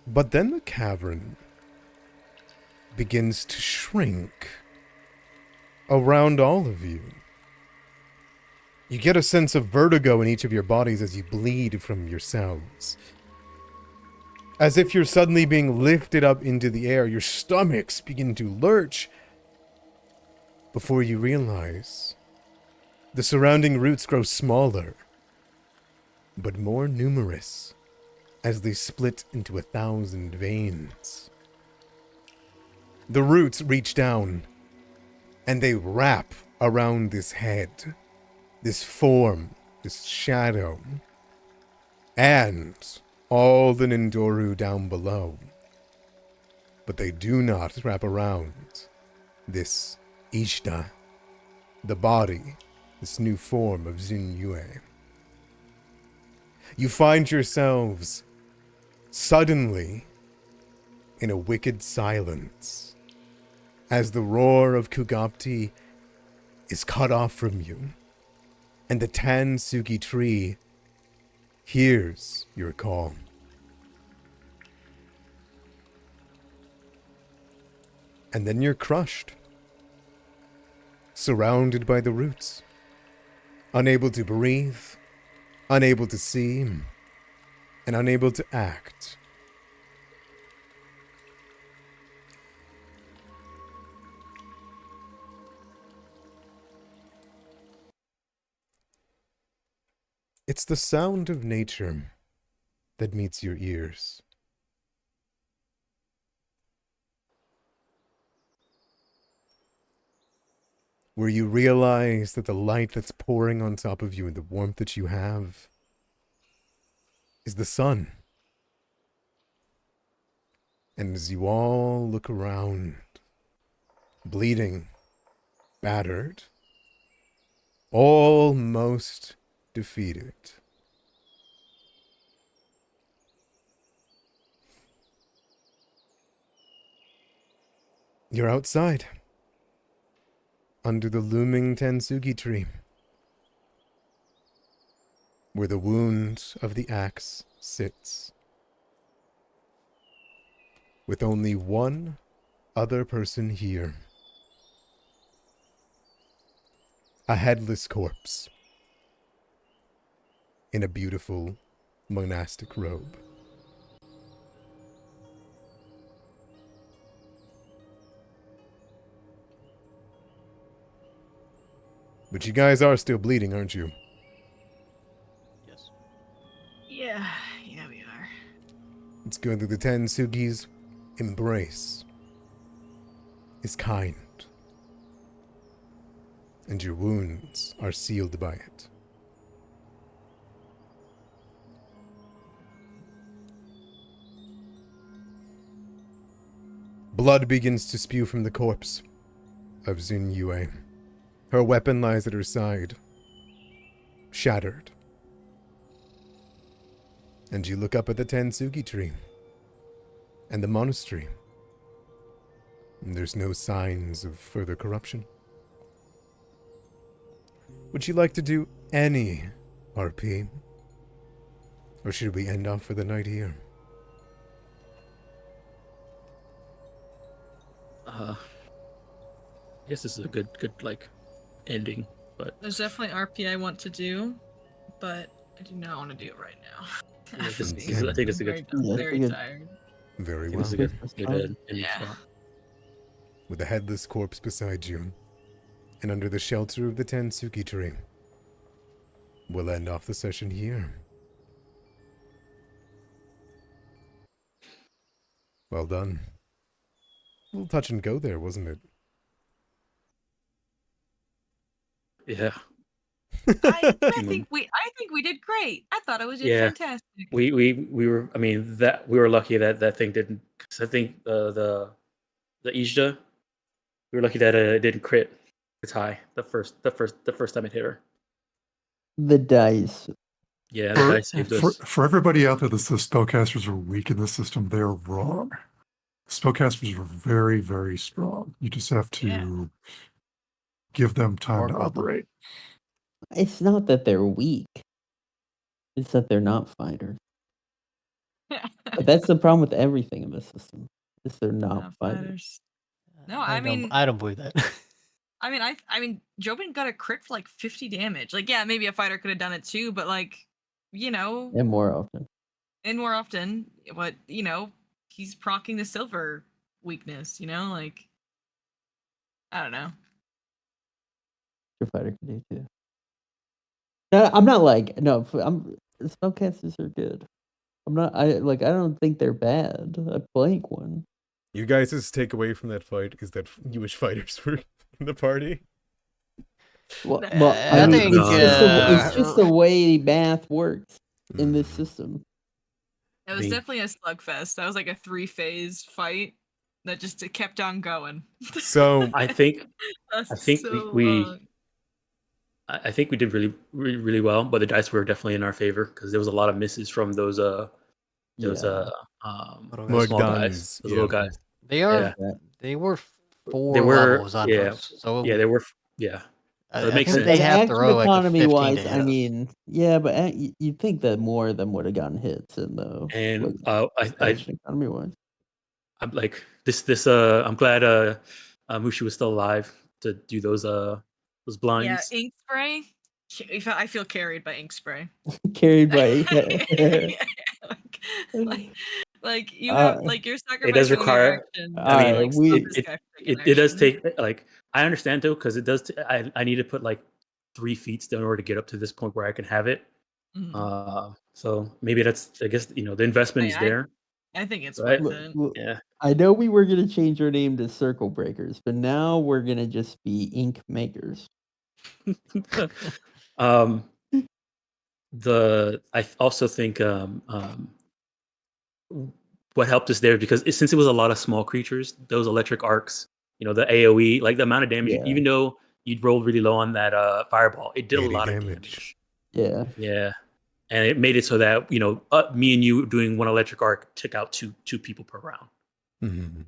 But then the cavern begins to shrink around all of you. You get a sense of vertigo in each of your bodies as you bleed from yourselves. As if you're suddenly being lifted up into the air, your stomachs begin to lurch. Before you realize, the surrounding roots grow smaller, but more numerous as they split into 1,000 veins. The roots reach down, and they wrap around this head, this form, this shadow, and all the Nindoru down below. But they do not wrap around this Ishta, the body, this new form of Xin Yue. You find yourselves suddenly in a wicked silence as the roar of Kugaptee is cut off from you, and the Tansugi tree hears your call. And then you're crushed, surrounded by the roots, unable to breathe, unable to see, and unable to act. It's the sound of nature that meets your ears. Where you realize that the light that's pouring on top of you and the warmth that you have is the sun. And as you all look around, bleeding, battered, almost defeated, you're outside, under the looming Tansugi tree, where the wound of the axe sits, with only one other person here. A headless corpse in a beautiful monastic robe. But you guys are still bleeding, aren't you? Yes. Yeah, we are. It's good that the Tansugi's embrace is kind, and your wounds are sealed by it. Blood begins to spew from the corpse of Xin Yue. Her weapon lies at her side, shattered. And you look up at the Tansugi tree, and the monastery. There's no signs of further corruption. Would you like to do any RP? Or should we end off for the night here? I guess this is a good like ending, but There's definitely RP I want to do, but I do not want to do it right now. yeah, After this being is, I think it's a good. very good. tired. Very I think well. it's a good, Good ending Yeah. spot. With a headless corpse beside you, and under the shelter of the Tensuki tree, we'll end off the session here. Well done. A little touch and go there, wasn't it? Yeah, I think we did great. I thought it was Yeah. fantastic. we were. I mean, that we were lucky that thing didn't. Cause I think the Ijda, we were lucky that it didn't crit. It's high the first time it hit her. The dice. Yeah, For- the dice saved us. For everybody out there that says spellcasters are weak in this system, they're wrong. Spellcasters are very, very strong. You just have to Yeah. give them time Work to with them. operate. It's not that they're weak. It's that they're not fighters. But that's the problem with everything in this system. Is they're not Not fighters. fighters. No, I mean- I don't believe that. I mean, Jobin got a crit for like 50 damage. Like, yeah, maybe a fighter could have done it too, but like, you know, And more often. and more often, but you know, he's proccing the silver weakness. You know, like, I don't know. Your fighter can do too. No, I'm not like spellcasters are good. I don't think they're bad. I blank one. You guys' takeaway from that fight is that you wish fighters were in the party? Well, I I mean, think, it's just the way math works in this Mm. system. It was mean- definitely a slugfest. That was like a 3-phase fight that just kept on going. So, I think That's think so we- long. I think we did really well, but the dice were definitely in our favor because there was a lot of misses from those Yeah. Little small guys, guns, those little yeah. guys. They are. Yeah. They were 4 They were- levels on yeah. those. So Yeah, they were. Yeah, so it I makes think sense. they have to action roll like a 15 economy to wise, hit I us. mean, yeah, but you'd think that more of them would have gotten hits in the And like, I action economy wise. I'm like this. I'm glad Mushi was still alive to do those Yeah, blinds. ink spray. I feel carried by ink spray. Carried by like you have like you're sacrificing does require- action. I to, mean, like, we- stop this guy from taking It does action. take like I understand though because it does. I need to put like 3 feet in order to get up to this point where I can have it. Mhm. So maybe that's I guess the investment is I- there. I think it's Right. worth it. Yeah. I know we were gonna change our name to Circle Breakers, but now we're gonna just be Ink Makers. I also think what helped us there because since it was a lot of small creatures, those electric arcs, the AOE, like the amount of damage, Yeah. even though you'd rolled really low on that fireball, it did a 80 lot of damage. damage. Yeah. Yeah, and it made it so that me and you doing one electric arc took out two people per round. Mhm.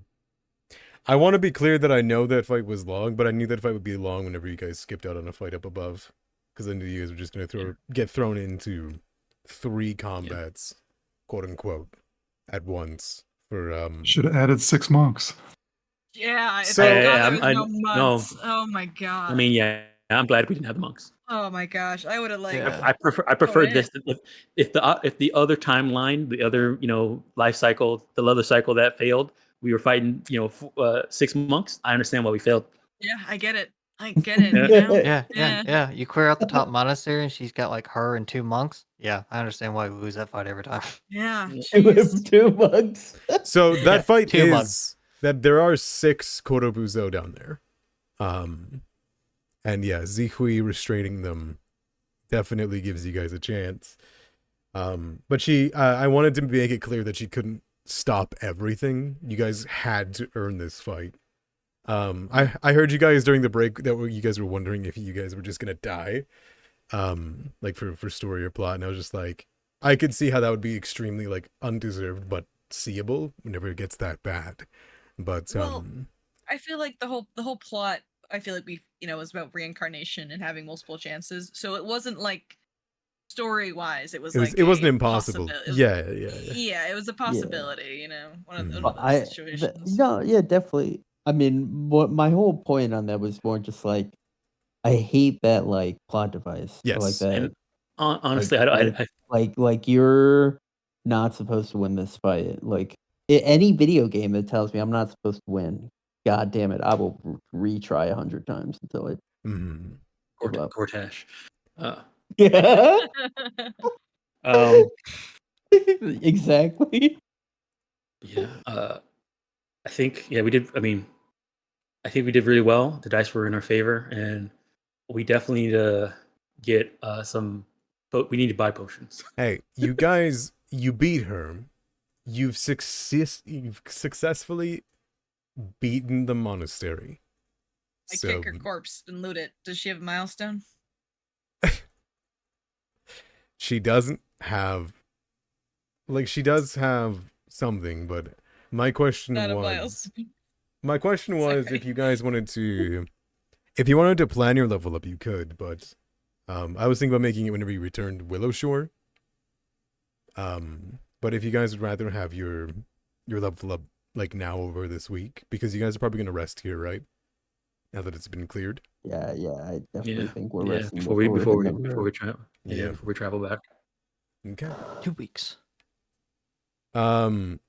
I want to be clear that I know that fight was long, but I knew that fight would be long whenever you guys skipped out on a fight up above. Because I knew you guys were just going to get thrown into 3 combats, quote unquote, at once. For Should have added 6 monks. Yeah, if So- thank God Yeah, there was I- no no. months. Oh my god. I mean, yeah, I'm glad we didn't have the monks. oh my gosh, I would have like. Yeah. I prefer yeah. this. If the other timeline, the other life cycle, the other cycle that failed, we were fighting 6 monks. I understand why we failed. Yeah, I get it. I get it. Yeah. You know? Yeah. You clear out the top monastery, and she's got like her and 2 monks. Yeah, I understand why we lose that fight every time. Yeah. Yeah. jeez. 2 months. So that Yeah, fight 2 is months. that there are 6 Korobuzo down there. And yeah, Zikhui restraining them definitely gives you guys a chance. But I wanted to make it clear that she couldn't stop everything. You guys had to earn this fight. I heard you guys during the break that you guys were wondering if you guys were just gonna die, like for story or plot, and I was just like, I could see how that would be extremely like undeserved, but seeable whenever it gets that bad. But Well, I feel like the whole plot, I feel like was about reincarnation and having multiple chances. So it wasn't like story-wise, it was it like wasn't a impossible. possibility. Yeah. It was a possibility, one Mhm. of those situations. No, yeah, definitely. I mean, what my whole point on that was more just like I hate that like plot device. I like Yes. that. And honestly, Like you're not supposed to win this fight. Like any video game that tells me I'm not supposed to win, god damn it, I will retry 100 times until I Mhm. give up. Cortash. Yeah, exactly. Yeah. I think we did. I mean, I think we did really well. The dice were in our favor, and we definitely need to get some. But we need to buy potions. Hey, you guys, you beat her. You've successfully beaten the monastery. I So kick her corpse and loot it. Does she have a milestone? she doesn't have, like, she does have something, but my question Not a was, milestone. if you guys wanted to, if you wanted to plan your level up, you could, but I was thinking about making it whenever you returned Willowshore. But if you guys would rather have your level up like now over this week, because you guys are probably gonna rest here, right? Now that it's been cleared. Yeah, I definitely think we're resting before we travel. Yeah. Before we travel back. Okay. 2 weeks. 2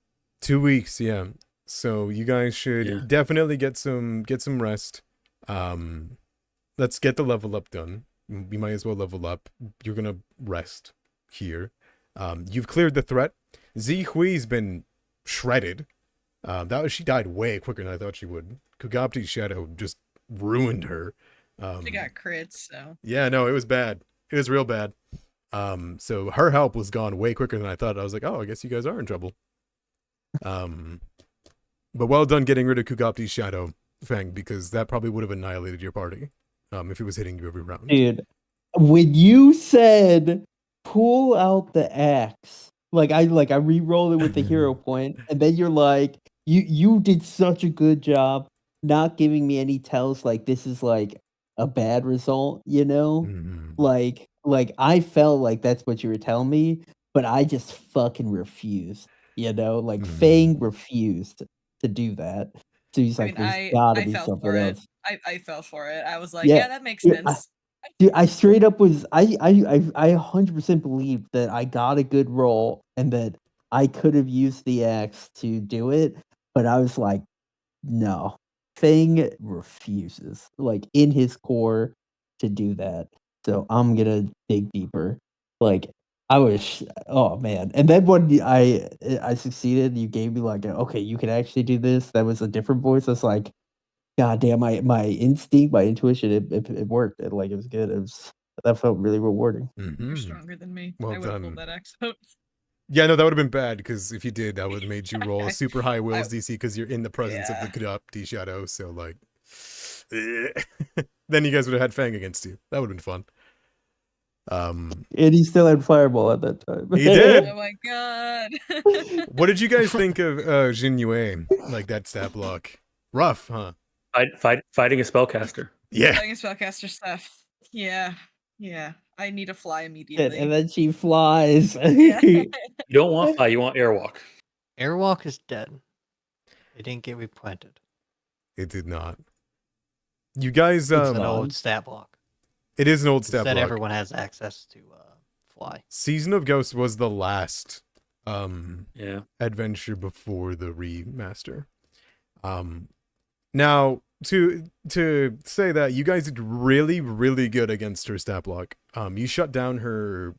weeks, yeah. So you guys should definitely get some rest. Let's get the level up done. We might as well level up. You're gonna rest here. You've cleared the threat. Zi Hui's been shredded. She died way quicker than I thought she would. Kugaptee's shadow just ruined her. She got crits, so Yeah, no, it was bad. It was real bad. So her help was gone way quicker than I thought. I was like, oh, I guess you guys are in trouble. But well done getting rid of Kugaptee's shadow, Fang, because that probably would have annihilated your party. If it was hitting you every round. Dude, when you said pull out the axe, I re-rolled it with the hero point, and then you're like, you did such a good job not giving me any tells like this is like a bad result, Mhm. Like I felt like that's what you were telling me, but I just fucking refused, Like Fang refused to do that. So he's like, there's gotta I be fell something for it. else. I fell for it. I was like, Yeah, yeah, that makes dude, sense. Dude, I straight up was I 100% believed that I got a good roll and that I could have used the axe to do it, but I was like, no. Fang refuses, like in his core, to do that. So I'm gonna dig deeper. Like I was, oh man! And then when I succeeded, you gave me like, okay, you can actually do this. That was a different voice. I was like, god damn, my instinct, my intuition, it worked. It was good. That felt really rewarding. You're stronger than me. Well I would have done. pulled that axe out. Yeah, no, that would have been bad, because if you did, that would have made you roll a super high wills I- DC because you're in the presence of the Kugaptee shadow, so like then you guys would have had Fang against you. That would have been fun. And he still had fireball at that time. He did. Oh my god. What did you guys think of Jin Yue? Like that stat block? Rough, huh? Fighting a spellcaster. Yeah. Fighting spellcaster stuff. Yeah. I need to fly immediately. And then she flies. Yeah. You don't want fly, you want airwalk. Airwalk is dead. It didn't get replanted. It did not. You guys, It's an old stat block. it is an old stat Instead, block. everyone has access to fly. Season of Ghosts was the last Yeah. adventure before the remaster. Now to say that you guys did really, really good against her stat block. You shut down her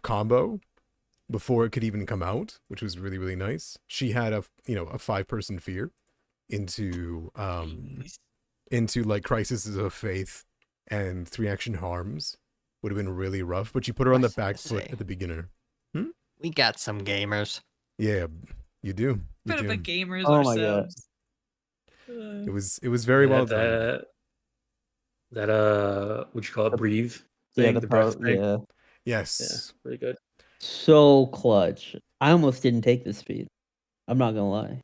combo before it could even come out, which was really, really nice. She had a 5-person fear into like Crises of Faith and 3-action harms. Would have been really rough, but you put her on the back foot at the beginner. We got some gamers. Yeah, you do. Bit of a gamers Oh my god. ourselves. It was very well done. That what you call it? Breathe thing, Yeah, the breath thing. yeah. Yes. Yeah, really good. so clutch. I almost didn't take this feat. I'm not gonna lie.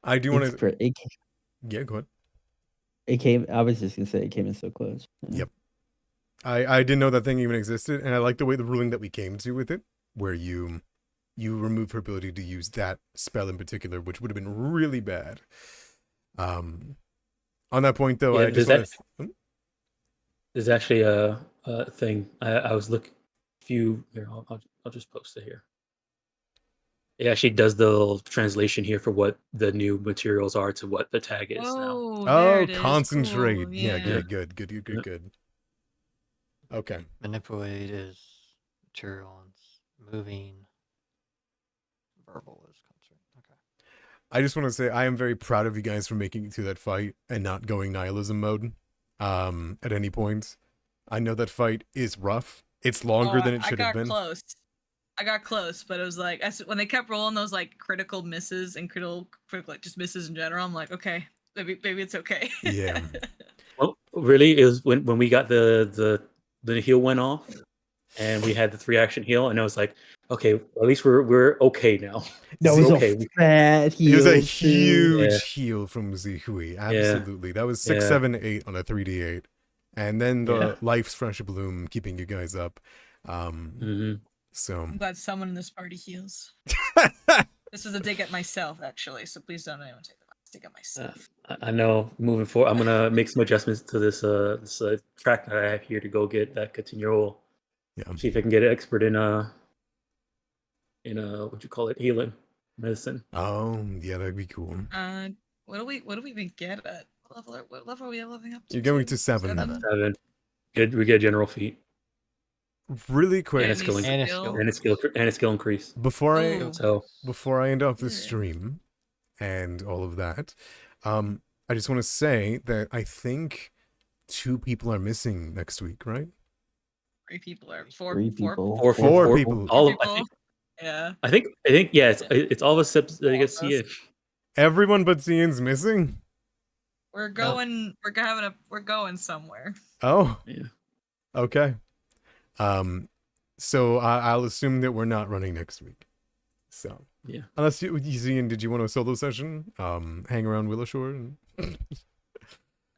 I do want It's to. pre- it, Yeah, go ahead. it came. I was just gonna say it came in so close. Yeah. Yep. I didn't know that thing even existed, and I like the way the ruling that we came to with it, where you remove her ability to use that spell in particular, which would have been really bad. On that point, though, Yeah, I just want to. There's actually a thing. I was looking. Few here. I'll just post it here. It actually does the translation here for what the new materials are to what the tag is now. Oh, Oh, there it is. concentrate. Cool. Yeah, Yeah. good. Okay. Manipulate is material and moving. Verbal is concert. Okay. I just want to say I am very proud of you guys for making it through that fight and not going nihilism mode at any point. I know that fight is rough. It's longer than it should have been. I got close, but it was like when they kept rolling those like critical misses and critical like just misses in general. I'm like, okay, maybe it's okay. Yeah. Well, really, it was when we got the heal went off, and we had the 3-action heal, and I was like, okay, at least we're okay now. That See, was okay. a fat heal. It was a too. huge heal from Zihui. Absolutely. That was 6, Yeah. 7, 8 on a 3d8. And then the Yeah. Life's Fresh Bloom keeping you guys up. So I'm glad someone in this party heals. This was a dig at myself, actually. So please don't anyone take the dig at myself. I know. Moving forward, I'm gonna make some adjustments to this track that I have here to go get that continual. Yeah. See if I can get an expert in what you call it, healing medicine. Oh, yeah, that'd be cool. What do we even get at? What level are we leveling up to? You're going to 7. 7. Good. We get a general feat Really quick. and a skill And a skill. and a skill increase. Before I Ooh. So before I end off the Yeah. stream and all of that, I just want to say that I think 2 people are missing next week, right? 3 people are 4 Three 4 people. Four people. All of people. Yeah. I think yeah. It's all of us except I guess All of Ian. Everyone but Zian's missing? We're going somewhere. Oh. Yeah. Okay. So I'll assume that we're not running next week. So Yeah. unless Zian, did you want a solo session? Hang around Willowshore?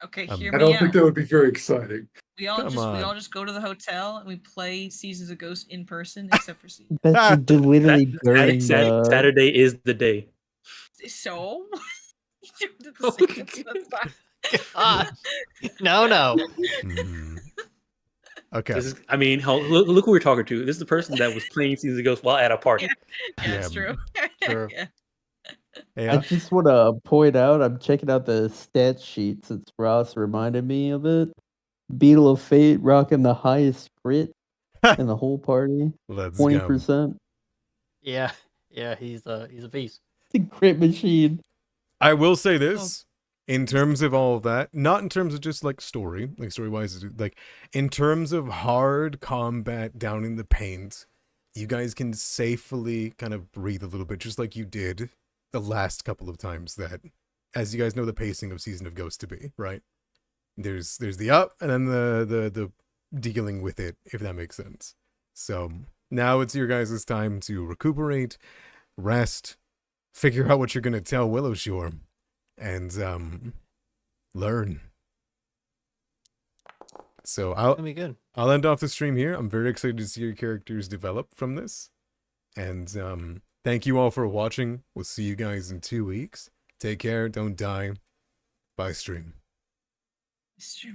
Okay, I hear I me don't out. think that would be very exciting. We all Come we all on. just go to the hotel and we play Seasons of Ghost in person, except for Seasons. That's literally during the. Saturday is the day. So you did the same. That's fine. No. Mhm. Okay. This is, I mean, look who we're talking to. This is the person that was playing Seasons of Ghost while at a party. Yeah, it's true. True. Yeah. Hey, I just want to point out, I'm checking out the stat sheet since Ross reminded me of it. Beetle of Fate rocking the highest crit in the whole party, let's go. 20%. Yeah, he's a beast. The crit machine. I will say this in terms of all of that, not in terms of just like story-wise, like in terms of hard combat down in the paint, you guys can safely kind of breathe a little bit, just like you did the last couple of times that, as you guys know, the pacing of Season of Ghost to be, right? There's the up and then the dealing with it, if that makes sense. So now it's your guys' time to recuperate, rest, figure out what you're gonna tell Willowshore, and learn. So It's gonna be good. I'll end off the stream here. I'm very excited to see your characters develop from this. And thank you all for watching. We'll see you guys in 2 weeks. Take care, don't die. Bye, stream. It's true.